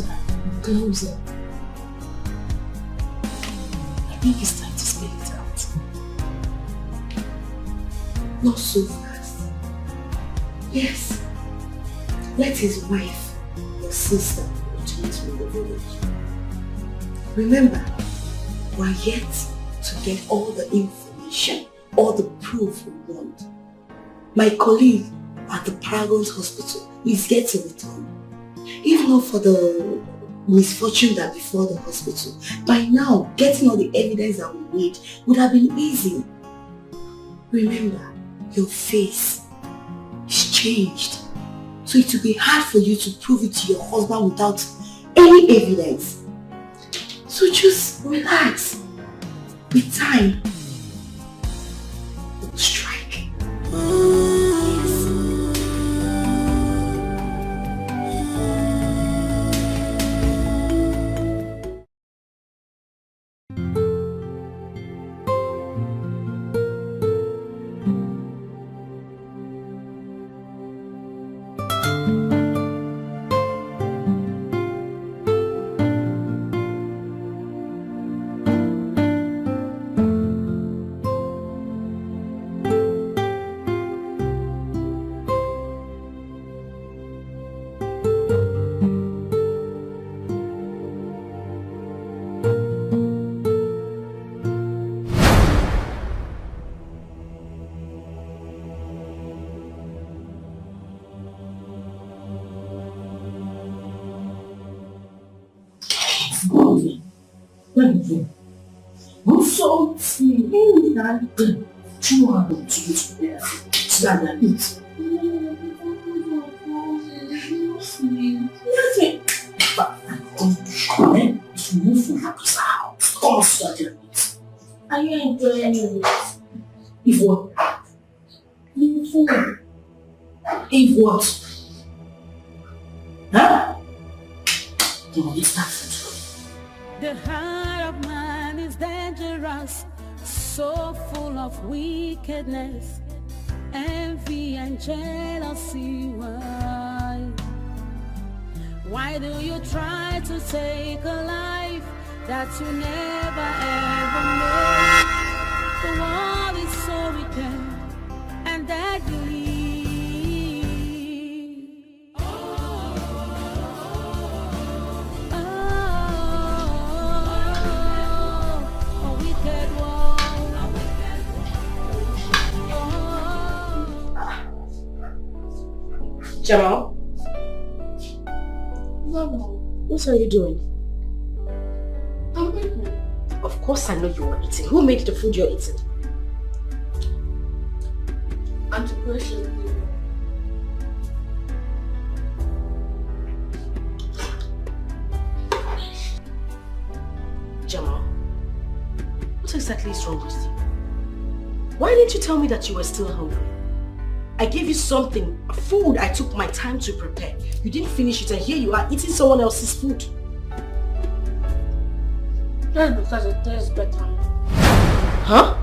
to her. Closer. I think it's time to spell it out. Not so fast. Yes. Let his wife, your sister, retreat from the village. Remember, we're yet to get all the information, all the proof we want. My colleague at the Paragon's hospital is yet to return. If not for the misfortune that befell the hospital, by now getting all the evidence that we need would have been easy. Remember, your face is changed. So it will be hard for you to prove it to your husband without any evidence. So just relax. With time, we'll strike. Are you enjoying it? If what? If what? Huh? The heart of man is dangerous, so full of wickedness, envy and jealousy. Why do you try to take a life that you never ever made? The world is so wicked and deadly. Jamal? Mama, What are you doing? I'm eating. Of course I know you are eating. Who made the food you're eating? Auntie Precious. Jamal, what exactly is wrong with you? Why didn't you tell me that you were still hungry? I gave you something, a food I took my time to prepare. You didn't finish it and here you are eating someone else's food. That's because it tastes better. Huh?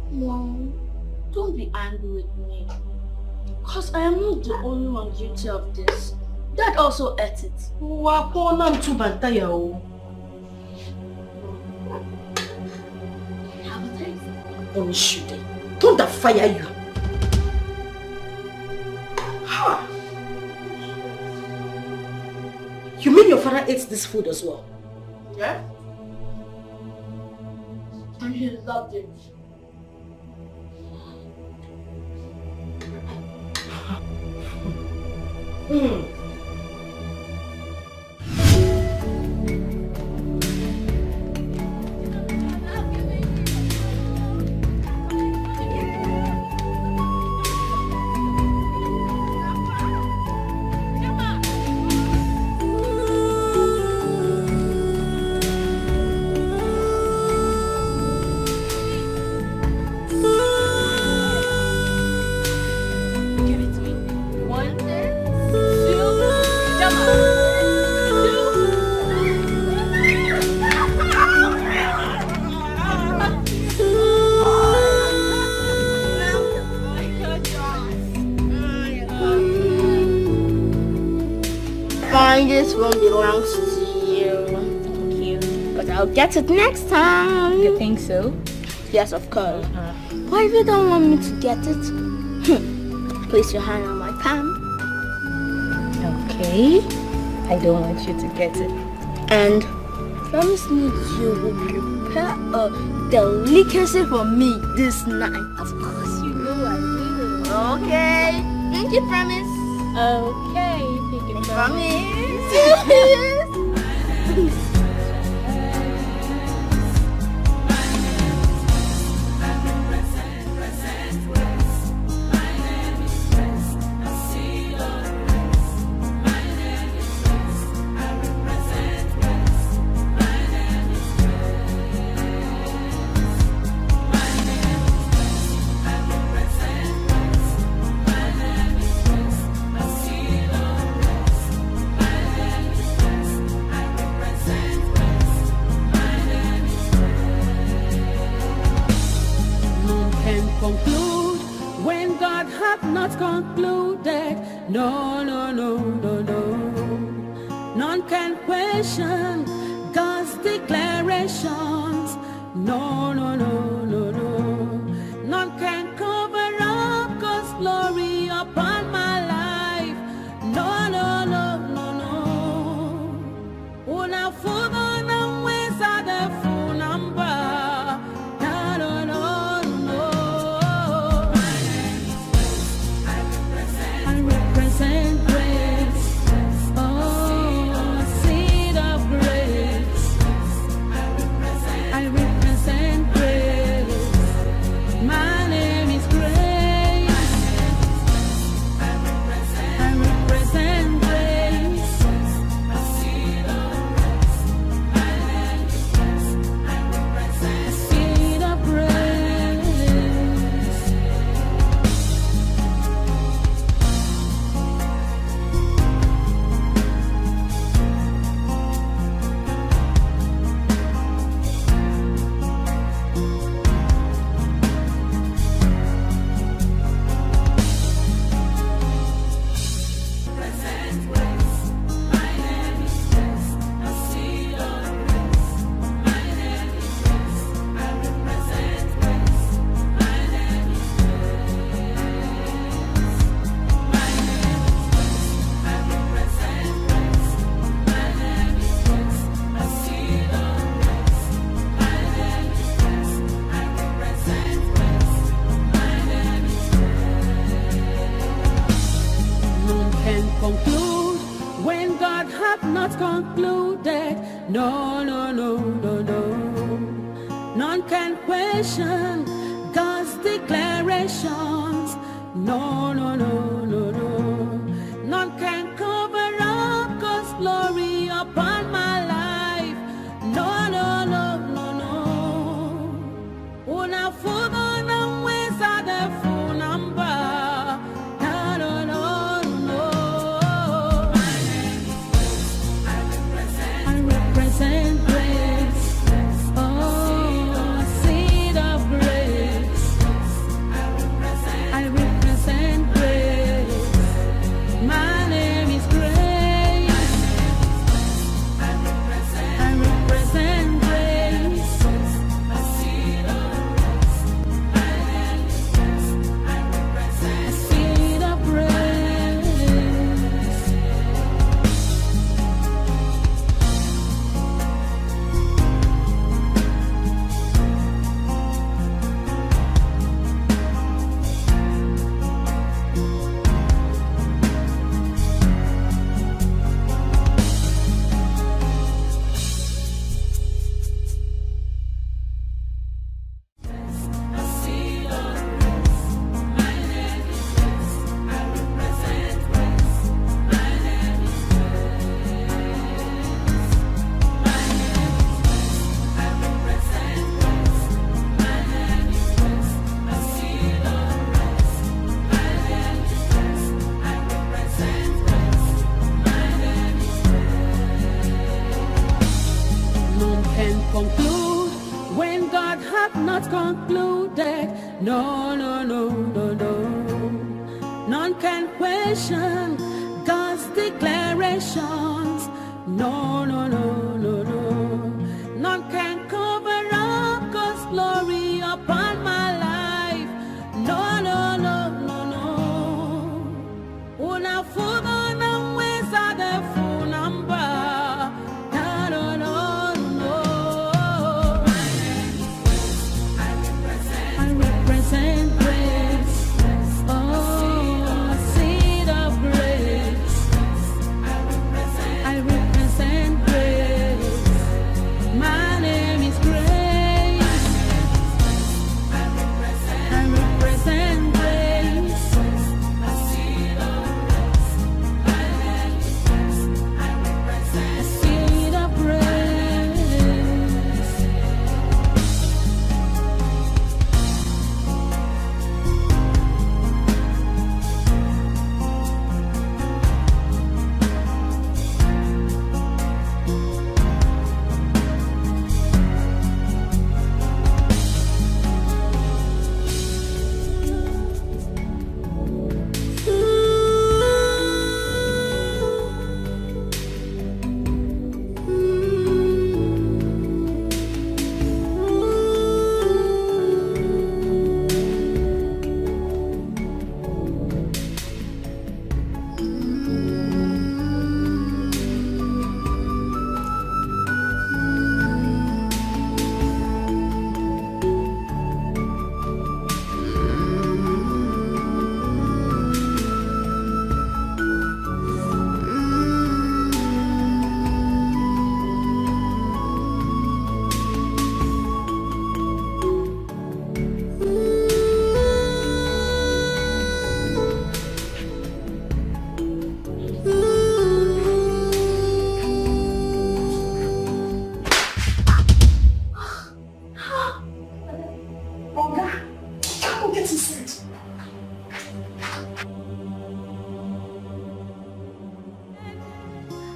Mom, don't be angry with me. Because I am not the only one guilty of this. Dad also ate it. Have a taste. Don't shoot it. Don't that fire you. Huh. You mean your father ate this food as well? Yeah? And he loved it. Give it to me. 1, 2, fine. This one belongs to you. Thank you. But I'll get it next time. You think so? Yes, of course. Why if you don't want me to get it? Place your hand on my palm. Okay. I don't want you to get it. And promise me you will prepare a delicacy for me this night. Of course, you know I will. Okay. Thank you, promise. Okay, pick it Promise. Conclude when God hath not concluded. No, no, no, no, no. None can question God's declarations. No, no, no, no, no. None can cover up God's glory upon my life. No, no, no, no, no. Una fudo na wesa de full number. No, no, no. Concluded. No, no, no, no, no. None can question God's declarations. No, no, no, no, no. None can cover up God's glory upon my life. No, no, no, no, no. Una fudo na wesa de full number. No, no, no. Conclude when God hath not concluded. No, no, no, no, no. None can question God's declaration. generations. No, no, no, no, no. None can cover up God's glory upon my life. No, no, no, no, no. Una fuga na weza de full number. No, no, no, no. I represent grace. Oh, seed of grace. I represent grace. My name is Grace. I represent grace. A seed of grace. My name is Grace. I represent a seed of grace.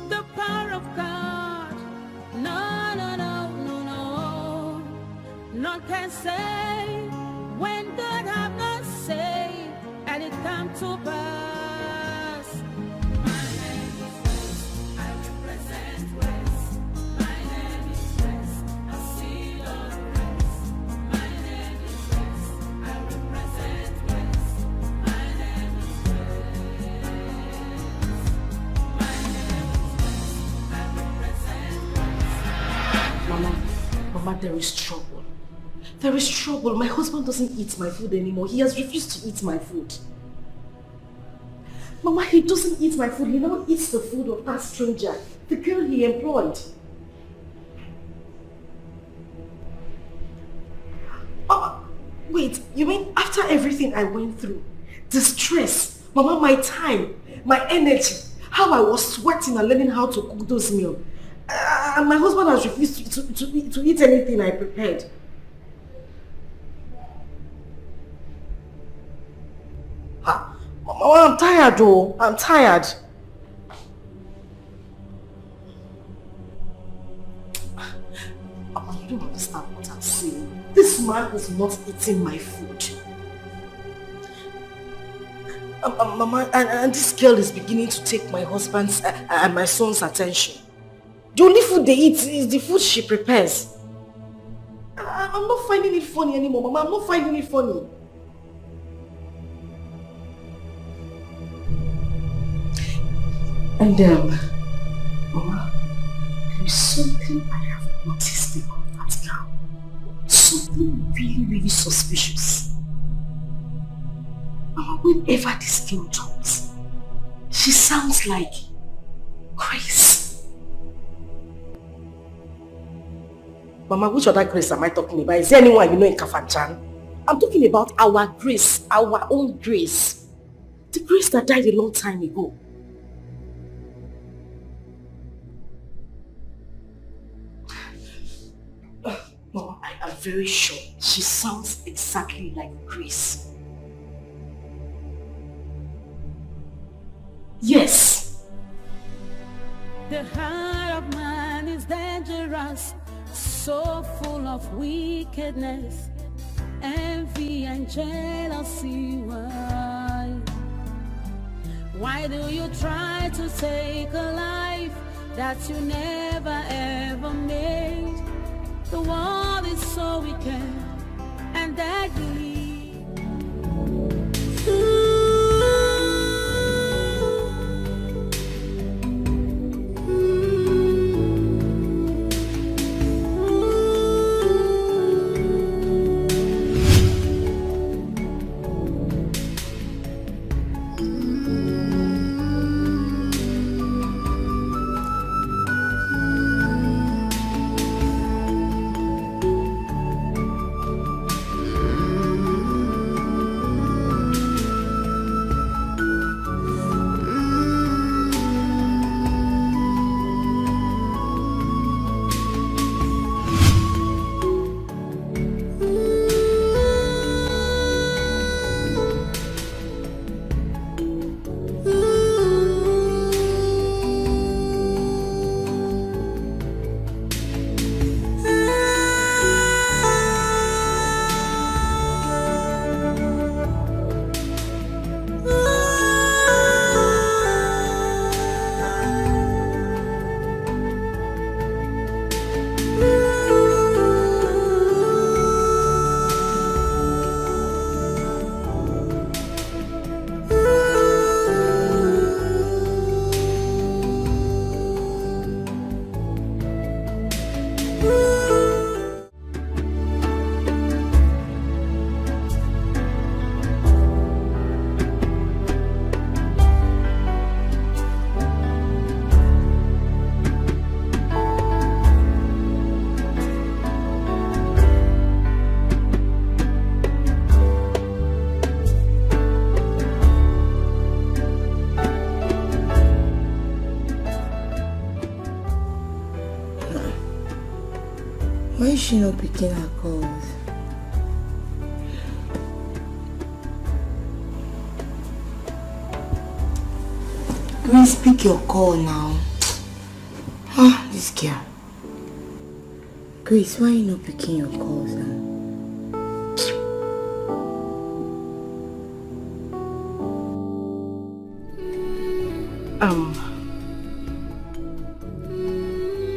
The power of God. No, no, no, no, no. None can say when God have not said, and it come to pass. My name is Grace. I represent grace. My name is Grace. A seed of grace. My name is Grace. I represent grace. My name is Grace. My name is Grace. I represent grace. Mama, there is trouble. There is trouble. My husband doesn't eat my food anymore. He has refused to eat my food. Mama, he doesn't eat my food. He now eats the food of that stranger, the girl he employed. Wait, you mean after everything I went through, the stress, Mama, my time, my energy, how I was sweating and learning how to cook those meals, and my husband has refused to eat anything I prepared. Mama, I'm tired though. I'm tired. Mama, you don't understand what I'm saying. This man is not eating my food. Mama, and this girl is beginning to take my husband's and my son's attention. The only food they eat is the food she prepares. I'm not finding it funny anymore, Mama. I'm not finding it funny. And Mama, there is something I have noticed about that girl. Something really, really suspicious. Mama, whenever this girl talks, she sounds like Grace. Mama, which other Grace am I talking about? Is there anyone you know in Kafanchan? I'm talking about our Grace, our own Grace. The Grace that died a long time ago. Mama, I am very sure she sounds exactly like Grace. Yes. The heart of man is dangerous, so full of wickedness, envy and jealousy. Why? Why do you try to take a life that you never ever made? The world is so wicked and deadly. Why is she not picking her calls? Grace, pick your call now. Ah, this girl. Grace, why are you not picking your calls now?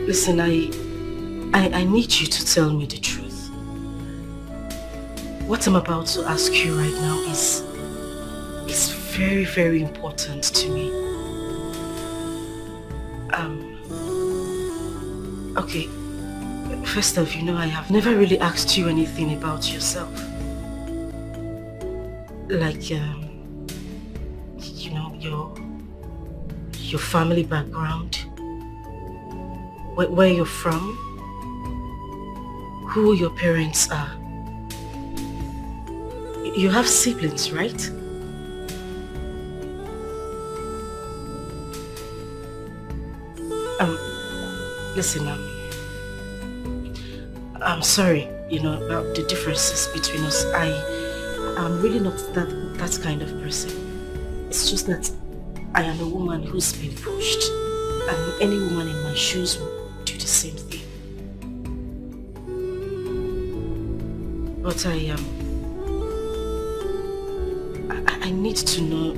Listen, I need you to tell me the truth. What I'm about to ask you right now is very, very important to me. Okay, first off, I have never really asked you anything about yourself. Like, your family background, where you're from, who your parents are. You have siblings, right? Listen, I'm sorry, about the differences between us. I'm really not that kind of person. It's just that I am a woman who's been pushed, and any woman in my shoes will do the same thing. But I need to know.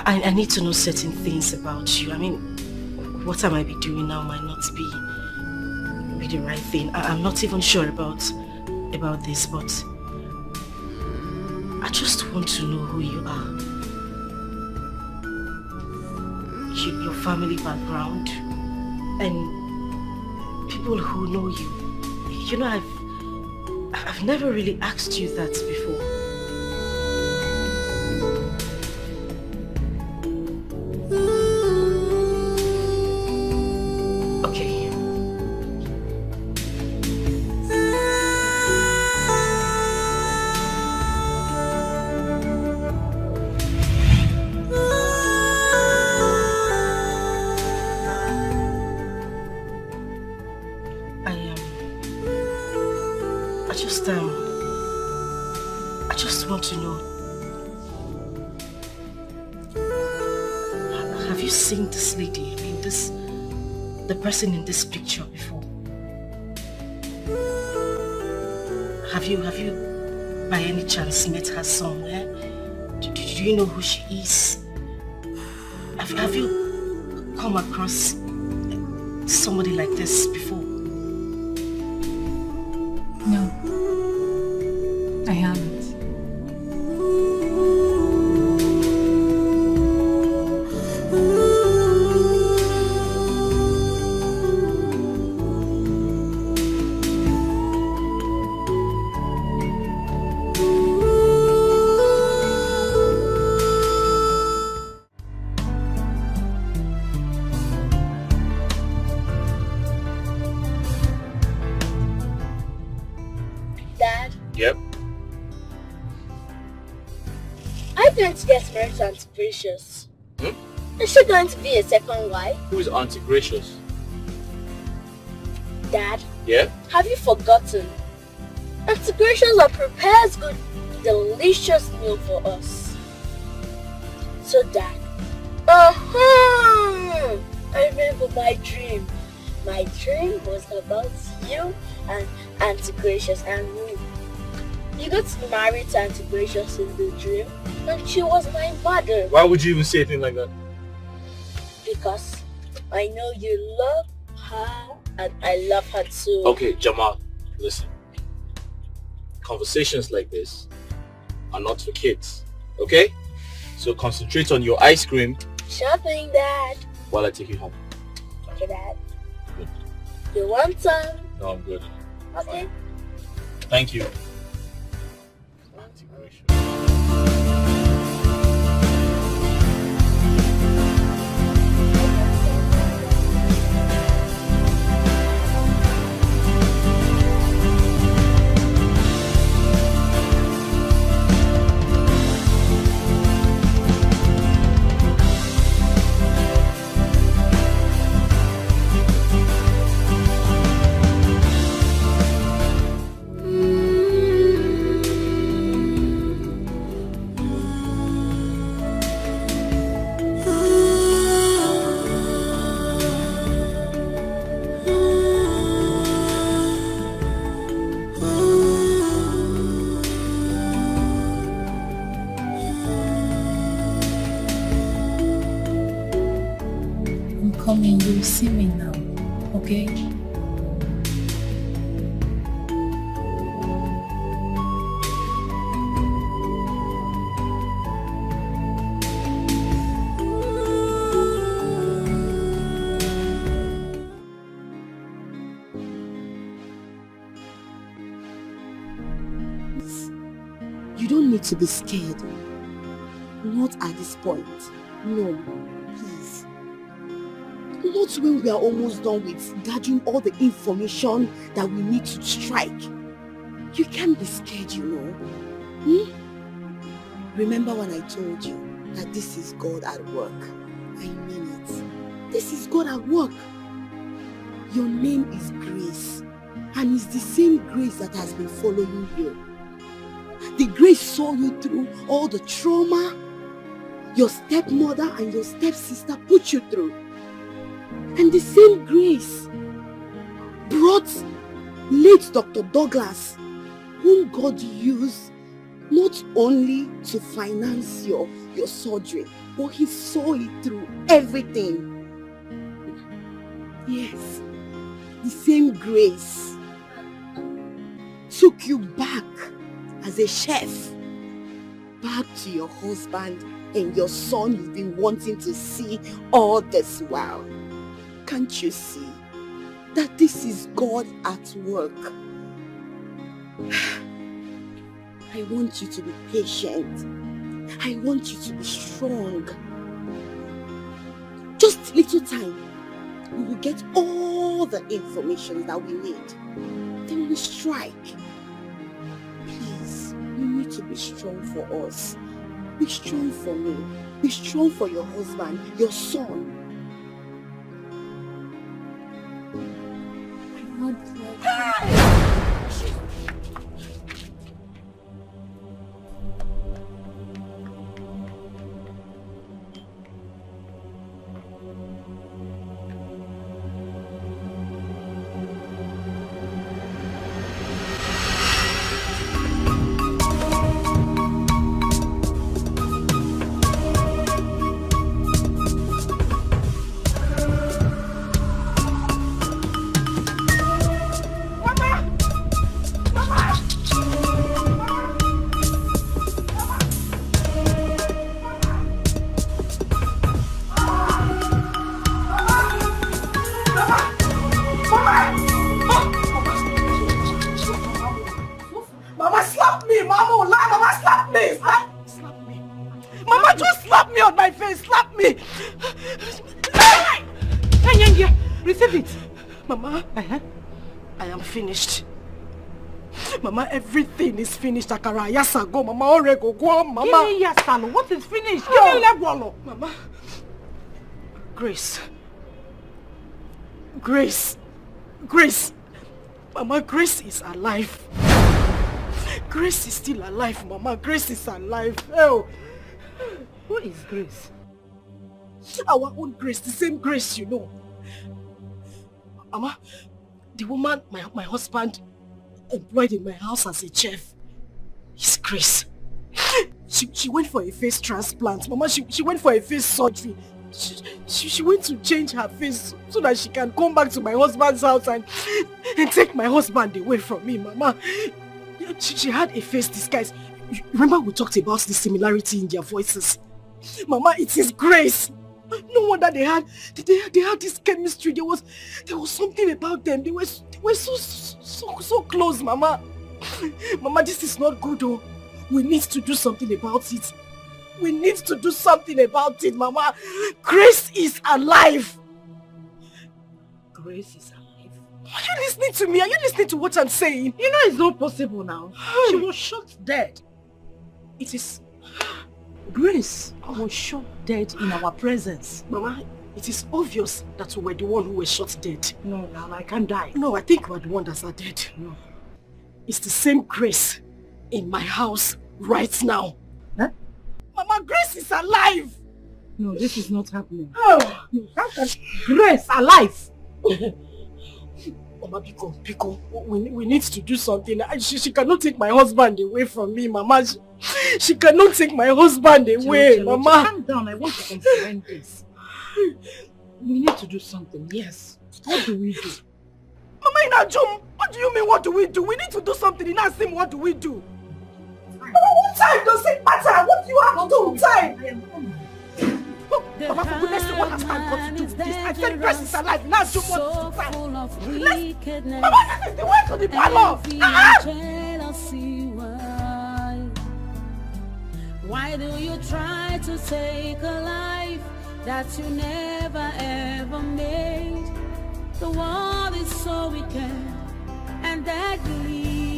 I need to know certain things about you. What I might be doing now might not be the right thing. I'm not even sure about this, but I just want to know who you are. Your family background, and people who know you. I've never really asked you that before. I just want to know, have you seen this lady, the person in this picture before? Have you by any chance met her somewhere? Do you know who she is? Have you come across somebody like this before? No, I haven't. Yep. I'm going to get married to Auntie Gracious. Is she going to be a second wife? Who is Auntie Gracious? Dad? Yeah? Have you forgotten? Auntie Gracious prepares good, delicious meal for us. So Dad, I remember my dream. My dream was about you and Auntie Gracious and me. You got married to Auntie Gracious in the dream, and she was my mother. Why would you even say anything like that? Because I know you love her, and I love her too. Okay, Jamal, listen. Conversations like this are not for kids, okay? So concentrate on your ice cream. Shopping, Dad. While I take you home. Okay, Dad. Good. You want some? No, I'm good. Okay. Thank you. Coming, you'll see me now, okay? You don't need to be scared. Not at this point. No, please. Not when we are almost done with gathering all the information that we need to strike. You can't be scared, you know. Remember when I told you that this is God at work? I mean it. This is God at work. Your name is Grace, and it's the same Grace that has been following you. The Grace saw you through all the trauma your stepmother and your stepsister put you through. And the same Grace brought late Dr. Douglas, whom God used not only to finance your surgery, but he saw it through everything. Yes, the same Grace took you back as a chef, back to your husband and your son you've been wanting to see all this while. Can't you see that this is God at work? I want you to be patient. I want you to be strong. Just little time, we will get all the information that we need. Then we strike. Please, you need to be strong for us. Be strong for me. Be strong for your husband, your son. face, slap me. Hey, receive it. Mama, I am finished. Mama, everything is finished. Akara, yasa go, Mama, orego go, Mama. Give me yasalo. What is finished? Give me lebwalo. Mama. Grace. Grace. Grace. Mama, Grace is alive. Grace is still alive, Mama. Grace is alive. Oh. Who is Grace? Our own Grace, the same Grace, you know. Mama, the woman my husband employed in my house as a chef is Grace. She went for a face transplant. Mama, she went for a face surgery. She went to change her face so that she can come back to my husband's house and take my husband away from me, Mama. She had a face disguise. Remember we talked about the similarity in their voices? Mama, it is Grace. No wonder they had this chemistry. There was something about them. They were so close, Mama. Mama, this is not good, oh. We need to do something about it. We need to do something about it, Mama. Grace is alive. Grace is alive. Are you listening to me? Are you listening to what I'm saying? You know it's not possible now. She was shot dead. It is... Grace was shot dead in our presence. Mama, it is obvious that we were the one who was shot dead. No, now I can't die. No, I think we're the one that's dead. No. It's the same Grace in my house right now. Huh? Mama, Grace is alive! No, this is not happening. Oh! No, how can Grace alive? Mama, Pico, we need to do something. She cannot take my husband away from me, Mama. She cannot take my husband away, Mama. Calm down, I want to comprehend this. We need to do something, yes. What do we do? Mama, Inajum, what do you mean, what do we do? We need to do something. In Asim, what do we do? Mama, what time does it matter? What do you have to do? Time! I am coming. Mama, for goodness sake, what has time got to do with this? I said Grace is alive. Now do what time. Mama, this is the way to the parlor. Why do you try to take a life that you never ever made? The world is so wicked and deadly.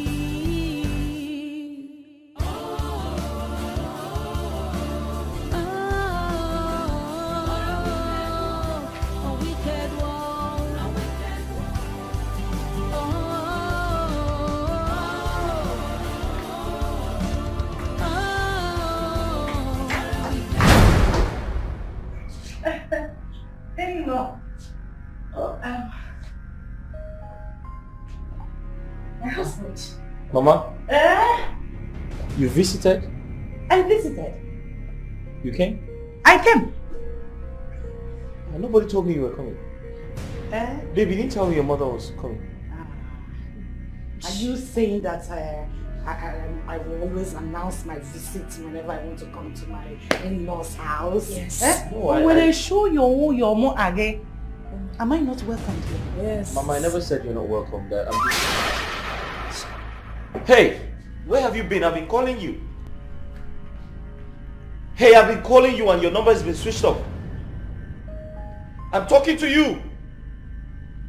My husband. Mama? You visited? I visited. You came? I came. Nobody told me you were coming. Baby, you didn't tell me your mother was coming. Are you saying that I will always announce my visit whenever I want to come to my in-laws' house? Yes. No, when I show your mom again, am I not welcome here? Yes. Mama, I never said you're not welcome. That I'm just... Hey, where have you been? I've been calling you. Hey, I've been calling you and your number has been switched off. I'm talking to you.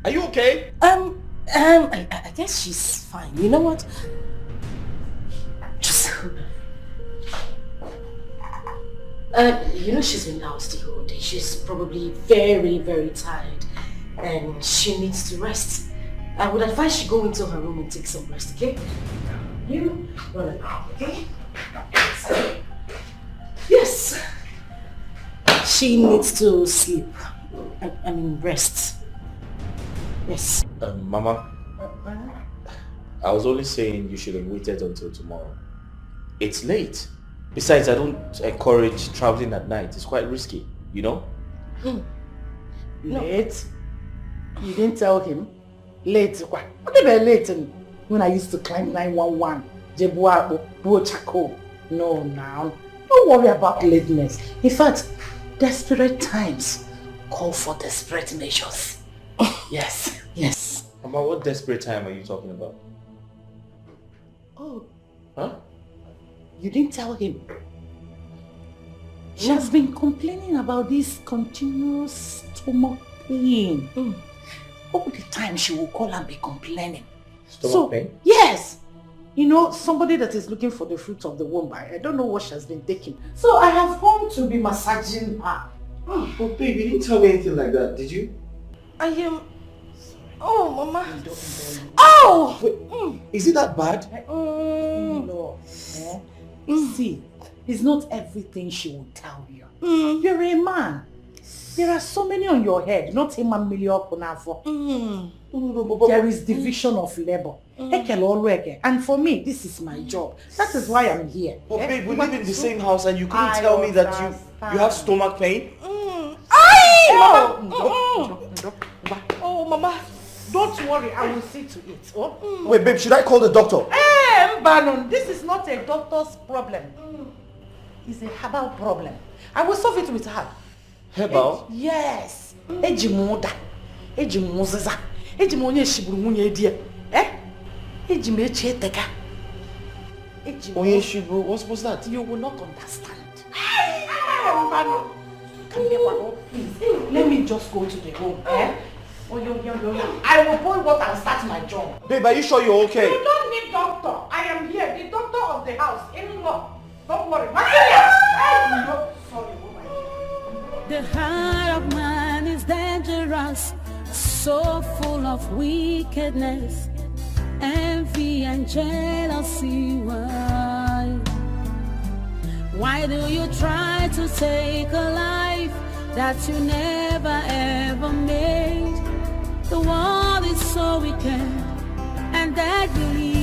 Are you okay? I guess she's fine. You know what? Just... you know she's been out the whole day. She's probably very, very tired. And she needs to rest. I would advise she go into her room and take some rest, okay? You run around, okay? Yes. She needs to sleep. I mean rest. Yes. Mama, I was only saying you should have waited until tomorrow. It's late. Besides, I don't encourage traveling at night. It's quite risky, you know? Late? You didn't tell him? Late? What about late when I used to climb 911? Jebuabo, Bochako. No, now. Don't worry about lateness. In fact, desperate times call for desperate measures. Yes, yes. Mama, what desperate time are you talking about? Oh. Huh? You didn't tell him? She has been complaining about this continuous stomach pain. All the time she will call and be complaining. Stomach pain? Yes. You know, somebody that is looking for the fruit of the womb. I don't know what she has been taking. So I have come to be massaging her. But babe, you didn't tell me anything like that, did you? I am... Oh, Mama. Oh! Wait, is it that bad? No. See, it's not everything she will tell you. You're a man. There are so many on your head, not a man million. There is division of labor. And for me, this is my job. That is why I'm here. But babe, we live in the same house and you couldn't tell me that you have stomach pain? Oh, Mama. Don't worry, I will see to it. Oh? Wait, babe, should I call the doctor? Banon, this is not a doctor's problem. It's a herbal problem. I will solve it with her. Herbal? Yes. Ejimoda. Ejimozaza. Ejimonye shiburu munye edie. Ejimecheteka. Onye shiburu, what's that? You will not understand. Banon. Come here, Banon, please. Let me just go to the room. I will pull what and start my job. Babe, are you sure you're okay? You don't need doctor. I am here, the doctor of the house. Don't worry. No, sorry. The heart of man is dangerous, so full of wickedness, envy and jealousy. Why do you try to take a life that you never ever made? The world is so wicked and deadly.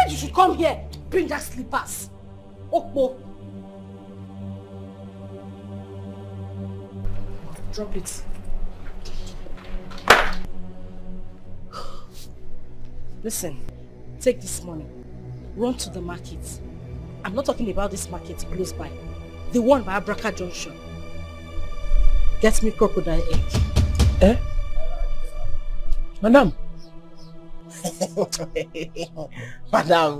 said you should come here. Bring that slippers. Okpo. Drop it. Listen, take this money. Run to the market. I'm not talking about this market close by. The one by Abraka Junction. Get me crocodile egg. Eh? Madam? Madam,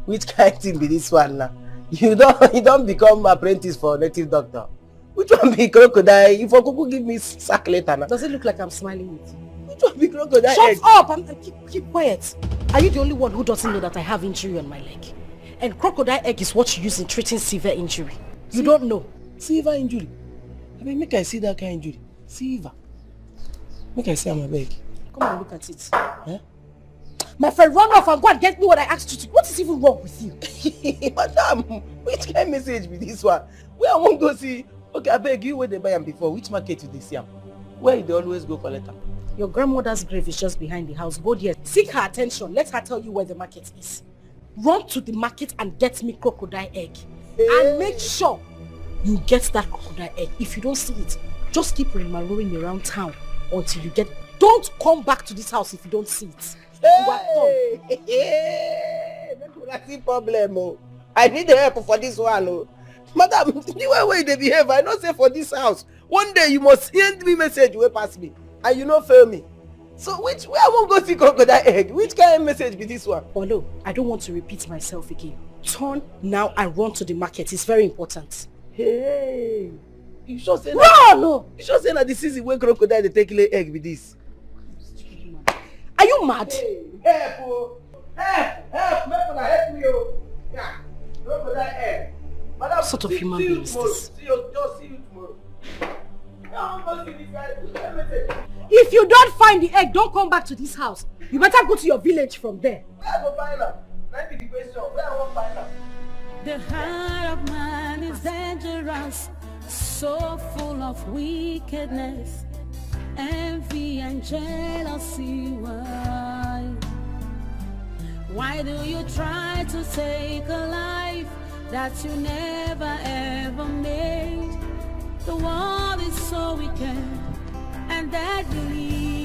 which kind of thing be this one now? You don't become apprentice for native doctor. Which one be crocodile? If Okuku give me sack later now. Does it look like I'm smiling with you? Which one be crocodile? Shut up! Keep quiet. Are you the only one who doesn't know that I have injury on my leg? And crocodile egg is what you use in treating severe injury. You don't know. Severe injury? I mean, make I see that kind of injury. Severe. Make I see on my leg. Come and look at it. Eh? My friend, run off and go and get me what I asked you to. What is even wrong with you? Madam, which kind of message be this one? Where I won't go see? Okay, I beg you where they buy them before. Which market did they see them? Where they always go collect them? Your grandmother's grave is just behind the house. Go there. Seek her attention. Let her tell you where the market is. Run to the market and get me crocodile egg. Hey. And make sure you get that crocodile egg. If you don't see it, just keep roaming around town until you get... Don't come back to this house if you don't see it. Hey! That's the problem. Oh. I need the help for this one. Oh. Madam, the way they behave, I don't say for this house. One day you must send me message way past me. And you not fail me. So where I won't go see crocodile egg? Which kind of message be this one? Oh no, I don't want to repeat myself again. Turn now and run to the market. It's very important. Hey! You sure say no! You sure say that this is the way crocodile they take lay egg with this? Are you mad? Hey, help! Oh. Help! Help me! Oh. Yeah. Crocodile egg. Madam, what sort of human being is this? See you tomorrow. If you don't find the egg, don't come back to this house. You better go to your village from there. Where I go find her? That be the question. Where I won't find her? The heart of man is dangerous, so full of wickedness, envy and jealousy. Why do you try to take a life that you never ever made? The world is so wicked and deadly.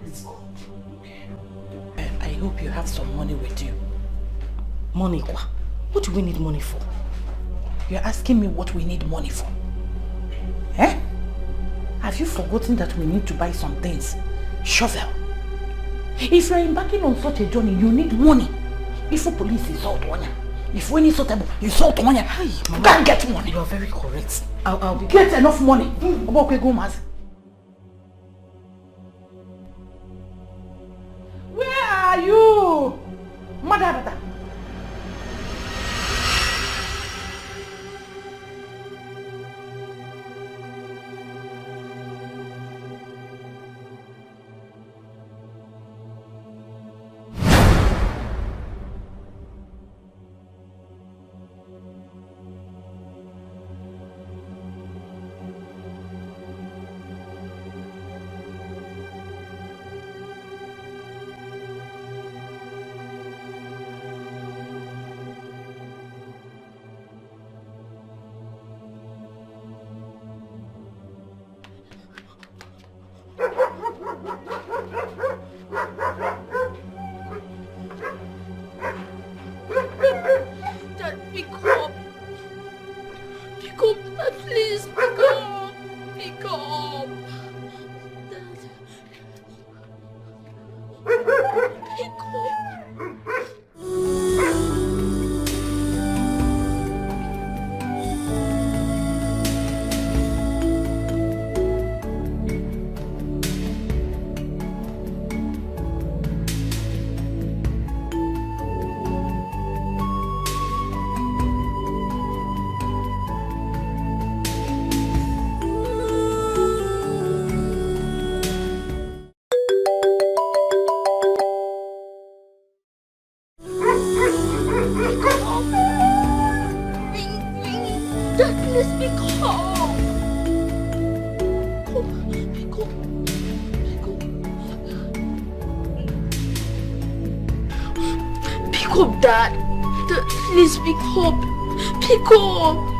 Let's go. Okay. I hope you have some money with you. Money, quoi? What do we need money for? You're asking me what we need money for. Eh? Have you forgotten that we need to buy some things? Shovel. If you're embarking on such a journey, you need money. If the police is out on you, if we need something, you sort on you. Hey, you can't get money. You're very correct. I'll be get enough money. Where are you? Mother. up, Dad. Please pick up. Pick up.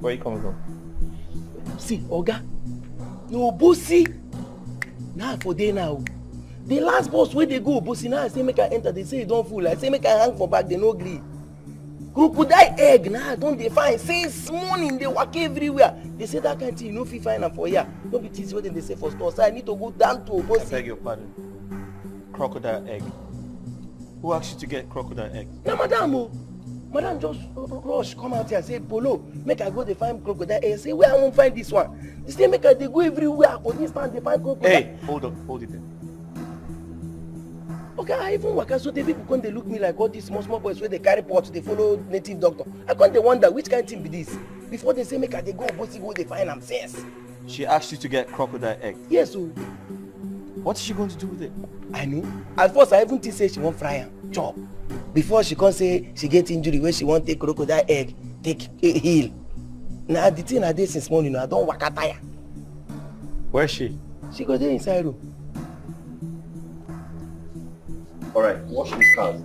Where are you coming from? See, Oga, no bossy. Now for day now. The last boss where they go, bossy now I say make I enter, they say don't fool. I say make I hang for back, they no gree. Crocodile egg now don't they find since morning they walk everywhere. They say that kind of thing you no fit find them for here. Don't be teased what they say for store. So I need to go down to bossy. I beg your pardon. Crocodile egg. Who asked you to get crocodile egg? Na madam oh. Madam just rush come out here say Polo make I go dey find crocodile egg. Say where I won't find this one. They say make I dey go everywhere for this time they find crocodile. Hey, hold it there. Okay, I even waka so the people come dey look me like all these small boys where they carry pots they follow native doctor. I come dey wonder which kind of thing be this. Before they say make I dey go bossy go dey find am sense. She asked you to get crocodile egg. Yes oh. What is she going to do with it? I know. At first I even think say she won't fry am chop. Before she come say she get injury where she won't take crocodile egg take heal. Now the thing I did since morning I don't waka tire. Where is she? She go there inside room. Alright, wash these cars.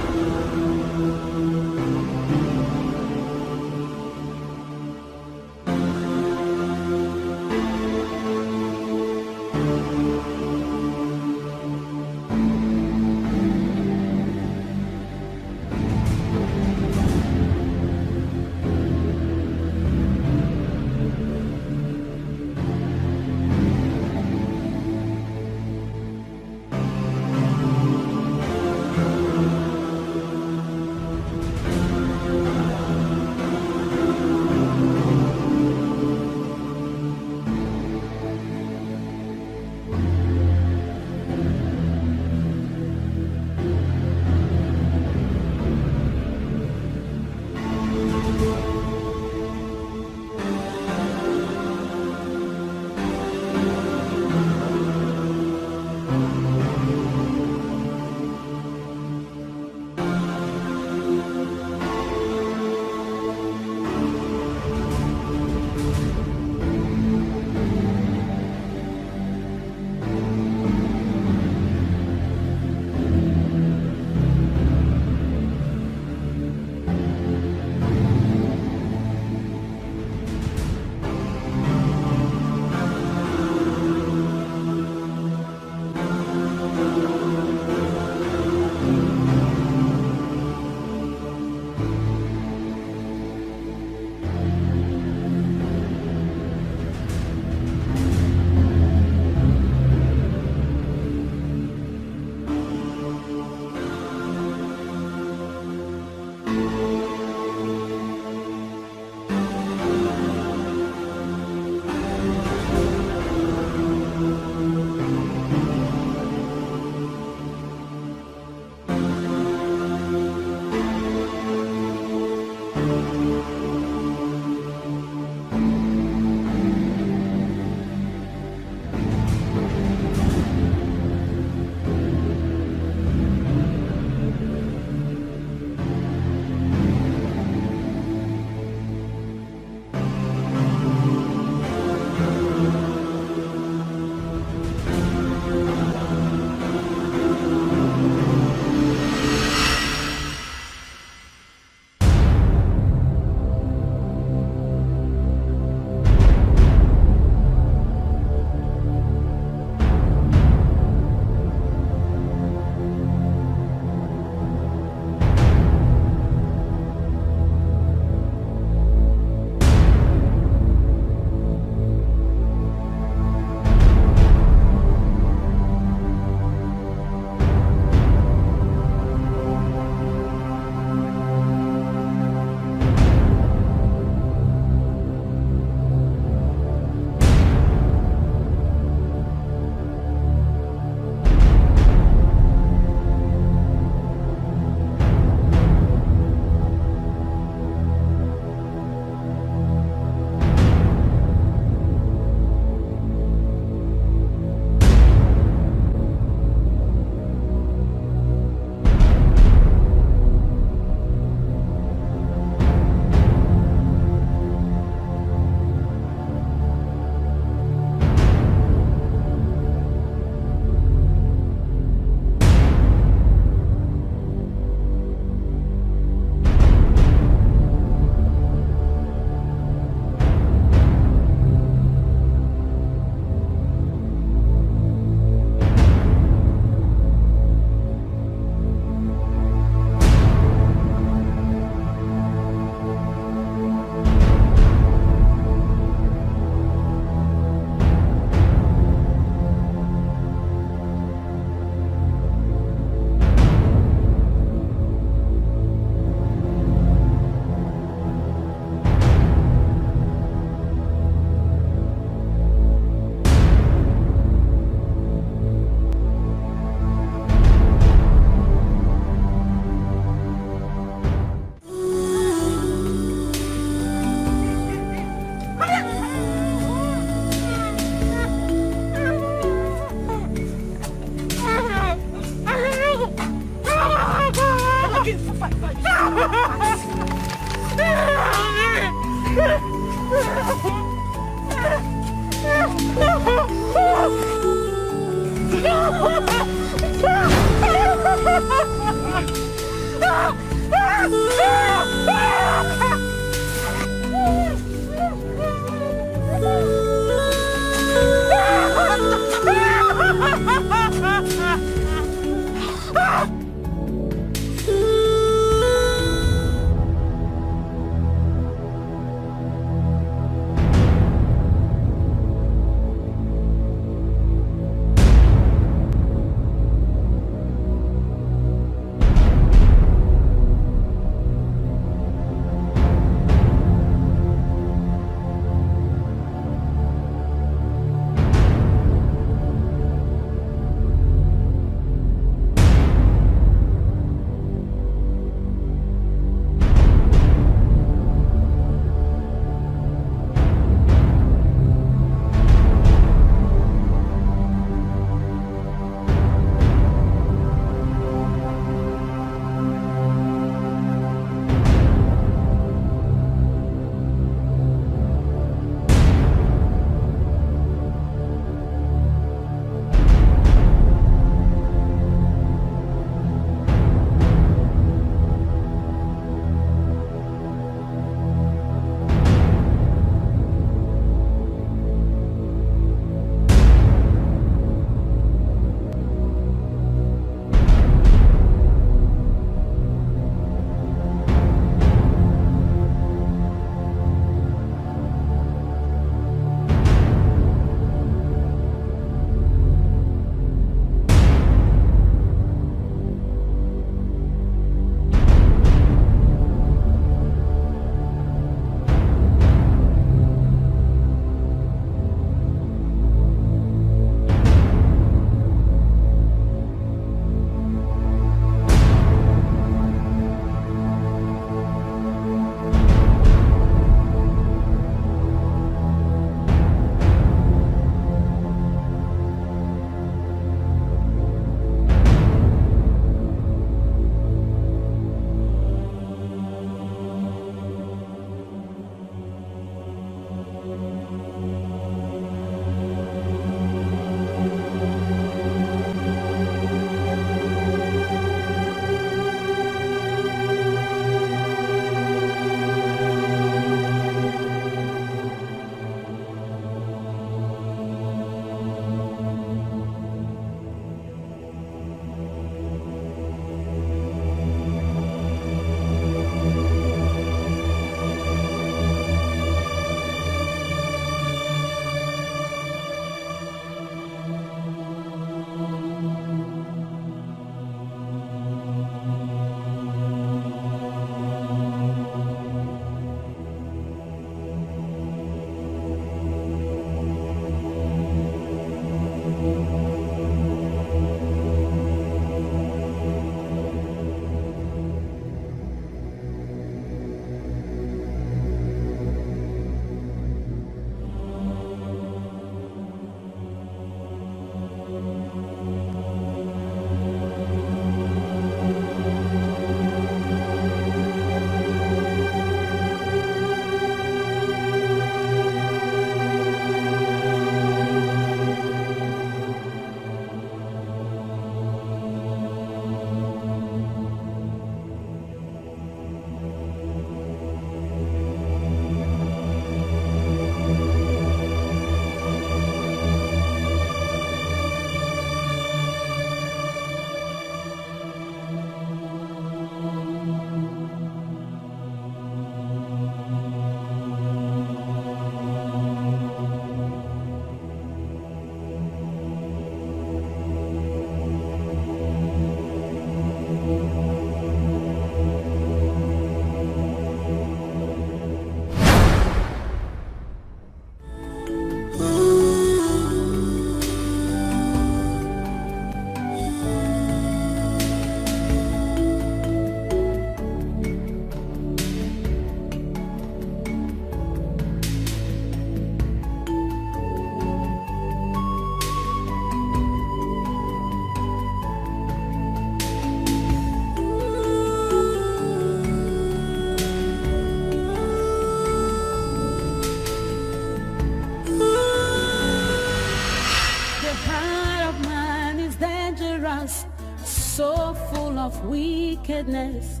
so full of wickedness.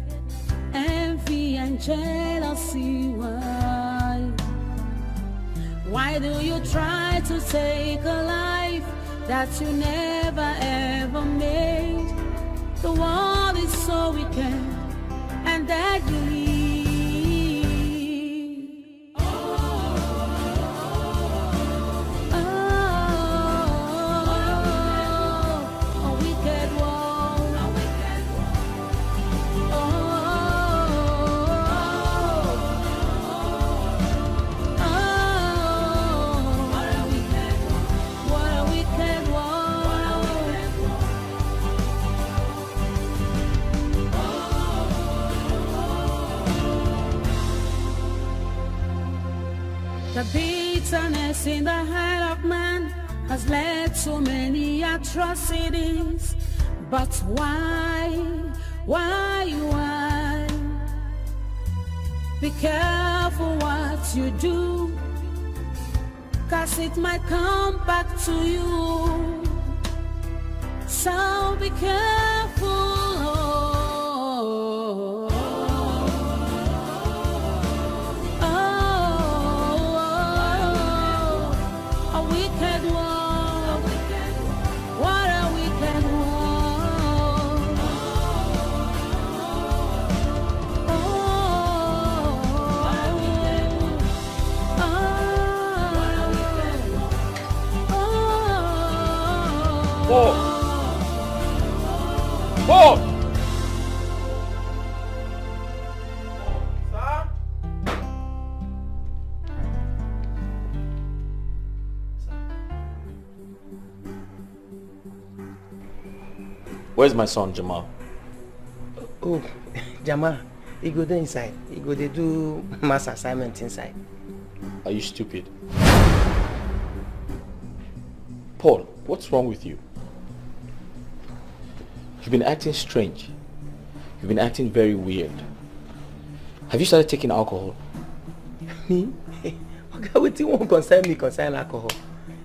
envy and jealousy. Why do you try to take a life that you never ever made? The world is so wicked and deadly. The bitterness in the heart of man has led to many atrocities. But why? Be careful what you do, 'cause it might come back to you. So be careful. Paul! Sir? Where's my son, Jamal? Oh, Jamal, he go there inside. He go there do mass assignment inside. Are you stupid? Paul, what's wrong with you? You've been acting strange. You've been acting very weird. Have you started taking alcohol? Me? Okay, what you won't concern me concern alcohol.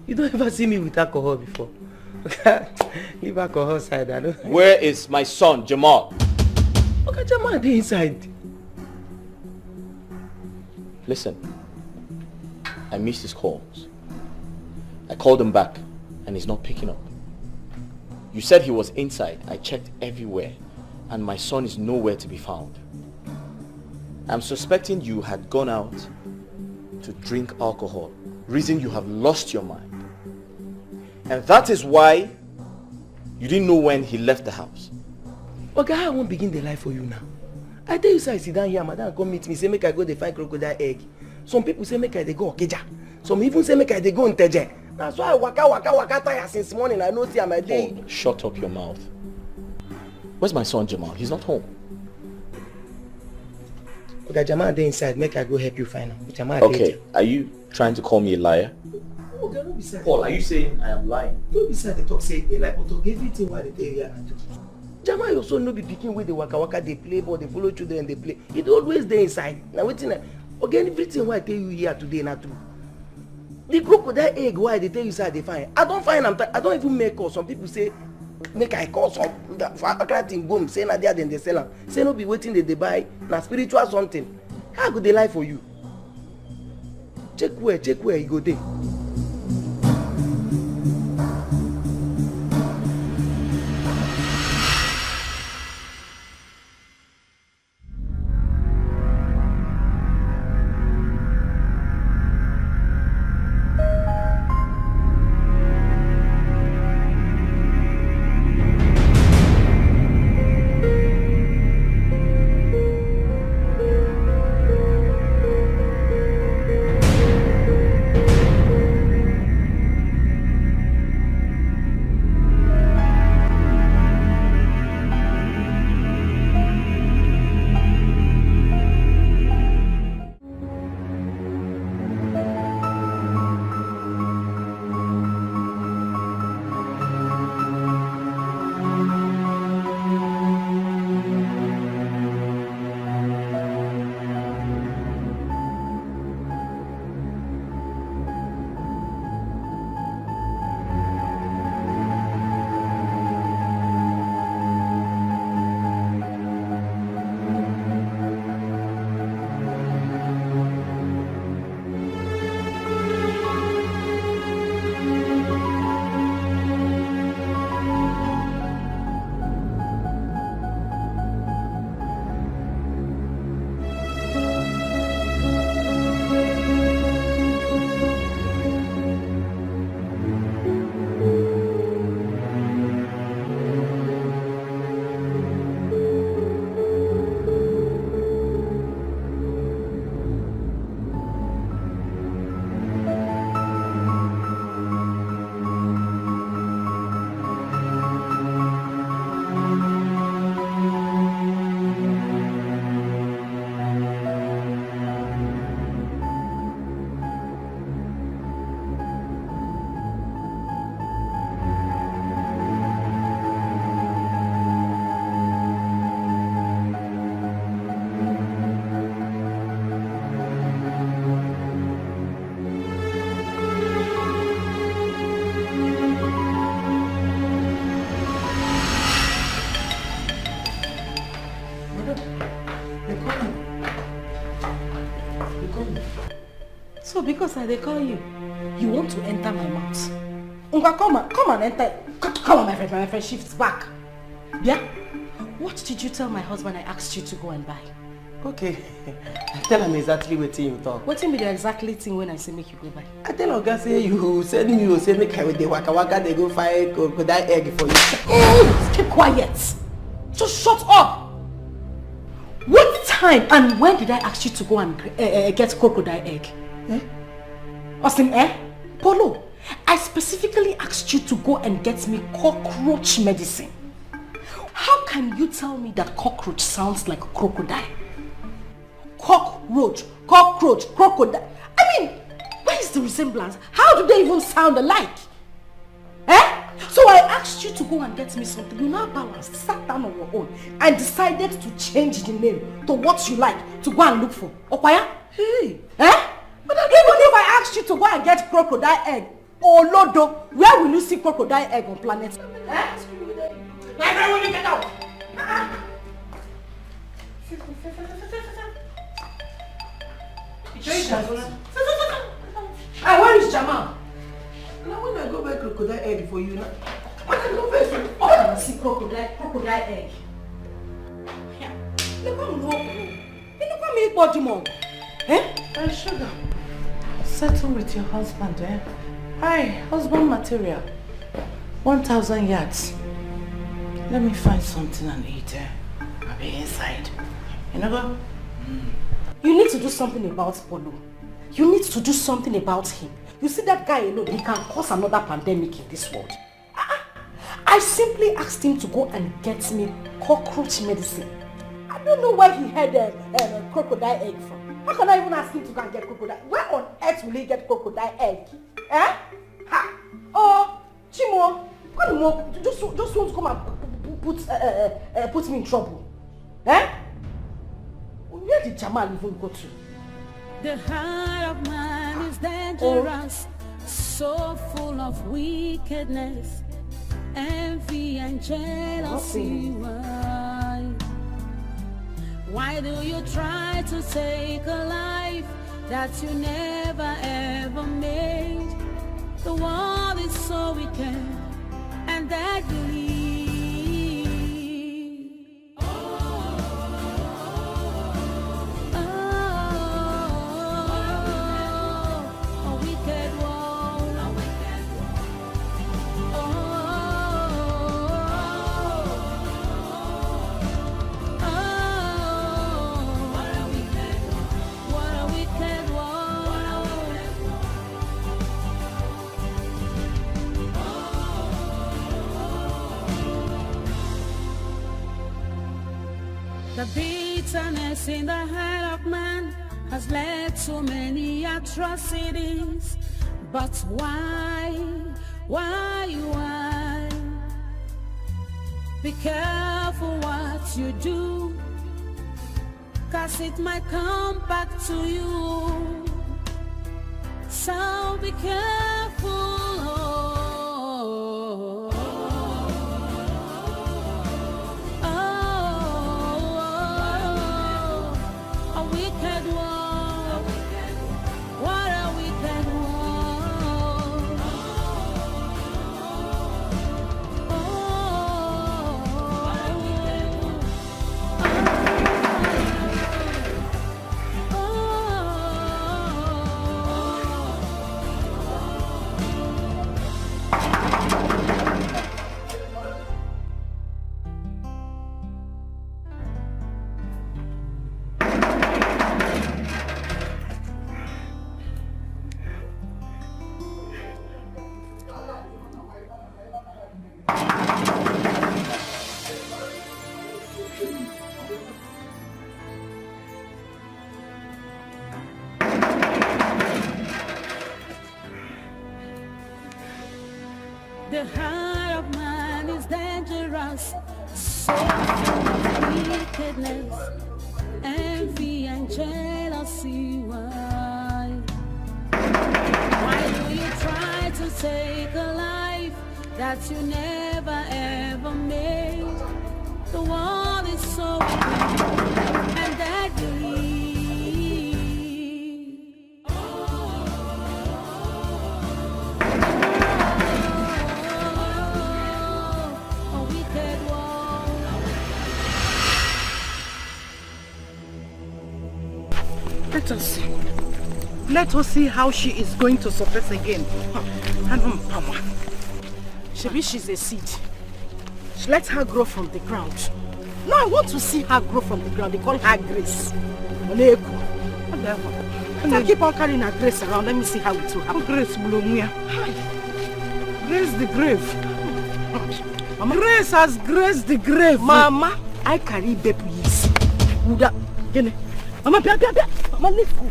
You don't ever see me with alcohol before. Okay, leave alcohol aside. I don't. Where is my son, Jamal? Okay, Jamal, they inside. Listen, I missed his calls. I called him back and he's not picking up. You said he was inside. I checked everywhere and my son is nowhere to be found. I'm suspecting you had gone out to drink alcohol, reason you have lost your mind. And that is why you didn't know when he left the house. Okay, I won't begin the life for you now. I tell you, sir, I sit down here, madam come meet me, say make I go dey find crocodile egg. Some people say make I dey go Okeja. Some even say make I dey go Nteje. That's why I waka tire since morning. I know see my day. Oh, shut up your mouth. Where's my son Jamal? He's not home. Okay, Jamal dey inside. Make I go help you find him. Jamal okay, are you trying to call me a liar? Okay, don't be sad. Paul, are you saying I am lying? Don't be sad. They talk say they like to give everything what they tell you. Jamal, you also no be picking where they waka they play ball, they follow children, they play. It always there inside. Now waiting. Again, everything what I tell you here today not true. The crocodile egg why they tell you say they find. I don't find them. I don't even make call. Some people say make I call some for thing boom. Say na there then they sell them. Say no be waiting they buy na spiritual something. How could they lie for you? Check where you go there. because I they call you, you want to enter my mouth. Unga, come and enter. Come on, my friend shifts back. Yeah? What did you tell my husband I asked you to go and buy? Okay. I tell him exactly what you talk. What be the exactly thing when I say make you go buy? I tell Oga say you send me, you say make I with the waka they go find crocodile egg for you. Oh, keep quiet. Just shut up. What time and when did I ask you to go and get crocodile egg? Austin, Polo, I specifically asked you to go and get me cockroach medicine. How can you tell me that cockroach sounds like a crocodile? Cockroach, crocodile. I mean, where is the resemblance? How do they even sound alike? So I asked you to go and get me something. You now balanced, sat down on your own and decided to change the name to what you like to go and look for. Okwaya? Hey. Even if I asked you to go and get crocodile egg, or Lodo, where will you see crocodile egg on planet? My friend, will you get out? Where is Jamal? Now when I go buy crocodile egg for you now, I can go first. Oh, I see crocodile egg. Yeah. Look at me. Look at me, body mom. Sugar, settle with your husband, Hi, husband material. 1,000 yards. Let me find something and eat, I'll be inside. You know what? You need to do something about Polo. You need to do something about him. You see that guy alone, he can cause another pandemic in this world. I simply asked him to go and get me cockroach medicine. I don't know where he had a crocodile egg from. How can I even ask him to go and get crocodile? Where on earth will he get crocodile egg? Oh, Chimo, just want to come and put me in trouble. Where did Jamal even go to? The heart of man is dangerous, so full of wickedness, envy and jealousy. Why do you try to take a life that you never ever made? The world is so wicked and deadly. The bitterness in the heart of man has led to many atrocities. But why? Be careful what you do, 'cause it might come back to you. So be careful. The heart of man is dangerous, so full of wickedness, envy and jealousy. Why do you try to take a life that you never ever made? The world is so wicked and deadly. Let us see. Let us see how she is going to surface again. Maybe she's a seed. Let her grow from the ground. No, I want to see her grow from the ground. They call her Grace. I keep on carrying her Grace around. Let me see how it will happen. Grace Blomia. Grace the grave. Mama. Grace has graced the grave. Mama, I carry babies. Mama, Mama, let's go.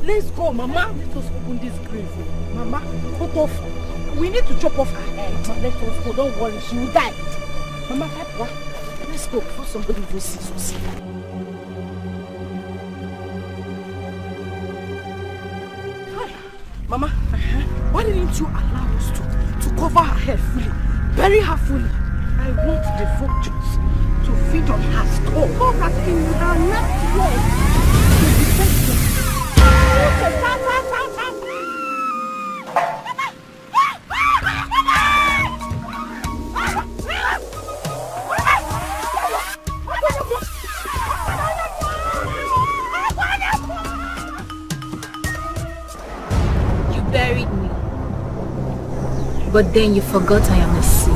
Let's go, Mama. Let us open this grave. Mama, cut off. We need to chop off her head. Let us go. Don't worry, she will die. Mama, help. Let's go before somebody will see us. Mama, why didn't you allow us to cover her head fully? Bury her fully. I want the vultures to feed on her skull. Cover in her left leg. You buried me. But then you forgot I am a seed.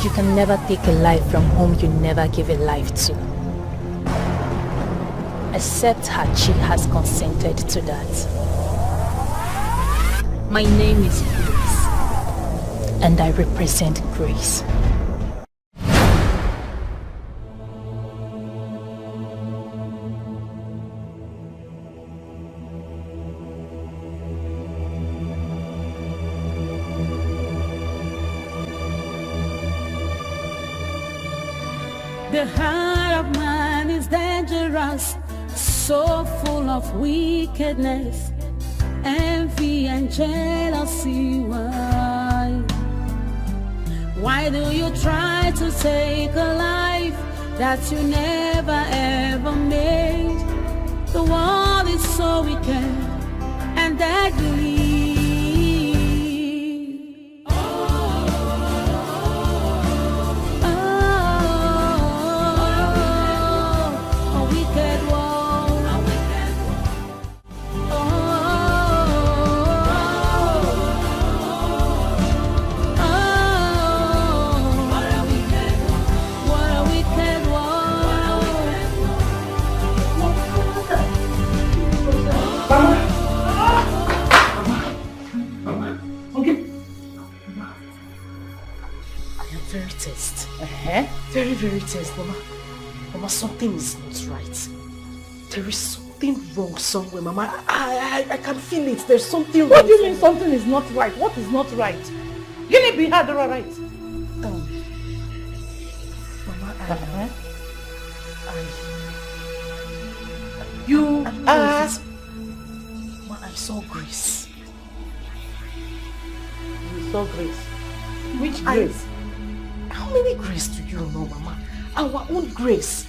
You can never take a life from whom you never gave a life to. Except Hachi has consented to that. My name is Grace, and I represent Grace. The heart of man is dangerous, so full of wickedness, envy and jealousy. Why do you try to take a life that you never ever made? The world is so wicked and deadly. Very, very tense, Mama. Mama, something is not right. There is something wrong somewhere, Mama. I can feel it. There's something wrong. What do you mean something is not right? What is not right? You need to be hard or right? Mama, I saw Grace. You saw Grace? Which Grace? How many Grace do you know, Mama? Our own Grace.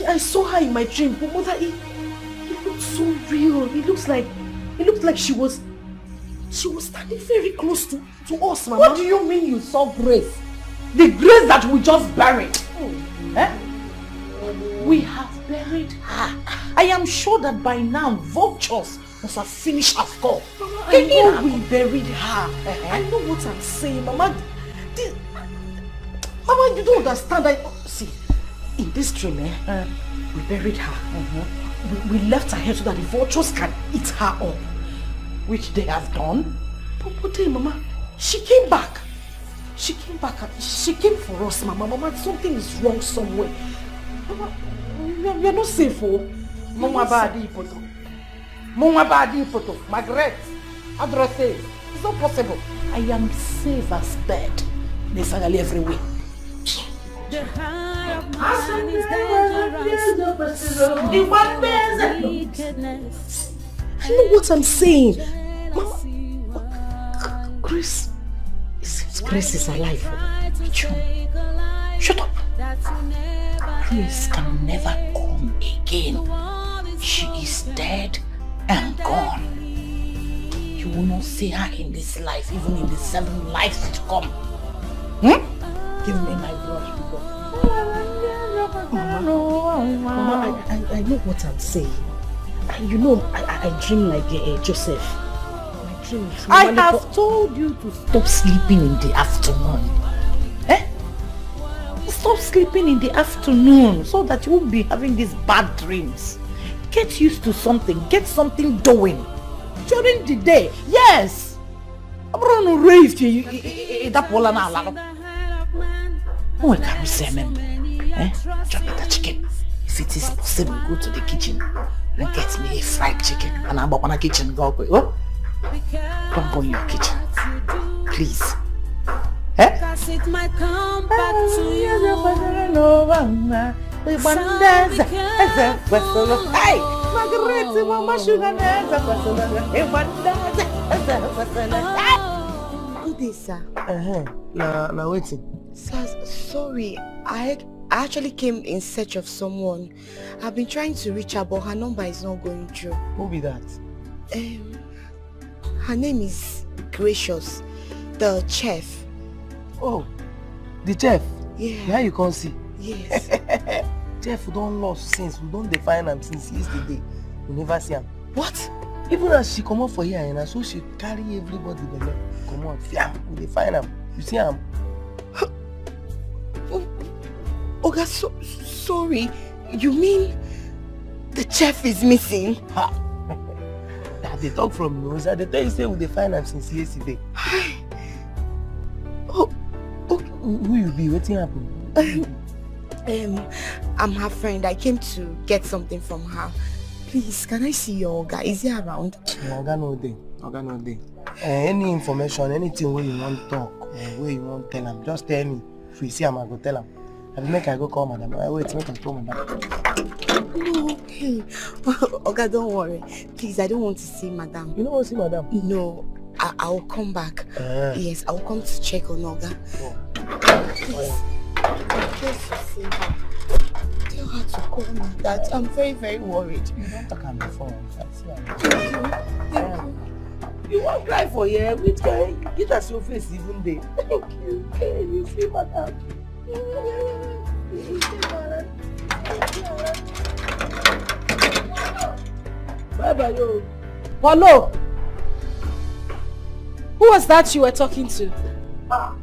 I saw her in my dream, but Mother, it looked so real. It looked like she was standing very close to us, Mama. What do you mean you saw Grace? The Grace that we just buried. We have buried her. I am sure that by now vultures must have finished her skull. Mama, I know we buried her. I know what I'm saying, Mama. Mama, you don't understand. See, in this dream, we buried her. We left her here so that the vultures can eat her up, which they have done. But then, Mama, she came back. She came back. She came for us, Mama. Mama, something is wrong somewhere. Mama, we are not safe, oh. Mama badi poto. Mama badi poto. Margaret, addresses. It's not possible. I am safe as bed. They finally everywhere. The heart of man is dangerous, so wickedness. I know what I'm saying. Mama, Grace, it seems Grace is alive. Shut up. Grace can never come again. She is dead and gone. You will not see her in this life, even in the 7 lives to come. Give me my brush, people. Mama, I know what I'm saying. You know, I dream like Joseph. My dreams. I have told you to stop sleeping in the afternoon. Stop sleeping in the afternoon so that you won't be having these bad dreams. Get used to something. Get something doing. During the day. Yes. I'm going to raise you. Oh, I can't say, chop that chicken. If it is possible, go to the kitchen and get me a fried chicken. And I'm up on the kitchen. Go. Oh? Don't go in your kitchen. Please. Cause it might come back to you. Hey, Margaret, Mama Sugar. Good day, sir. Now waiting. Sir, sorry. I actually came in search of someone. I've been trying to reach her, but her number is not going through. Who be that? Her name is Gracious, the chef. Oh, the chef? Yeah. Where you can't see? Yes. Chef, we don't lost since. We don't define him since yesterday. We never see him. What? Even as she come out for here, and so she carry everybody the come on, we define him. You see him? Oga, sorry. You mean the chef is missing? Ha! They talk from nose. They tell you say we define him since yesterday. Who you be? What's happened? I'm her friend. I came to get something from her. Please, can I see your Oga? Is he around? Oga no day. Any information, anything where you want to talk, or where you want to tell him, just tell me. If you see him, I go tell him. I make I go call madam. Wait, make I call madam. No, okay. Oga, don't worry. Please, I don't want to see madam. You don't want to see madam? No. I'll come back. Yes, I'll come to check on Oga. Please. Just to see her. Tell her to call me that. I'm very, very worried. You don't talk on the phone. You won't cry for you. Which guy? Get us your face even there. Thank you. Can you see madam? Bye-bye, yo. Hello? Who was that you were talking to? Come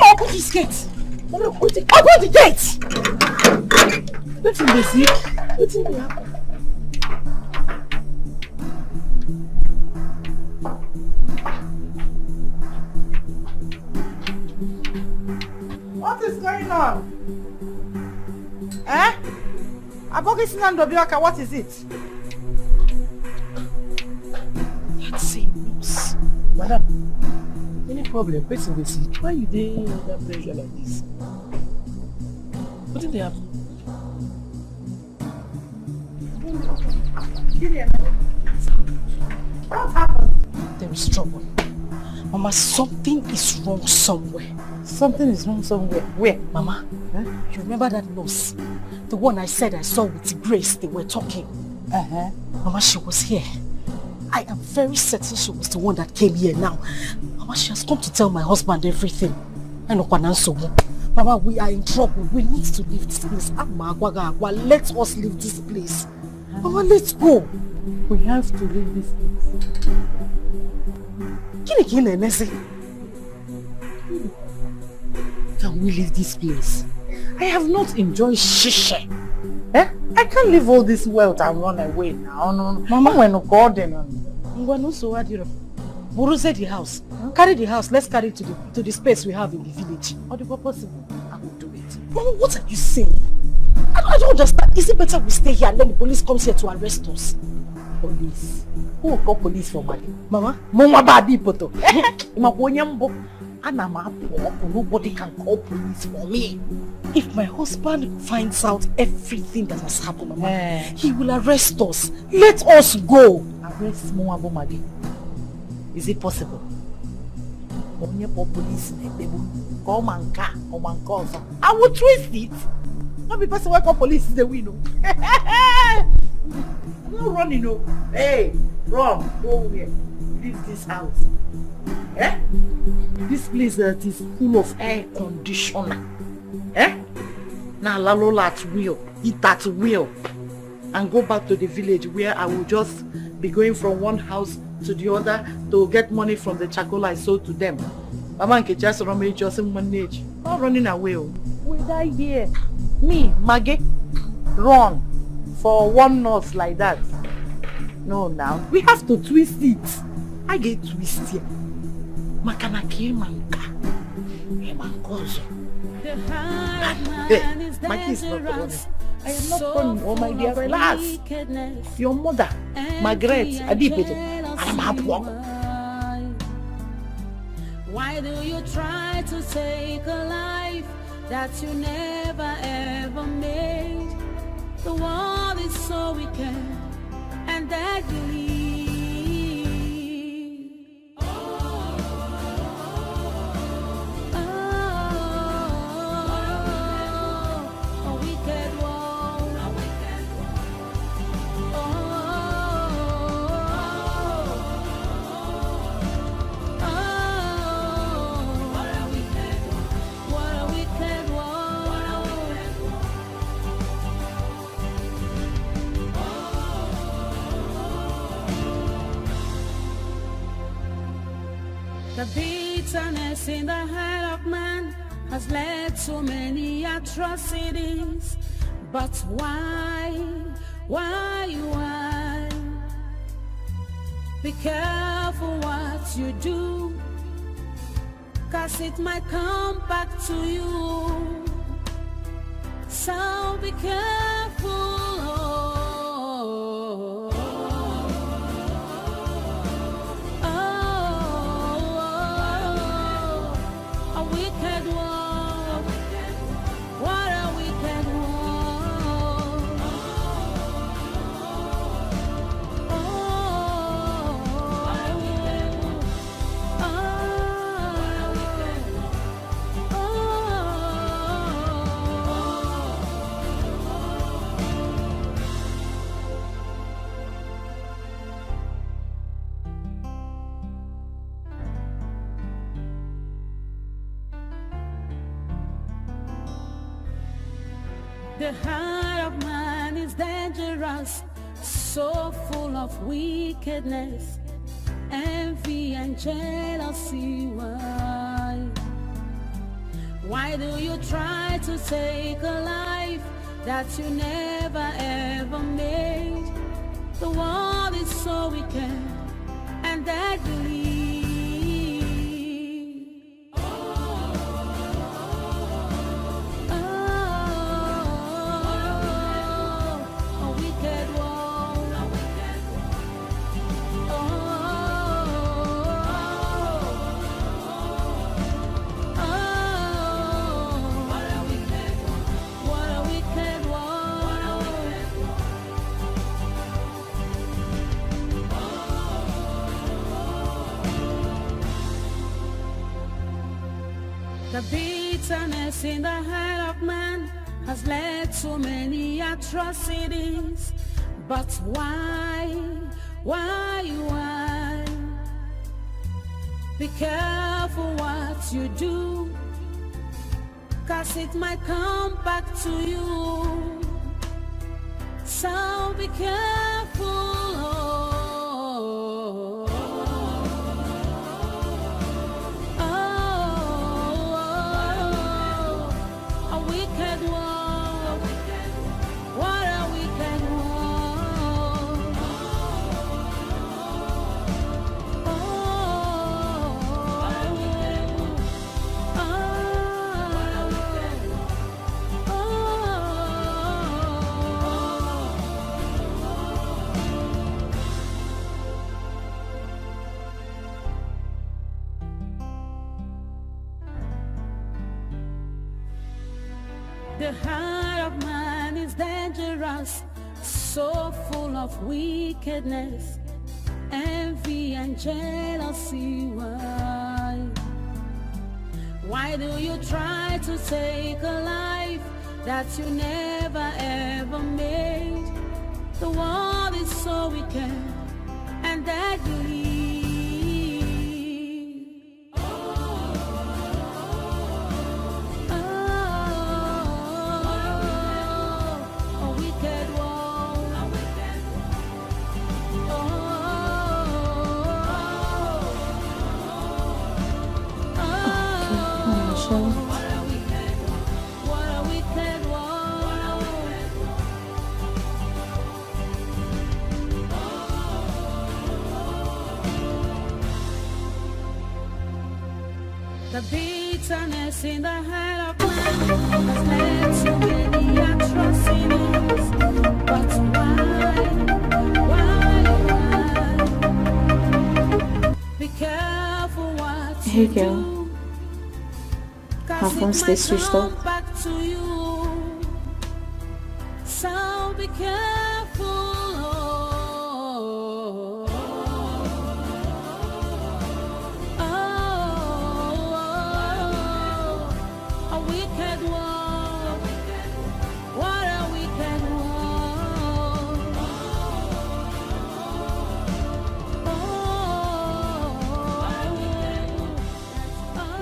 on, put this gate. Open the gate. What's in the zip? What's in the apple? What is going on? What is it? That same news. Madam, any problem? Person will see. Why you dey under pressure like this? What did they happen? What happened? There is trouble. Mama, something is wrong somewhere. Something is wrong somewhere. Where? Mama, you remember that nurse? The one I said I saw with Grace, they were talking. Mama, she was here. I am very certain she was the one that came here now. Mama, she has come to tell my husband everything. I know Mama, we are in trouble. We need to leave this place. Let us leave this place. Mama, let's go. We have to leave this place. Can we leave this place? I have not enjoyed shisha. I can't leave all this wealth and run away now. No. Mama, we're not garden. So what do you know? Borose the house. Carry the house. Let's carry it to the space we have in the village. Or the possible. I will do it. Mama, what are you saying? I don't understand. Is it better we stay here and then the police comes here to arrest us? Police? Who will call police for money? Mama? Mama baby poto. Nobody can call police for me. If my husband finds out everything that has happened, Mama, he will arrest us. Let us go. Arrest Moabo Madi. Is it possible? Police I will twist it. Not because I call police is the window. not running, no. Hey, run, go here. Leave this house. Eh? This place that is full of air conditioner. Eh? Now lalo at will, eat at will, and go back to the village where I will just be going from one house to the other to get money from the charcoal I sold to them. Mama Nkechi just manage. Not running away. We die here. Me, Maggie, run for one nurse like that. No, now we have to twist it. I get twisted. Makana manka. Hey, my kids not running. I am not running, oh my dear, relax. Your mother, Margaret, Adipete, I am happy. Why do you try to take a life that you never ever made? The world is so wicked and deadly. The bitterness in the heart of man has led to many atrocities. But why? Be careful what you do, 'cause it might come back to you. So be careful. The heart of man is dangerous, so full of wickedness, envy and jealousy. Why do you try to take a life that you never ever made? The world is so wicked and deadly. The bitterness in the heart of man has led to many atrocities. But why? Be careful what you do, 'cause it might come back to you. So be careful. The heart of man is dangerous, so full of wickedness, envy and jealousy. Why do you try to take a life that you never ever made? The world is so wicked and deadly. The bitterness in the heart of man has led to many atrocities. But why? Be careful what Hey you girl, do. her phone stays switched off. Back to you. So be careful.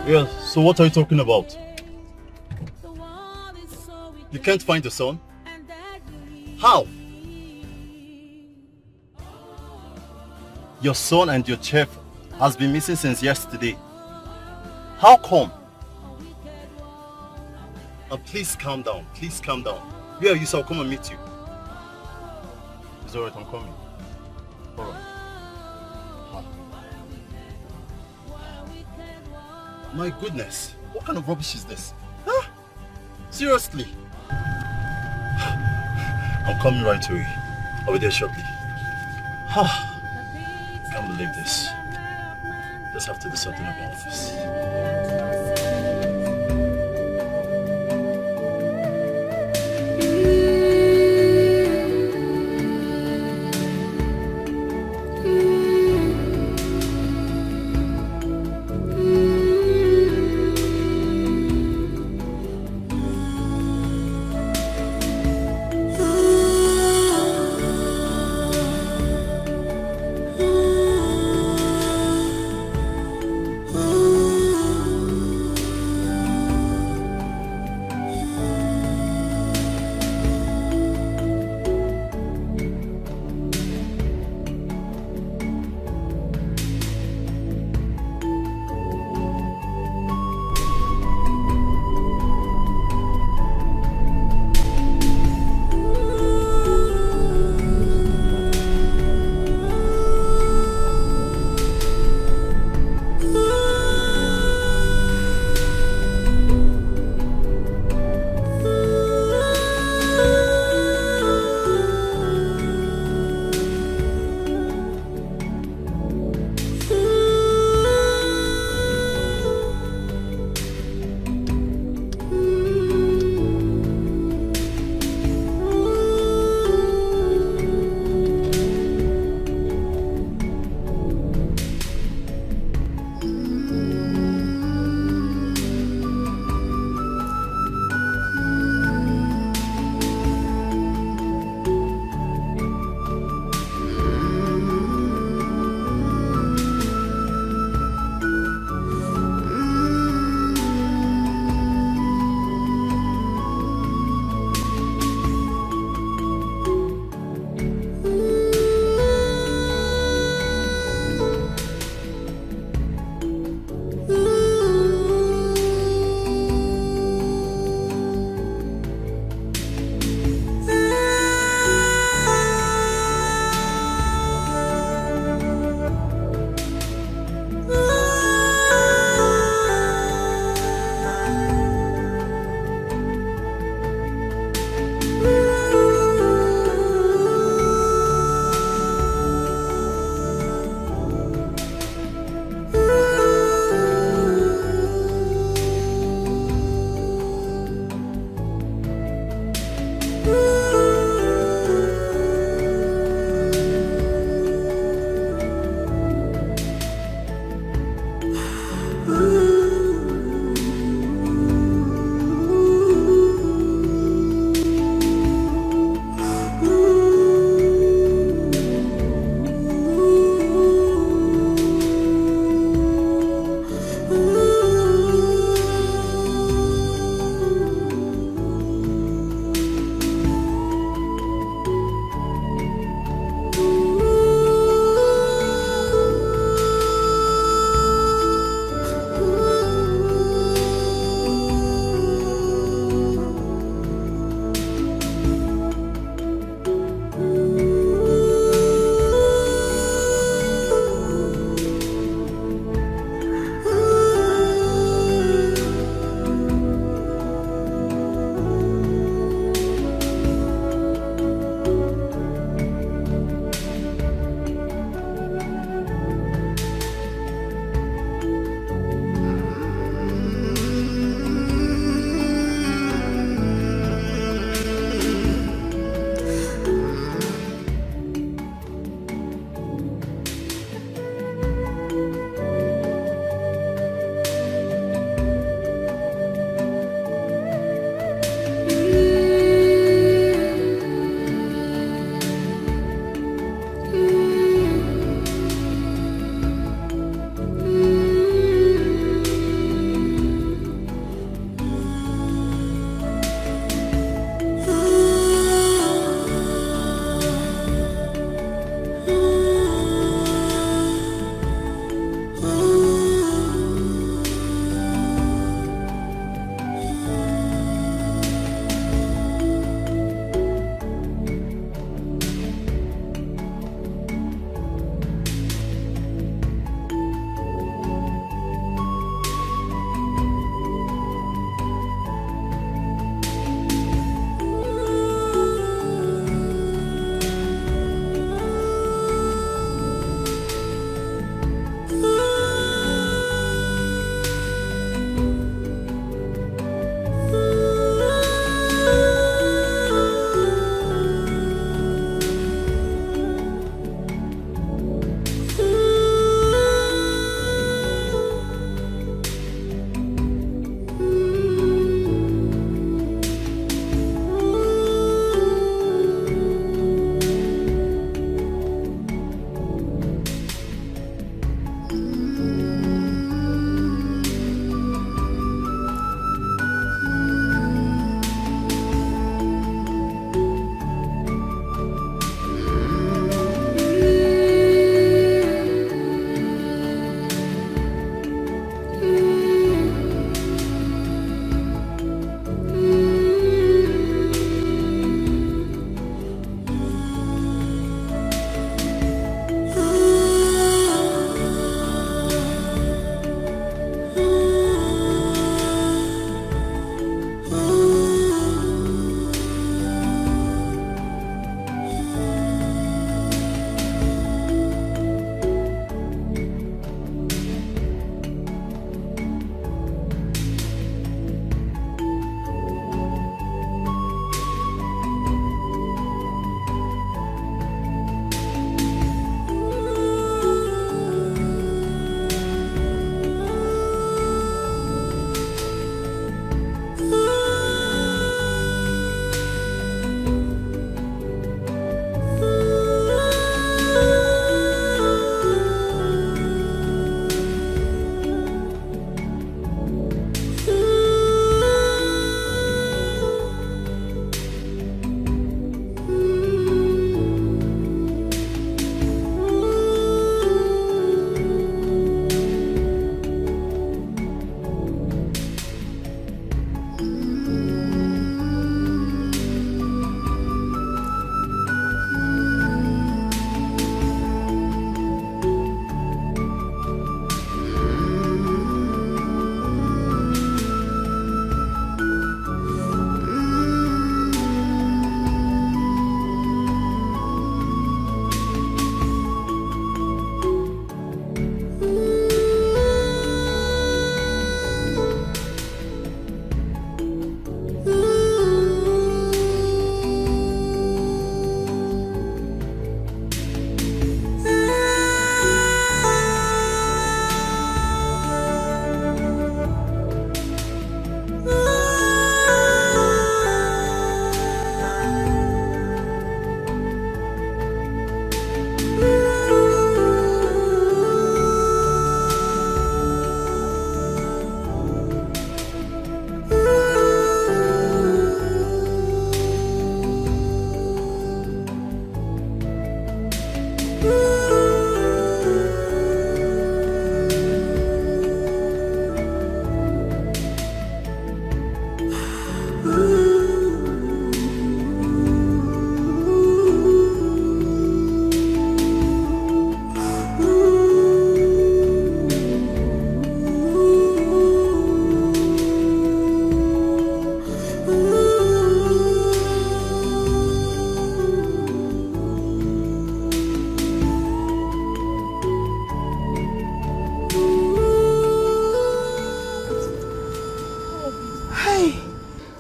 Yeah, so what are you talking about? You can't find the son? How? Your son and your chef has been missing since yesterday. How come? Please calm down. Please calm down. Where are you, so I'll come and meet you. It's alright, I'm coming. Alright. My goodness, what kind of rubbish is this? Huh? Seriously? I'm coming right away. I'll be there shortly. Can't believe this. Just have to do something about this.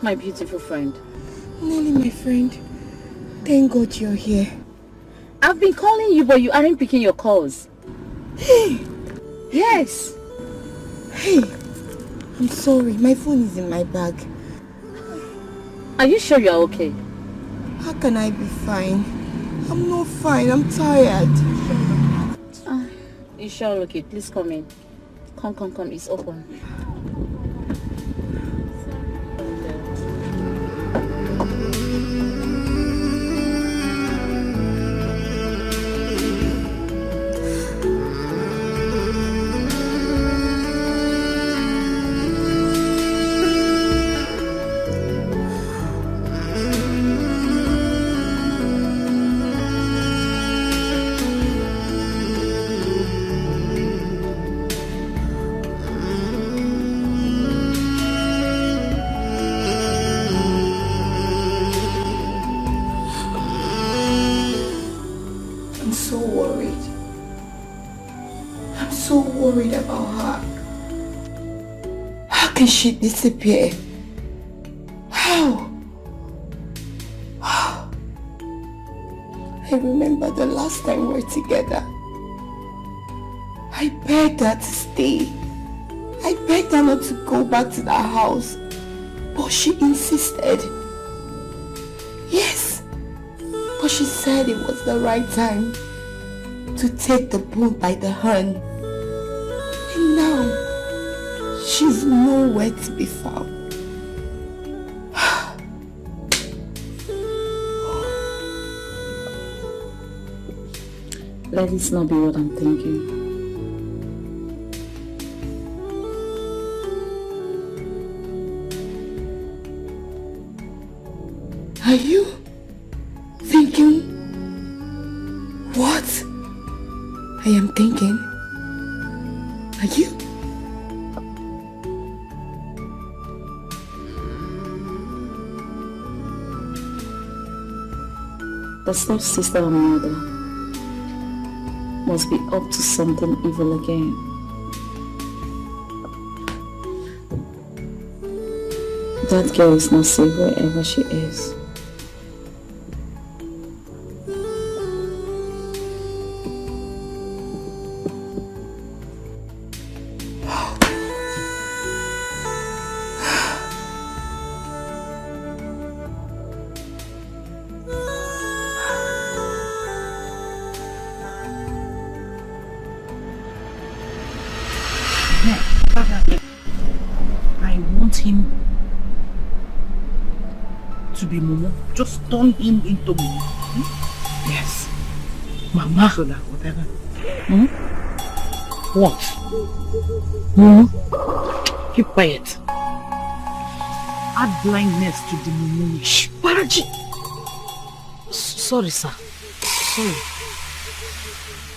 my beautiful friend? Nelly, my friend. Thank God you're here. I've been calling you, but you aren't picking your calls. Hey! Yes. Hey! I'm sorry. My phone is in my bag. Are you sure you're okay? How can I be fine? I'm not fine. I'm tired. You sure okay? Please come in. Come. It's open. Worried about her. How can she disappear? How? I remember the last time we were together. I begged her to stay. I begged her not to go back to that house. But she insisted. Yes. But she said it was the right time to take the bull by the horn. And now, she's nowhere to be found. Let this not be what I'm thinking. Are you thinking what I am thinking? Are you? The stepsister and mother must be up to something evil again. That girl is not safe wherever she is. I want him to be Momo. Just turn him into Momo. Yes. Mama. So that whatever. What? Keep quiet. Add blindness to the Momo-ish. Paraji! Sorry, sir. Sorry.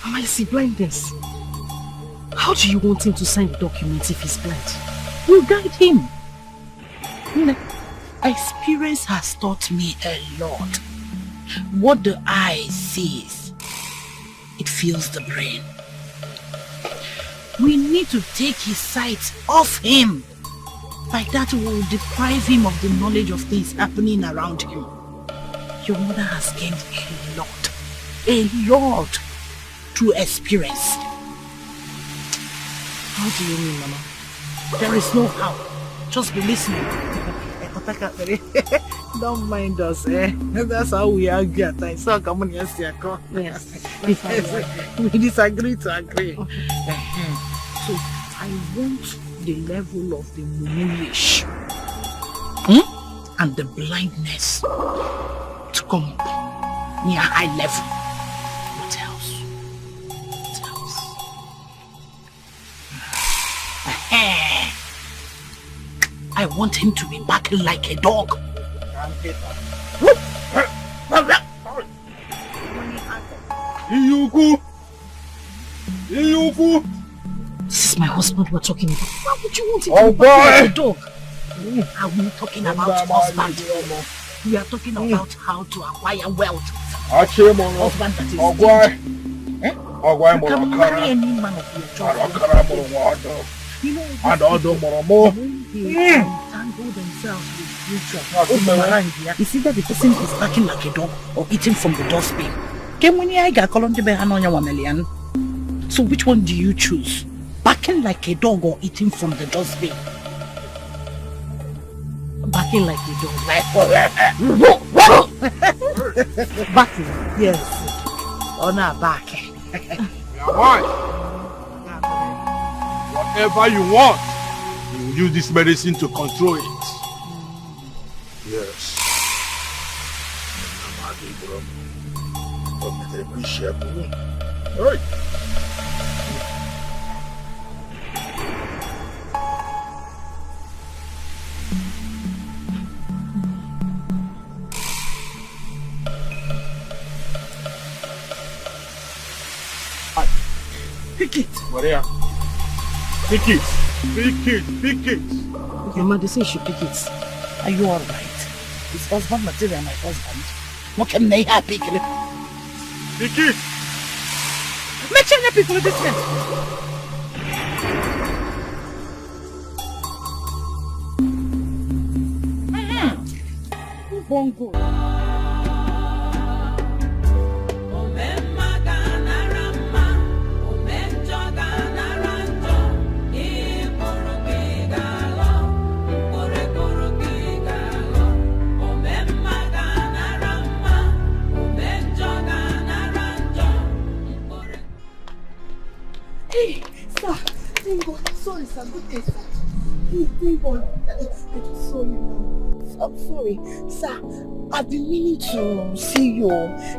I see blindness. How do you want him to sign the documents if he's blind? You guide him. Experience has taught me a lot. What the eye sees, it fills the brain. We need to take his sight off him. By that we will deprive him of the knowledge of things happening around him. Your mother has gained a lot through experience. How do you mean, Mama? There is no how. Just be listening. Don't mind us, eh? That's how we argue at times. So come on, yes. We disagree to agree. So I want the level of the Momo-ish and the blindness to come up near high level. What else? I want him to be barking like a dog. This is my husband we're talking about. Why would you want him to be barking like a dog? Are we talking about husband? We are talking about how to acquire wealth. Husband that is you can marry any man of your choice. You know, handle themselves with future. It's either the person is barking like a dog or eating from the dustbin. So which one do you choose? Barking like a dog or eating from the dustbin? Barking like a dog. Barking, yes. Or not barking. Whatever you want, you will use this medicine to control it. Yes. Alright. Pick it. Maria. Pick it. Pick it. Pick it. Your mother says she pick it. Are you alright? It's husband material, my husband. What can they have pick it? Pick it. Make sure you pick this one. Bongo. Hey, sir, thank God. Sorry, sir. Good day, sir. Thank God. I just saw you now. I'm sorry. Sir, I've been meaning to see you.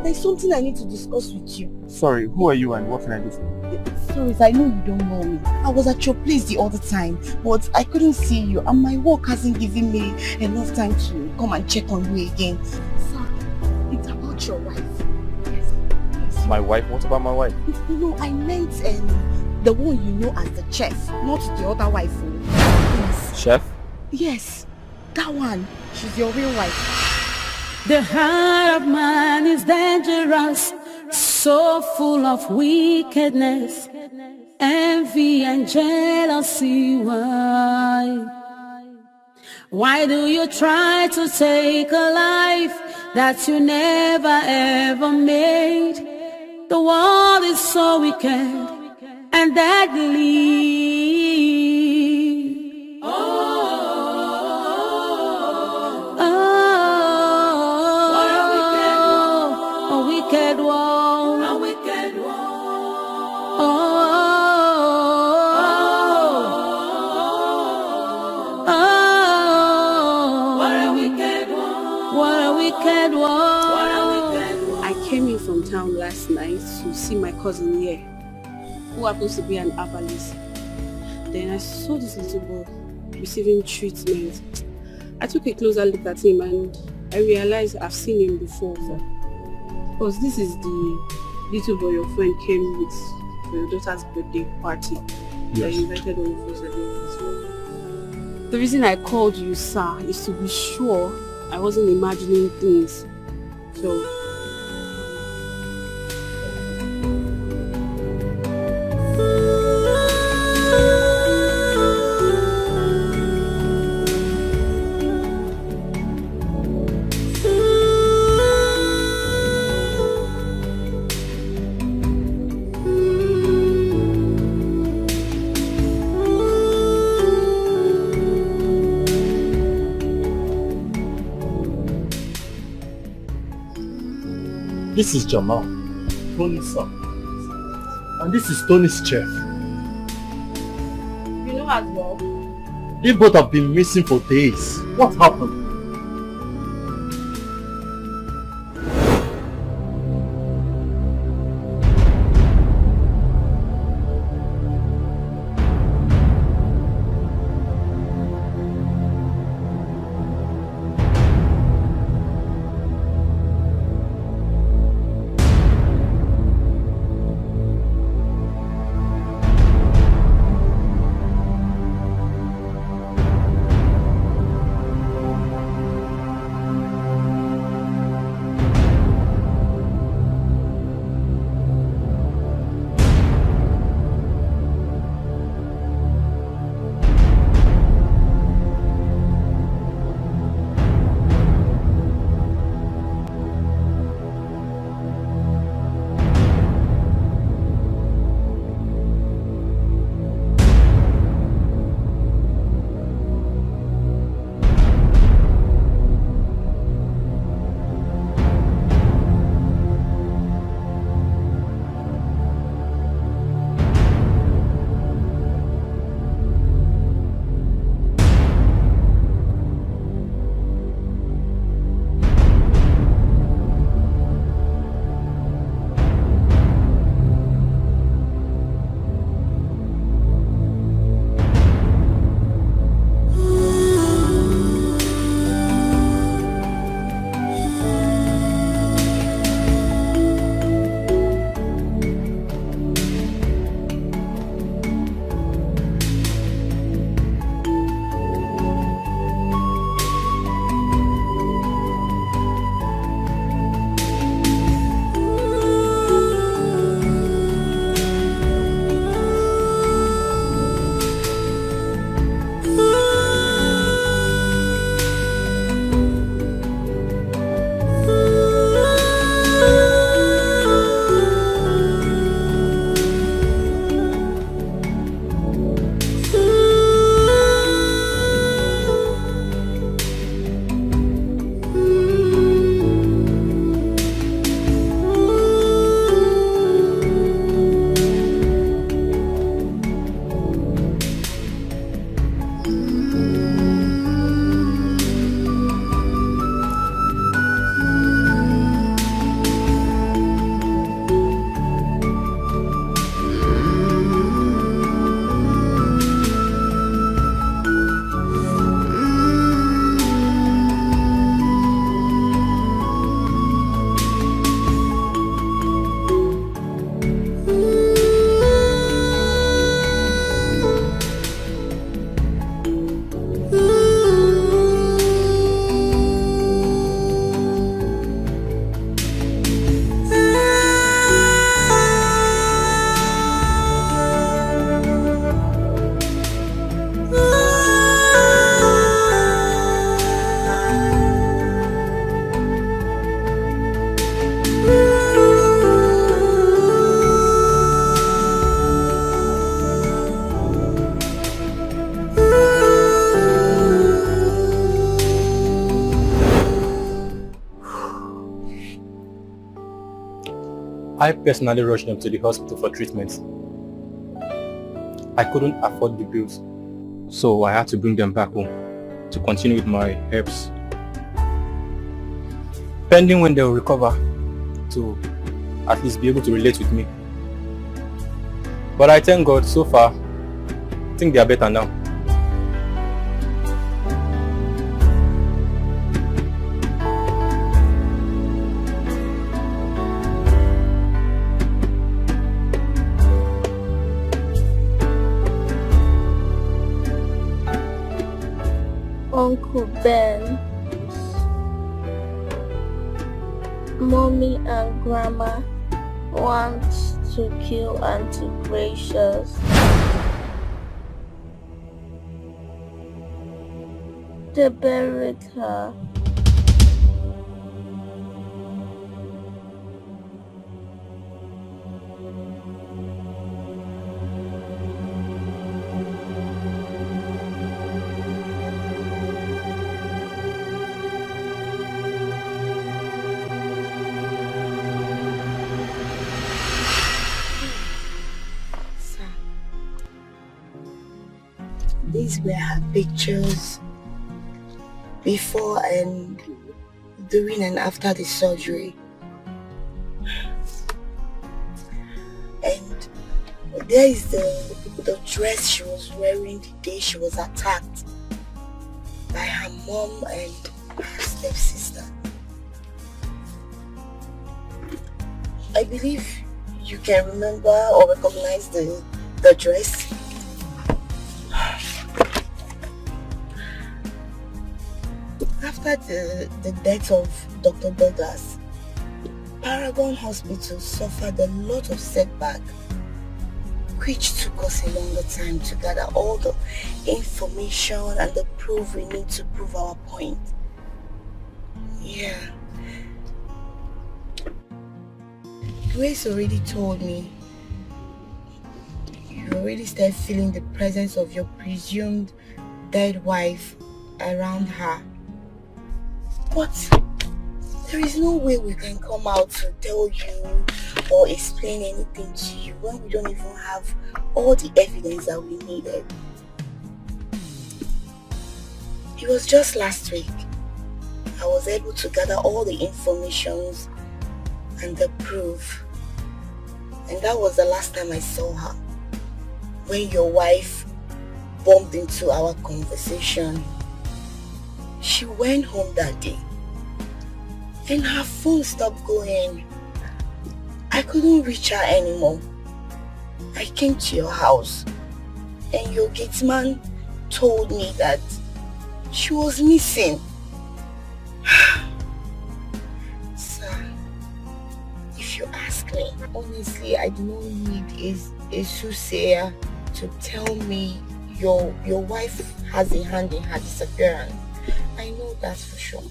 There's something I need to discuss with you. Sorry, who are you and what can I do for you? Sorry, sir, I know you don't know me. I was at your place the other time, but I couldn't see you and my work hasn't given me enough time to come and check on you again. Sir, it's about your wife. Yes. My wife? What about my wife? No, I meant the one you know as the chef, not the other wife. Yes. Chef? Yes, that one. She's your real wife. The heart of man is dangerous, so full of wickedness, envy and jealousy. Why do you try to take a life that you never ever made? The world is so wicked and deadly. Town last night to see my cousin here, who happens to be an herbalist. Then I saw this little boy receiving treatment. I took a closer look at him and I realized I've seen him before. Because this is the little boy your friend came with for your daughter's birthday party. Yes. That you invited all of us at the office. The reason I called you, sir, is to be sure I wasn't imagining things. So this is Jamal, Tony's son. And this is Tony's chef. You know as well? They both have been missing for days. What happened? I personally rushed them to the hospital for treatment. I couldn't afford the bills, so I had to bring them back home to continue with my herbs. Pending when they will recover to at least be able to relate with me. But I thank God, so far, I think they are better now. Uncle Ben, Mommy and Grandma want to kill Auntie Gracious. They buried her. These were her pictures before and during and after the surgery. And there is the dress she was wearing the day she was attacked by her mom and her stepsister. I believe you can remember or recognize the dress. After the death of Dr. Douglas, Paragon Hospital suffered a lot of setback, which took us a longer time to gather all the information and the proof we need to prove our point. Yeah. Grace already told me you already started feeling the presence of your presumed dead wife around her. But there is no way we can come out to tell you or explain anything to you when we don't even have all the evidence that we needed. It was just last week I was able to gather all the information and the proof, and that was the last time I saw her, when your wife bumped into our conversation. She went home that day and her phone stopped going. I couldn't reach her anymore. I came to your house and your gate man told me that she was missing. Sir, if you ask me, honestly, I do not need a soothsayer to tell me your wife has a hand in her disappearance. I know that's for sure.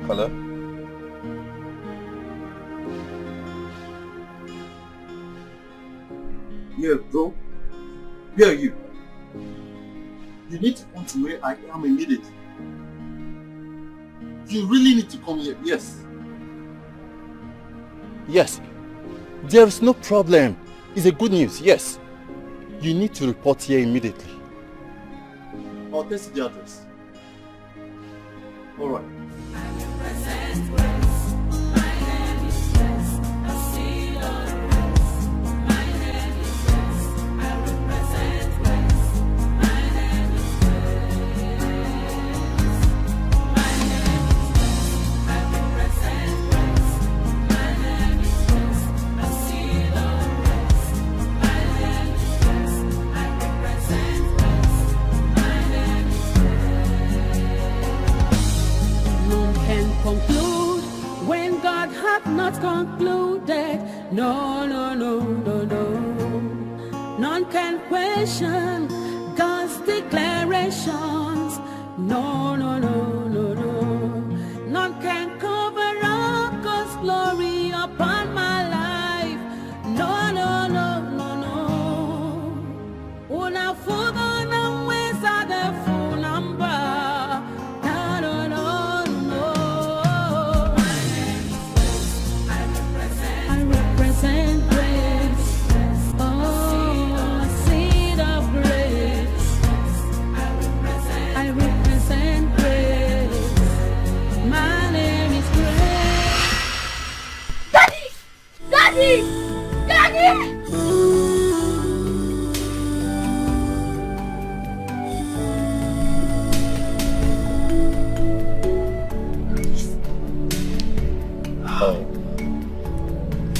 Hello? Yeah, bro. Where are you? You need to come to where I am immediately. You really need to come here, yes. Yes. There is no problem. It's a good news, yes. You need to report here immediately. I'll text the address. Alright. Not concluded, no, no, no, no, no. None can question God's declarations, no, no, no, no, no. None can cover up God's glory upon my life, no, no, no, no, no. Oh, now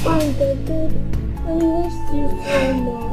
I miss you so much.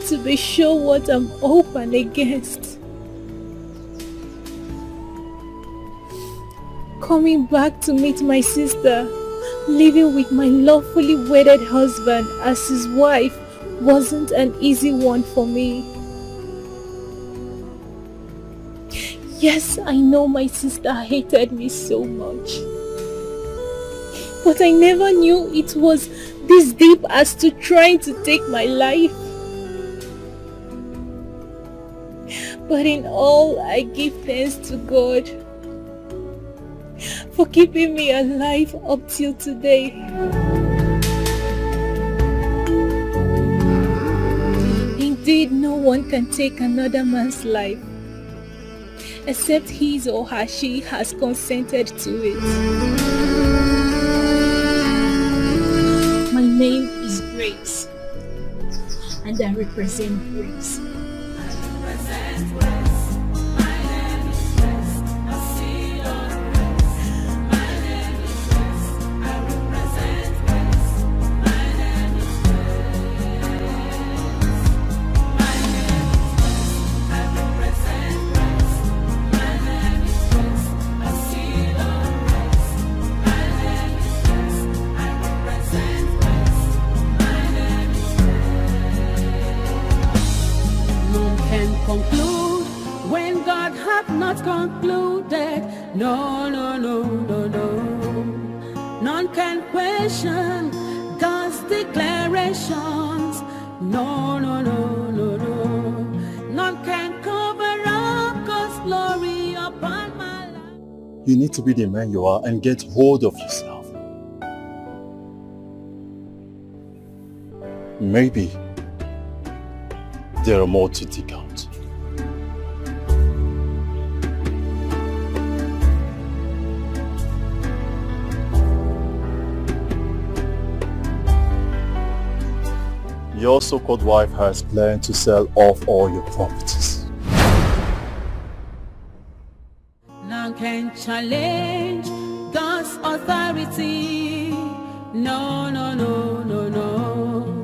To be sure what I'm open against. Coming back to meet my sister, living with my lawfully wedded husband as his wife wasn't an easy one for me. Yes, I know my sister hated me so much, but I never knew it was this deep as to trying to take my life. But in all, I give thanks to God for keeping me alive up till today. Indeed, no one can take another man's life except his or her she has consented to it. My name is Grace, and I represent Grace. Concluded, no, no, no, no, no. None can question God's declarations. No, no, no, no, no. None can cover up God's glory upon my life. You need to be the man you are and get hold of yourself. Maybe there are more to dig out. Your so-called wife has planned to sell off all your properties. None can challenge God's authority. No, no, no, no, no.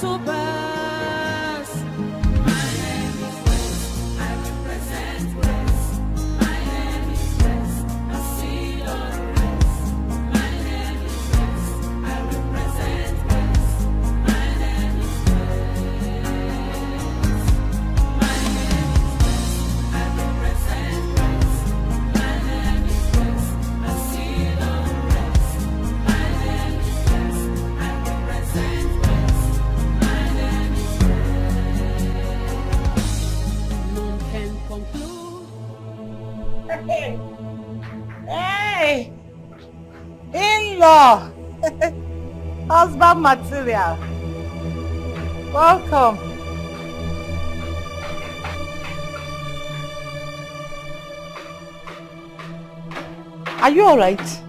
to pass. My name is West, I represent West. My name is West, I see your rest. My name is West, I represent West. My name is West. My name is West, I represent West. My name is West, I see your rest. My name is West, I represent West. My name is West. None can conclude. Hey! In-law! Husband material. Welcome. Are you alright?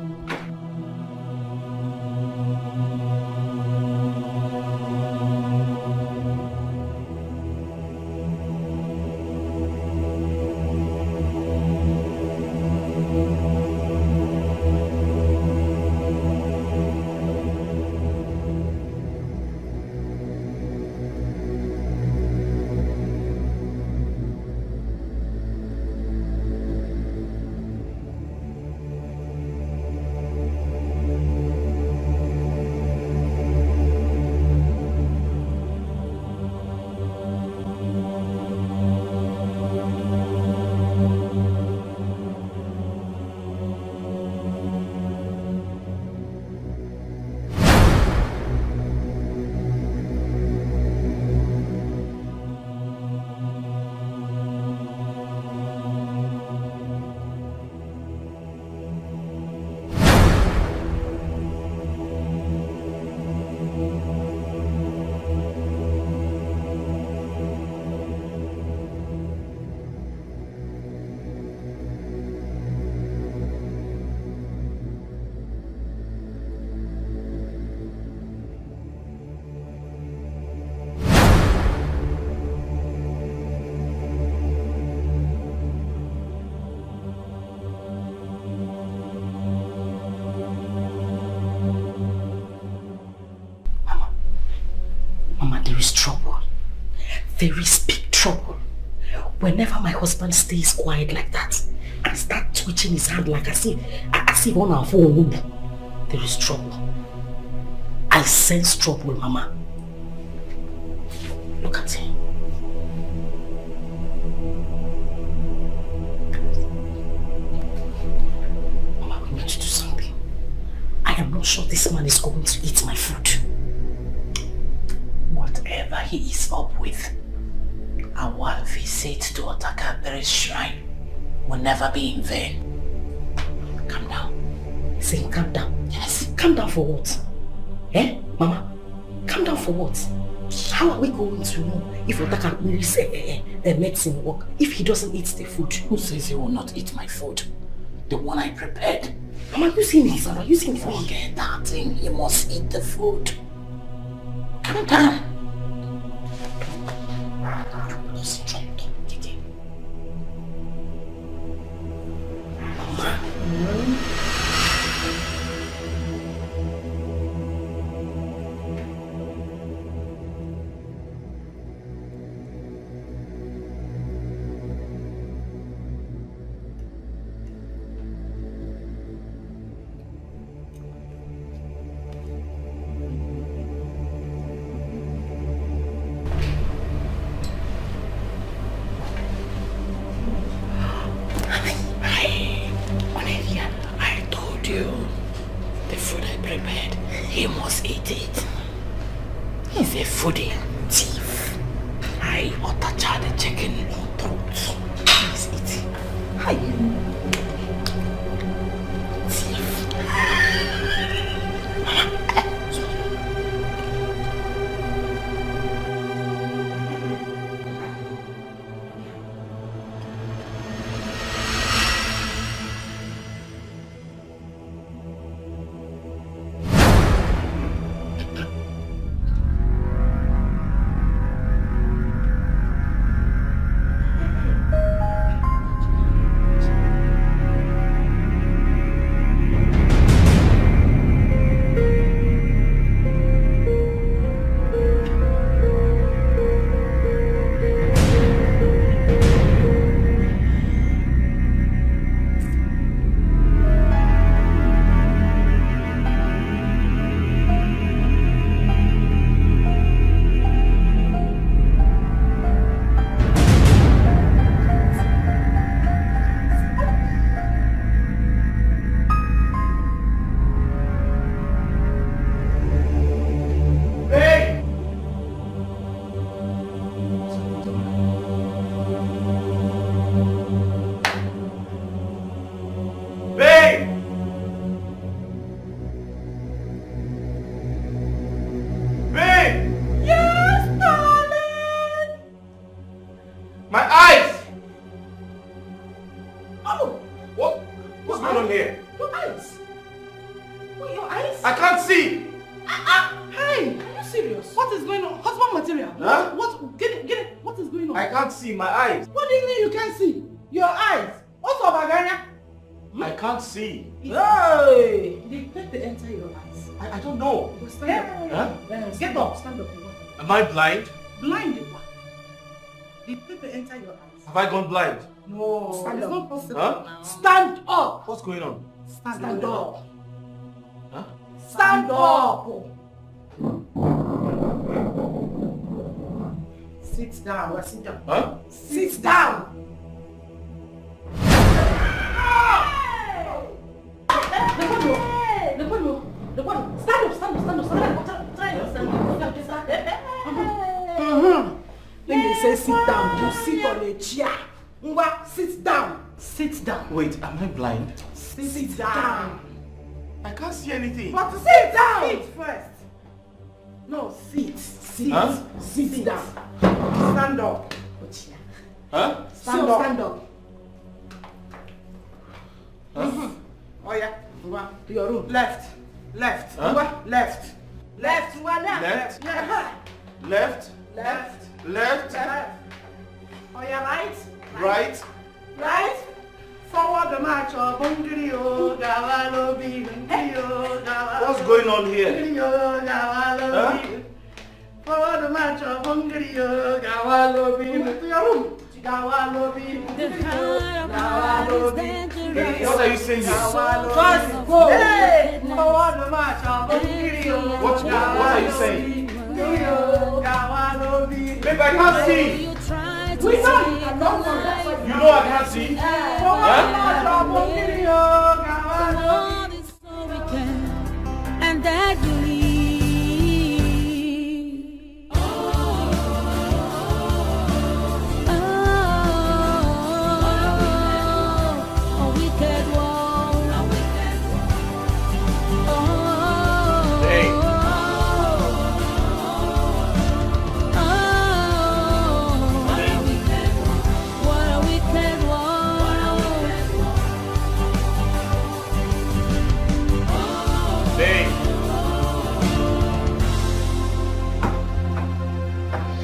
There is trouble. There is big trouble. Whenever my husband stays quiet like that and start twitching his hand like as if on our phone, there is trouble. I sense trouble, Mama. Look at him. Mama, we need to do something. I am not sure this man is going to eat my food. Whatever he is up with, our visit to Otakabere's shrine will never be in vain. Calm down. Say, calm down. Yes. Calm down for what? Eh, Mama? Calm down for what? How are we going to know if Otakabere's medicine work if he doesn't eat the food? Who says he will not eat my food? The one I prepared. Mama, you see me, Sarah. You see me. Forget that thing. He must eat the food. Calm down. material? Huh? What? Get it. What is going on? I can't see, my eyes. What do you mean you can't see? Your eyes. What's up, Aganya? I can't see. Hey! Did pepper enter your eyes? I don't know. Stand up. Huh? Get up. Stand up. Am I blind? Blind? Did pepper enter your eyes? Have I gone blind? No. Stand it's up. not possible. Huh? Stand up. What's going on? Stand up. Huh? Stand up. Sit down. Sit down. Huh? Sit down. When they say sit down, you sit on a chair. Sit down. Sit down. Wait, am I blind? Sit down. I can't see anything. But sit down. Sit first. No, sit. Sit. Huh? Sit down. Stand up. Huh? Stand up. Stand up. Huh? Oh yeah. To your room. Left. Left. Huh? Left. Left. Left. Yeah. Left. Left. Left. Oh yeah, right. Right. Right. Forward the march of Bungirio, Gavalobi, What's going on here? Huh? Forward the march of Bungirio, Gavalobi, to your room. What are you saying here? First, go. Hey! Forward the march of Bungirio. What are you saying? Babe, I can't see. We know you cannot see. You know I can't see. And that you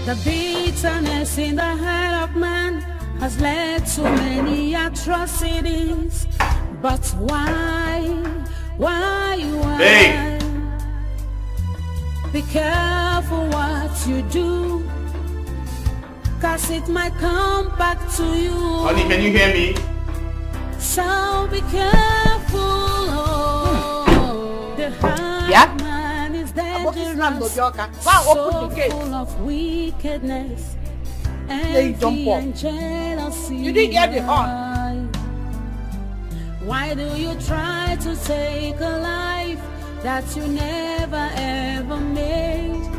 the bitterness in the heart of man has led to many atrocities. But why? Hey. Be careful what you do, 'cause it might come back to you. Honey, can you hear me? So be careful. The heart man is dangerous, so full of wickedness, envy and jealousy. You didn't get the horn. Why do you try to take a life that you never ever made?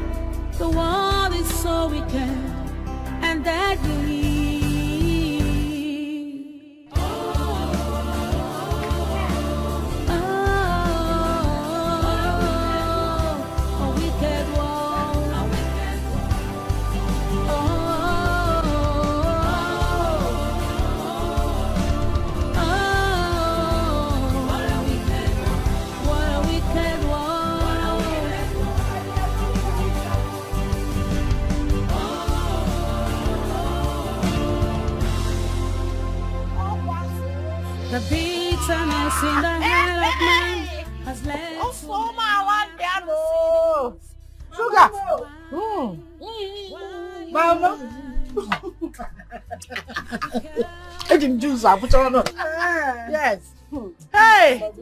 The world is so wicked and deadly. The bitterness in the heart of man has led to Sugar. Mama. I didn't do that. Put on. Yes. Hey.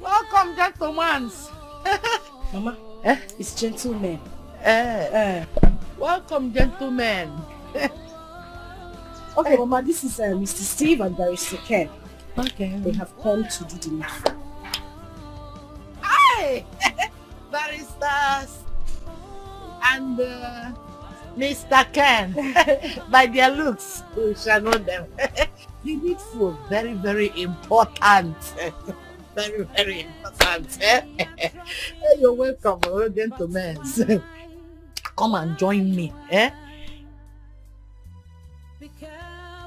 Welcome, gentlemen. Mama, it's gentlemen. Welcome, gentlemen. Okay, Mama, this is Mr. Steve and Barrister Ken. Okay. They have come to do the needful. Hi! Baristas and Mr. Ken. By their looks, we shall know them. The needful, very, very important. Very, very important. You're welcome, gentlemen. Come and join me.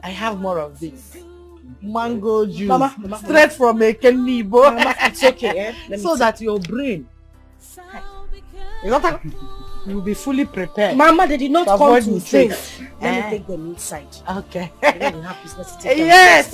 I have more of this. Mango juice. Mama, straight from a Kenibo. Mama, it's okay. So that your brain You got that? You will be fully prepared. Mama, they did not come to drink. Let me take them inside. Okay. Let me have business to take them. Yes.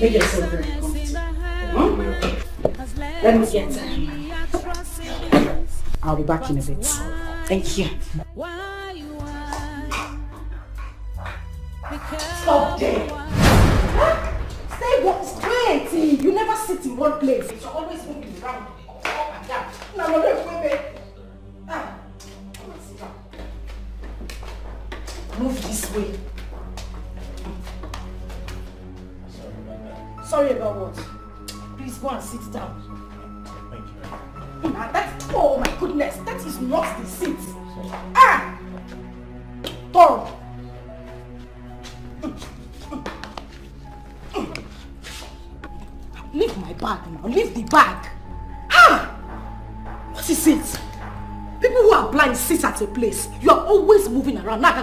Make yourself very comfortable. Let me get I'll be back in a bit. Thank you. Stop there. Stay wait. You never sit in one place. You're always moving around, up and down. Now, move this way. Sorry about what? Please go and sit down. Thank you. Oh my goodness, that is not the seat. Ah! Tom! Leave my bag now. Leave the bag. Ah! What is it? People who are blind sit at a place. You are always moving around. I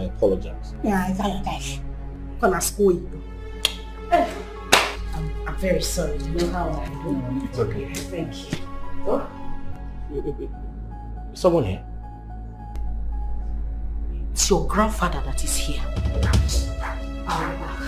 apologize. Yeah, it's gonna school you. I'm very sorry. You know how I do. It's okay. Thank you. Oh? Is someone here? It's your grandfather that is here. I'll be back.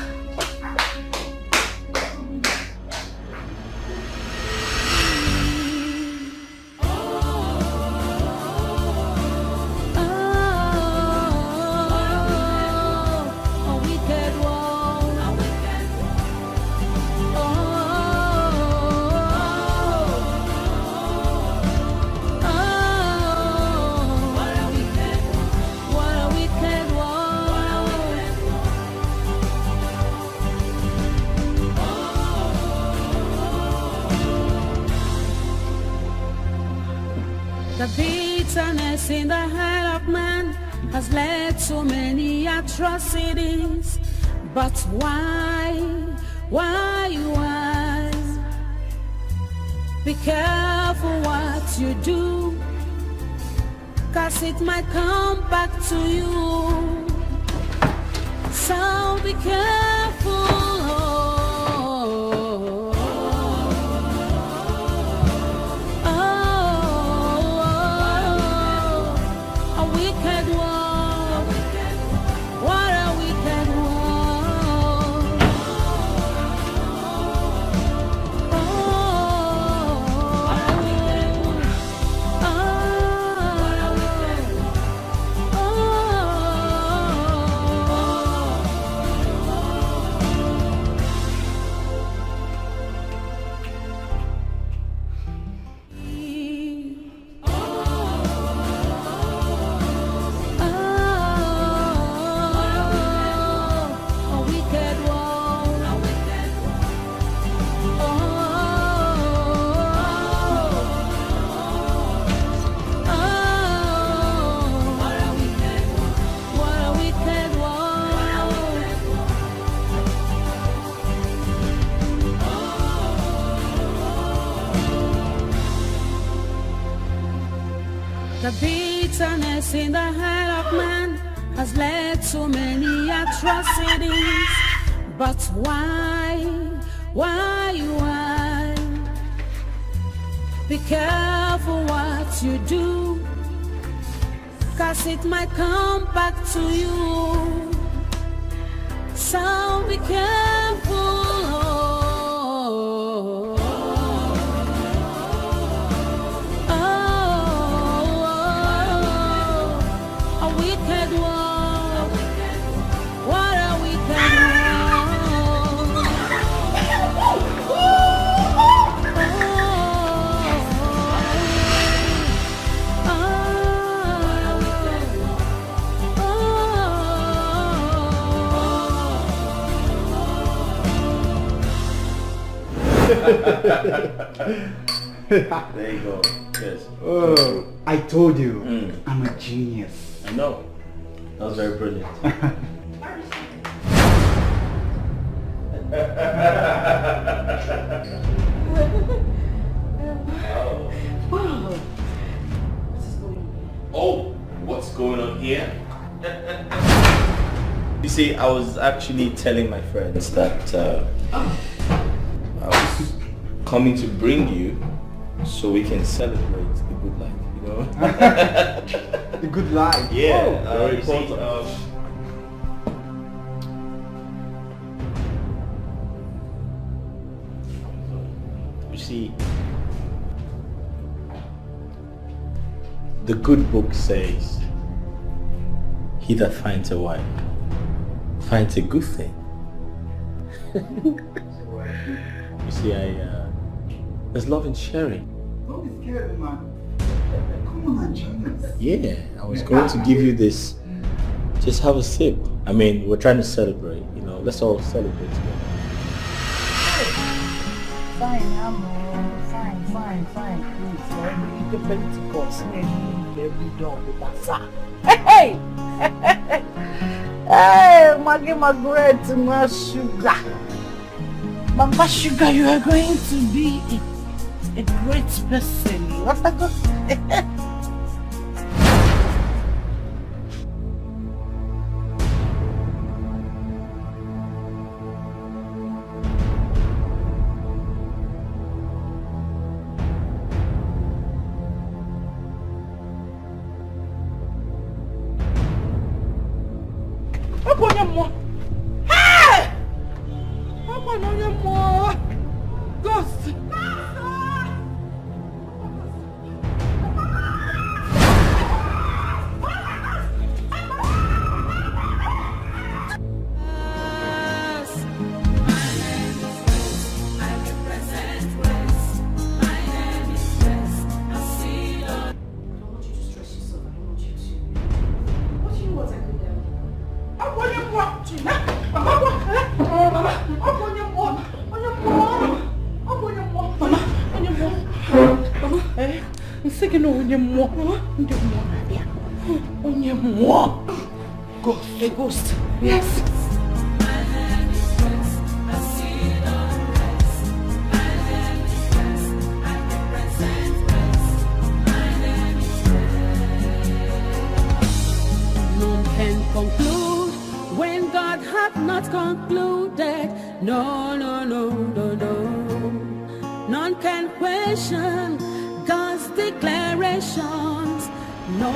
The bitterness in the heart of man has led to many atrocities. But why? Be careful what you do, 'cause it might come back to you. So be careful. The bitterness in the heart of man has led to many atrocities. But why? Be careful what you do, 'cause it might come back to you. So be careful. There you go. Yes. Oh, I told you, I'm a genius. I know. That was very brilliant. Oh, what's going on here? You see, I was actually telling my friends that I was coming to bring you so we can celebrate the good life, you know? The good life? Yeah, very you see, important. You see, the good book says, he that finds a wife finds a good thing. You see, there's love in sharing. Don't be scared, man. Come on, genius. Yeah, I was going to give you this. Just have a sip. I mean, we're trying to celebrate, you know, let's all celebrate together. Fine, fine. Please, you can Pentecost. Every dog with that sack. Hey! Hey, Maggie Margaret, my sugar. Mama Sugar, you are going to be a great person. What a good... A ghost. Yes. None can conclude when God hath not concluded. No. None can question God's declarations. No.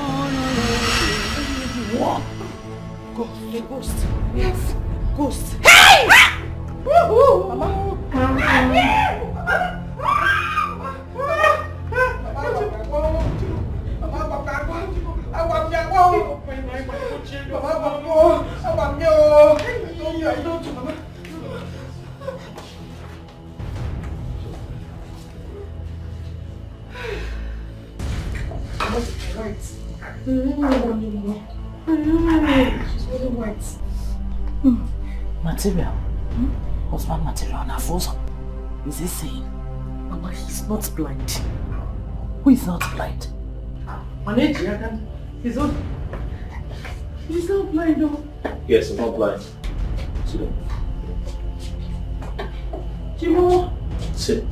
Ghost. A ghost. Yes. Ghost. Hey! Woohoo! Mama. She's really white. Material. Husband material na frozen. Is he saying? Mama, he's not blind. Who is not blind? He's not blind though. Yes, I'm not blind. Sit down. Jimo. Sit.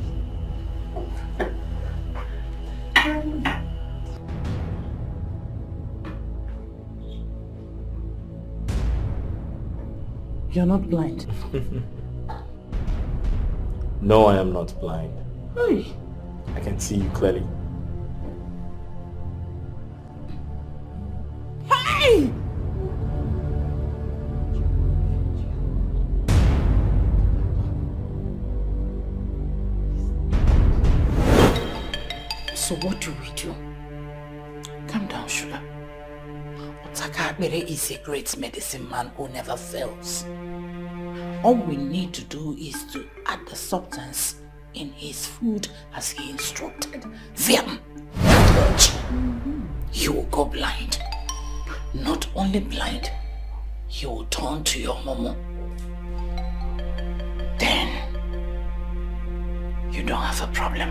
You're not blind. No, I am not blind. Hey. I can see you clearly. Hey! So what do we do? Calm down, Sugar. Otakabere is a great medicine man who never fails. All we need to do is to add the substance in his food as he instructed. Then, he will go blind. Not only blind, he will turn to your momo. Then, you don't have a problem.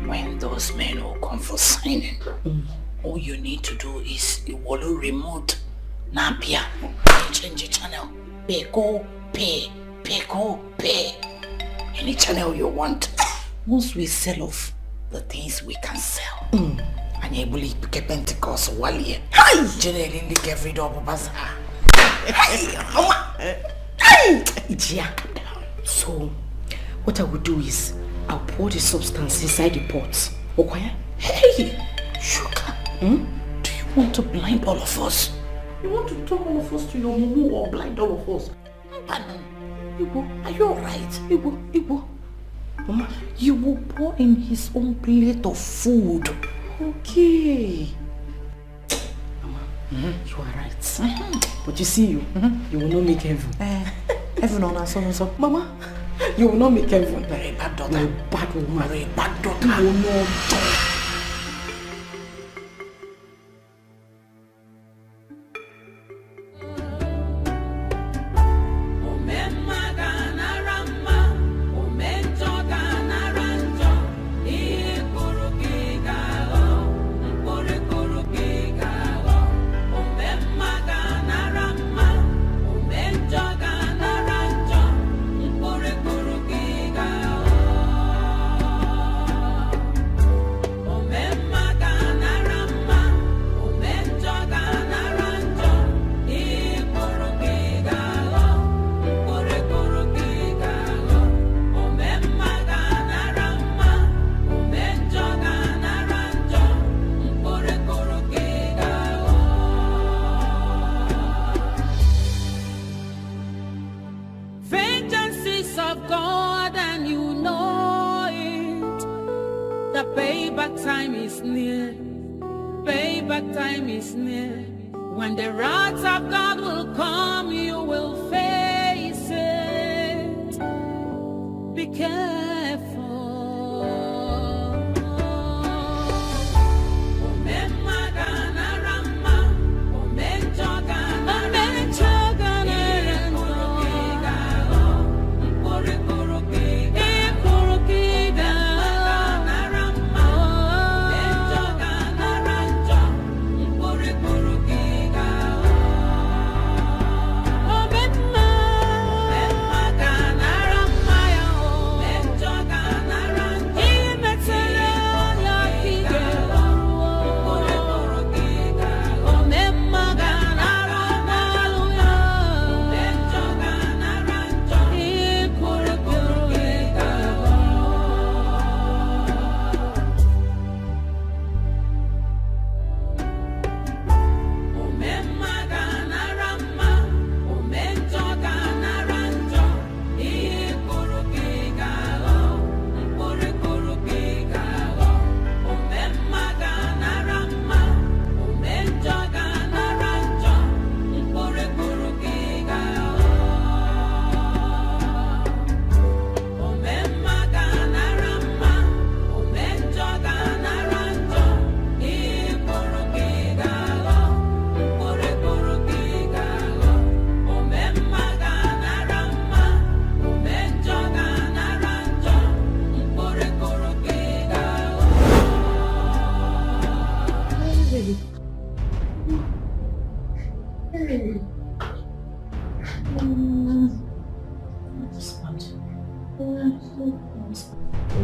When those men will come for signing, all you need to do is you will remote Napia, change the channel, pay, go, pay, pay. Any channel you want. Once we sell off the things we can sell, and you will get Pentecost one year. Generally, get rid of bazaar. So, what I will do is, I'll pour the substance inside the pot. Okay? Hey, sugar. Do you want to blind all of us? You want to turn all of us to your mumu or blind all of us? Igbo, are you alright? Igbo. Mama, you will pour in his own plate of food. Okay. Mama, you are right. But you see, you will not make heaven. Heaven on us also. Mama, you will not make heaven. Very bad daughter. You're a bad woman. Very bad daughter. You will not.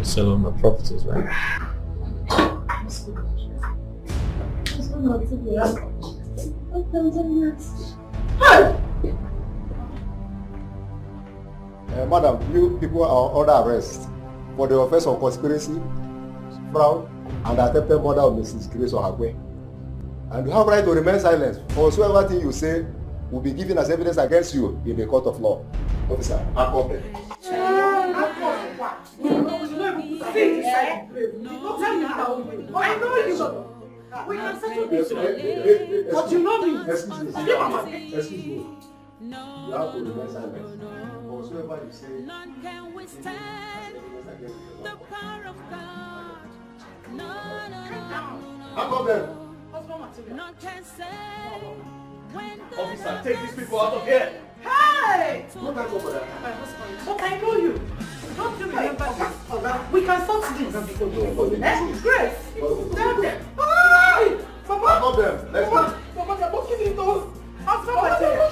Sell all my properties, right? Madam, you people are under arrest for the offense of conspiracy, fraud, and attempted murder of Mrs. Grace Ohagwe. And you have right to remain silent, for whatsoever thing you say will be given as evidence against you in the court of law. Officer, back up there. I know you. We can settle this. But you know me. Excuse me. Excuse me. You have to remain silent. Whatsoever you say, none can withstand the power of God. No. back up there. None can say when Officer, take these people out of here. Hey! Don't go for that. But I know you. Don't you remember this? We can sort this. Grace, tell them. Mama, Stop them. Let's go. Mama, they're looking in those. Husband Matilda.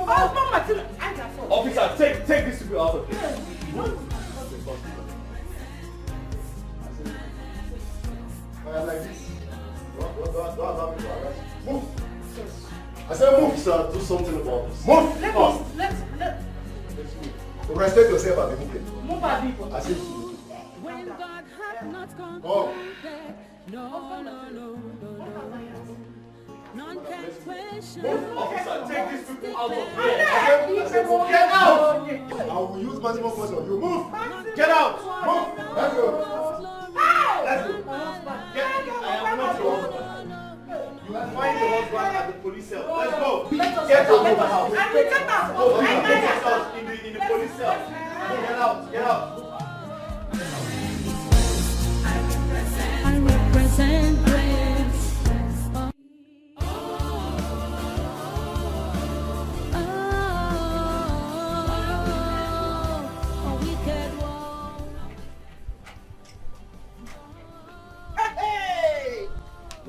Husband Matilda. Officer, take these people out of here. Like this. Don't allow me to arrest. Move. I said move, sir. Do something about this. Move. Let's respect yourself and be moving. move our people. I said When God hath not come, go. no. None can question. Officer, take these people out of here. Get out! I will use maximum force on you. Move! Get out! Move! Let's go! Let's go! I am not your husband. You will find the husband at the police cell. Let's go! Get out of the house! Go to the house in the police cell. Get out! Get out! I represent grace.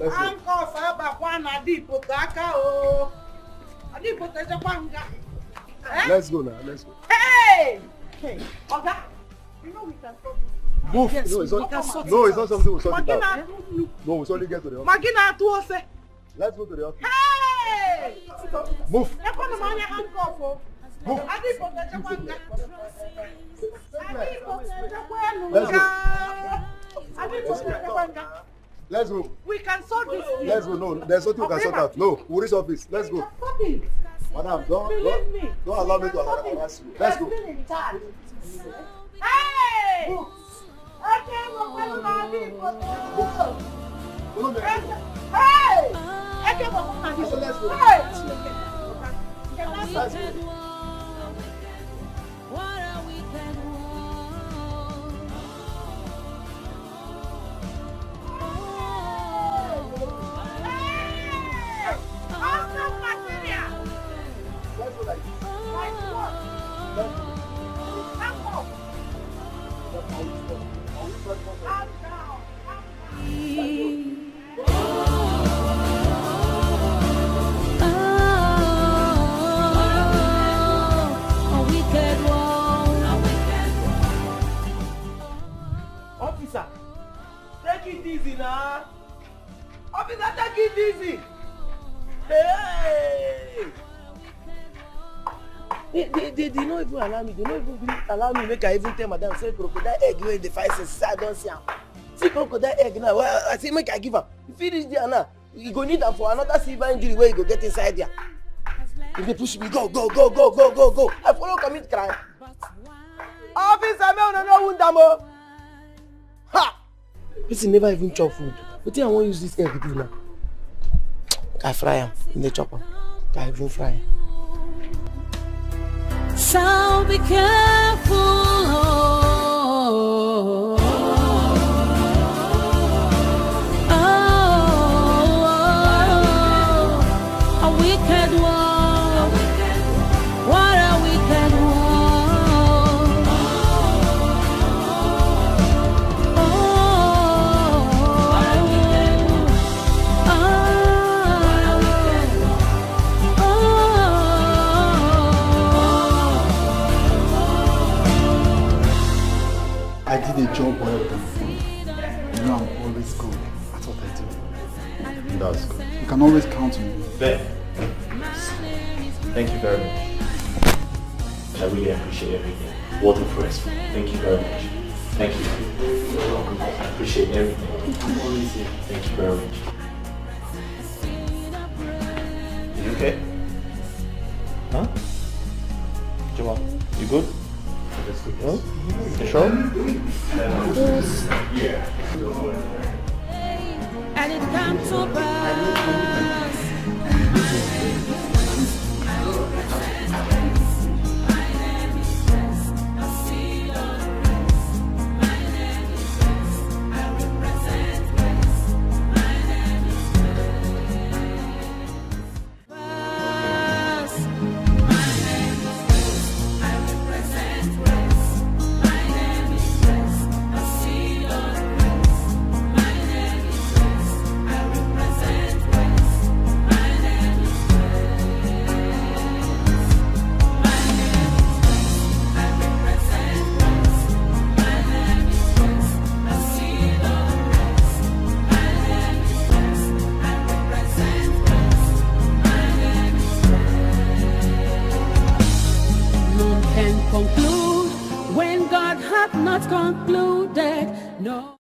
Uncle Faba Juana Dipo Taka. Adipo Tajapanga. Let's go now. Let's go. Hey! Hey, Oga, you know we can stop this. Move. Yes, No, it's not. we can sort No, it it's not something we'll sort it Magina, out. No, we'll only get to the office. Magina Tuose. Let's go to the office. Hey! Move. Economania handcuff. Move. Adipo Tajapanga. Adipo Let's go. Tajapanga. Let's go. We can sort this. Let's go. No, there's nothing we can sort out. No, we'll reach office. Let's go. Stop it. Madam, Believe me. don't allow me to harass you. Let's go. You're still in charge. Hey! Okay, we're going to Hey! Okay, we're going to Let's go. Hey! Let's go. What a wicked Let's go like this. Officer, take it easy now. Officer, take it easy. Hey! They don't even allow me. They don't even allow me make I even tell madam say crocodile egg wey dey fight since I don't see am. See crocodile egg now. Well, I say make I give am. If he reach there now, you go need am for another silver injury where you go get inside there. If they push me, go. I follow commit crime. Officer, me no wound am o. Ha! Person never even chop food. Wetin I wan use this egg do now? I fry am in the chopper. I even fry am. So be careful. A wicked one. What a wicked one. I did a job well done. You know I'm always good at what I do. That's good. You can always count on me. Ben, thank you very much. I really appreciate everything. What a first. Thank you very much. Thank you. You're welcome. I appreciate everything. I'm always here. Thank you very much. You okay? Huh? Jamal, you good? That's good. Huh? You sure? Yeah. And it comes to pass. concluded. No.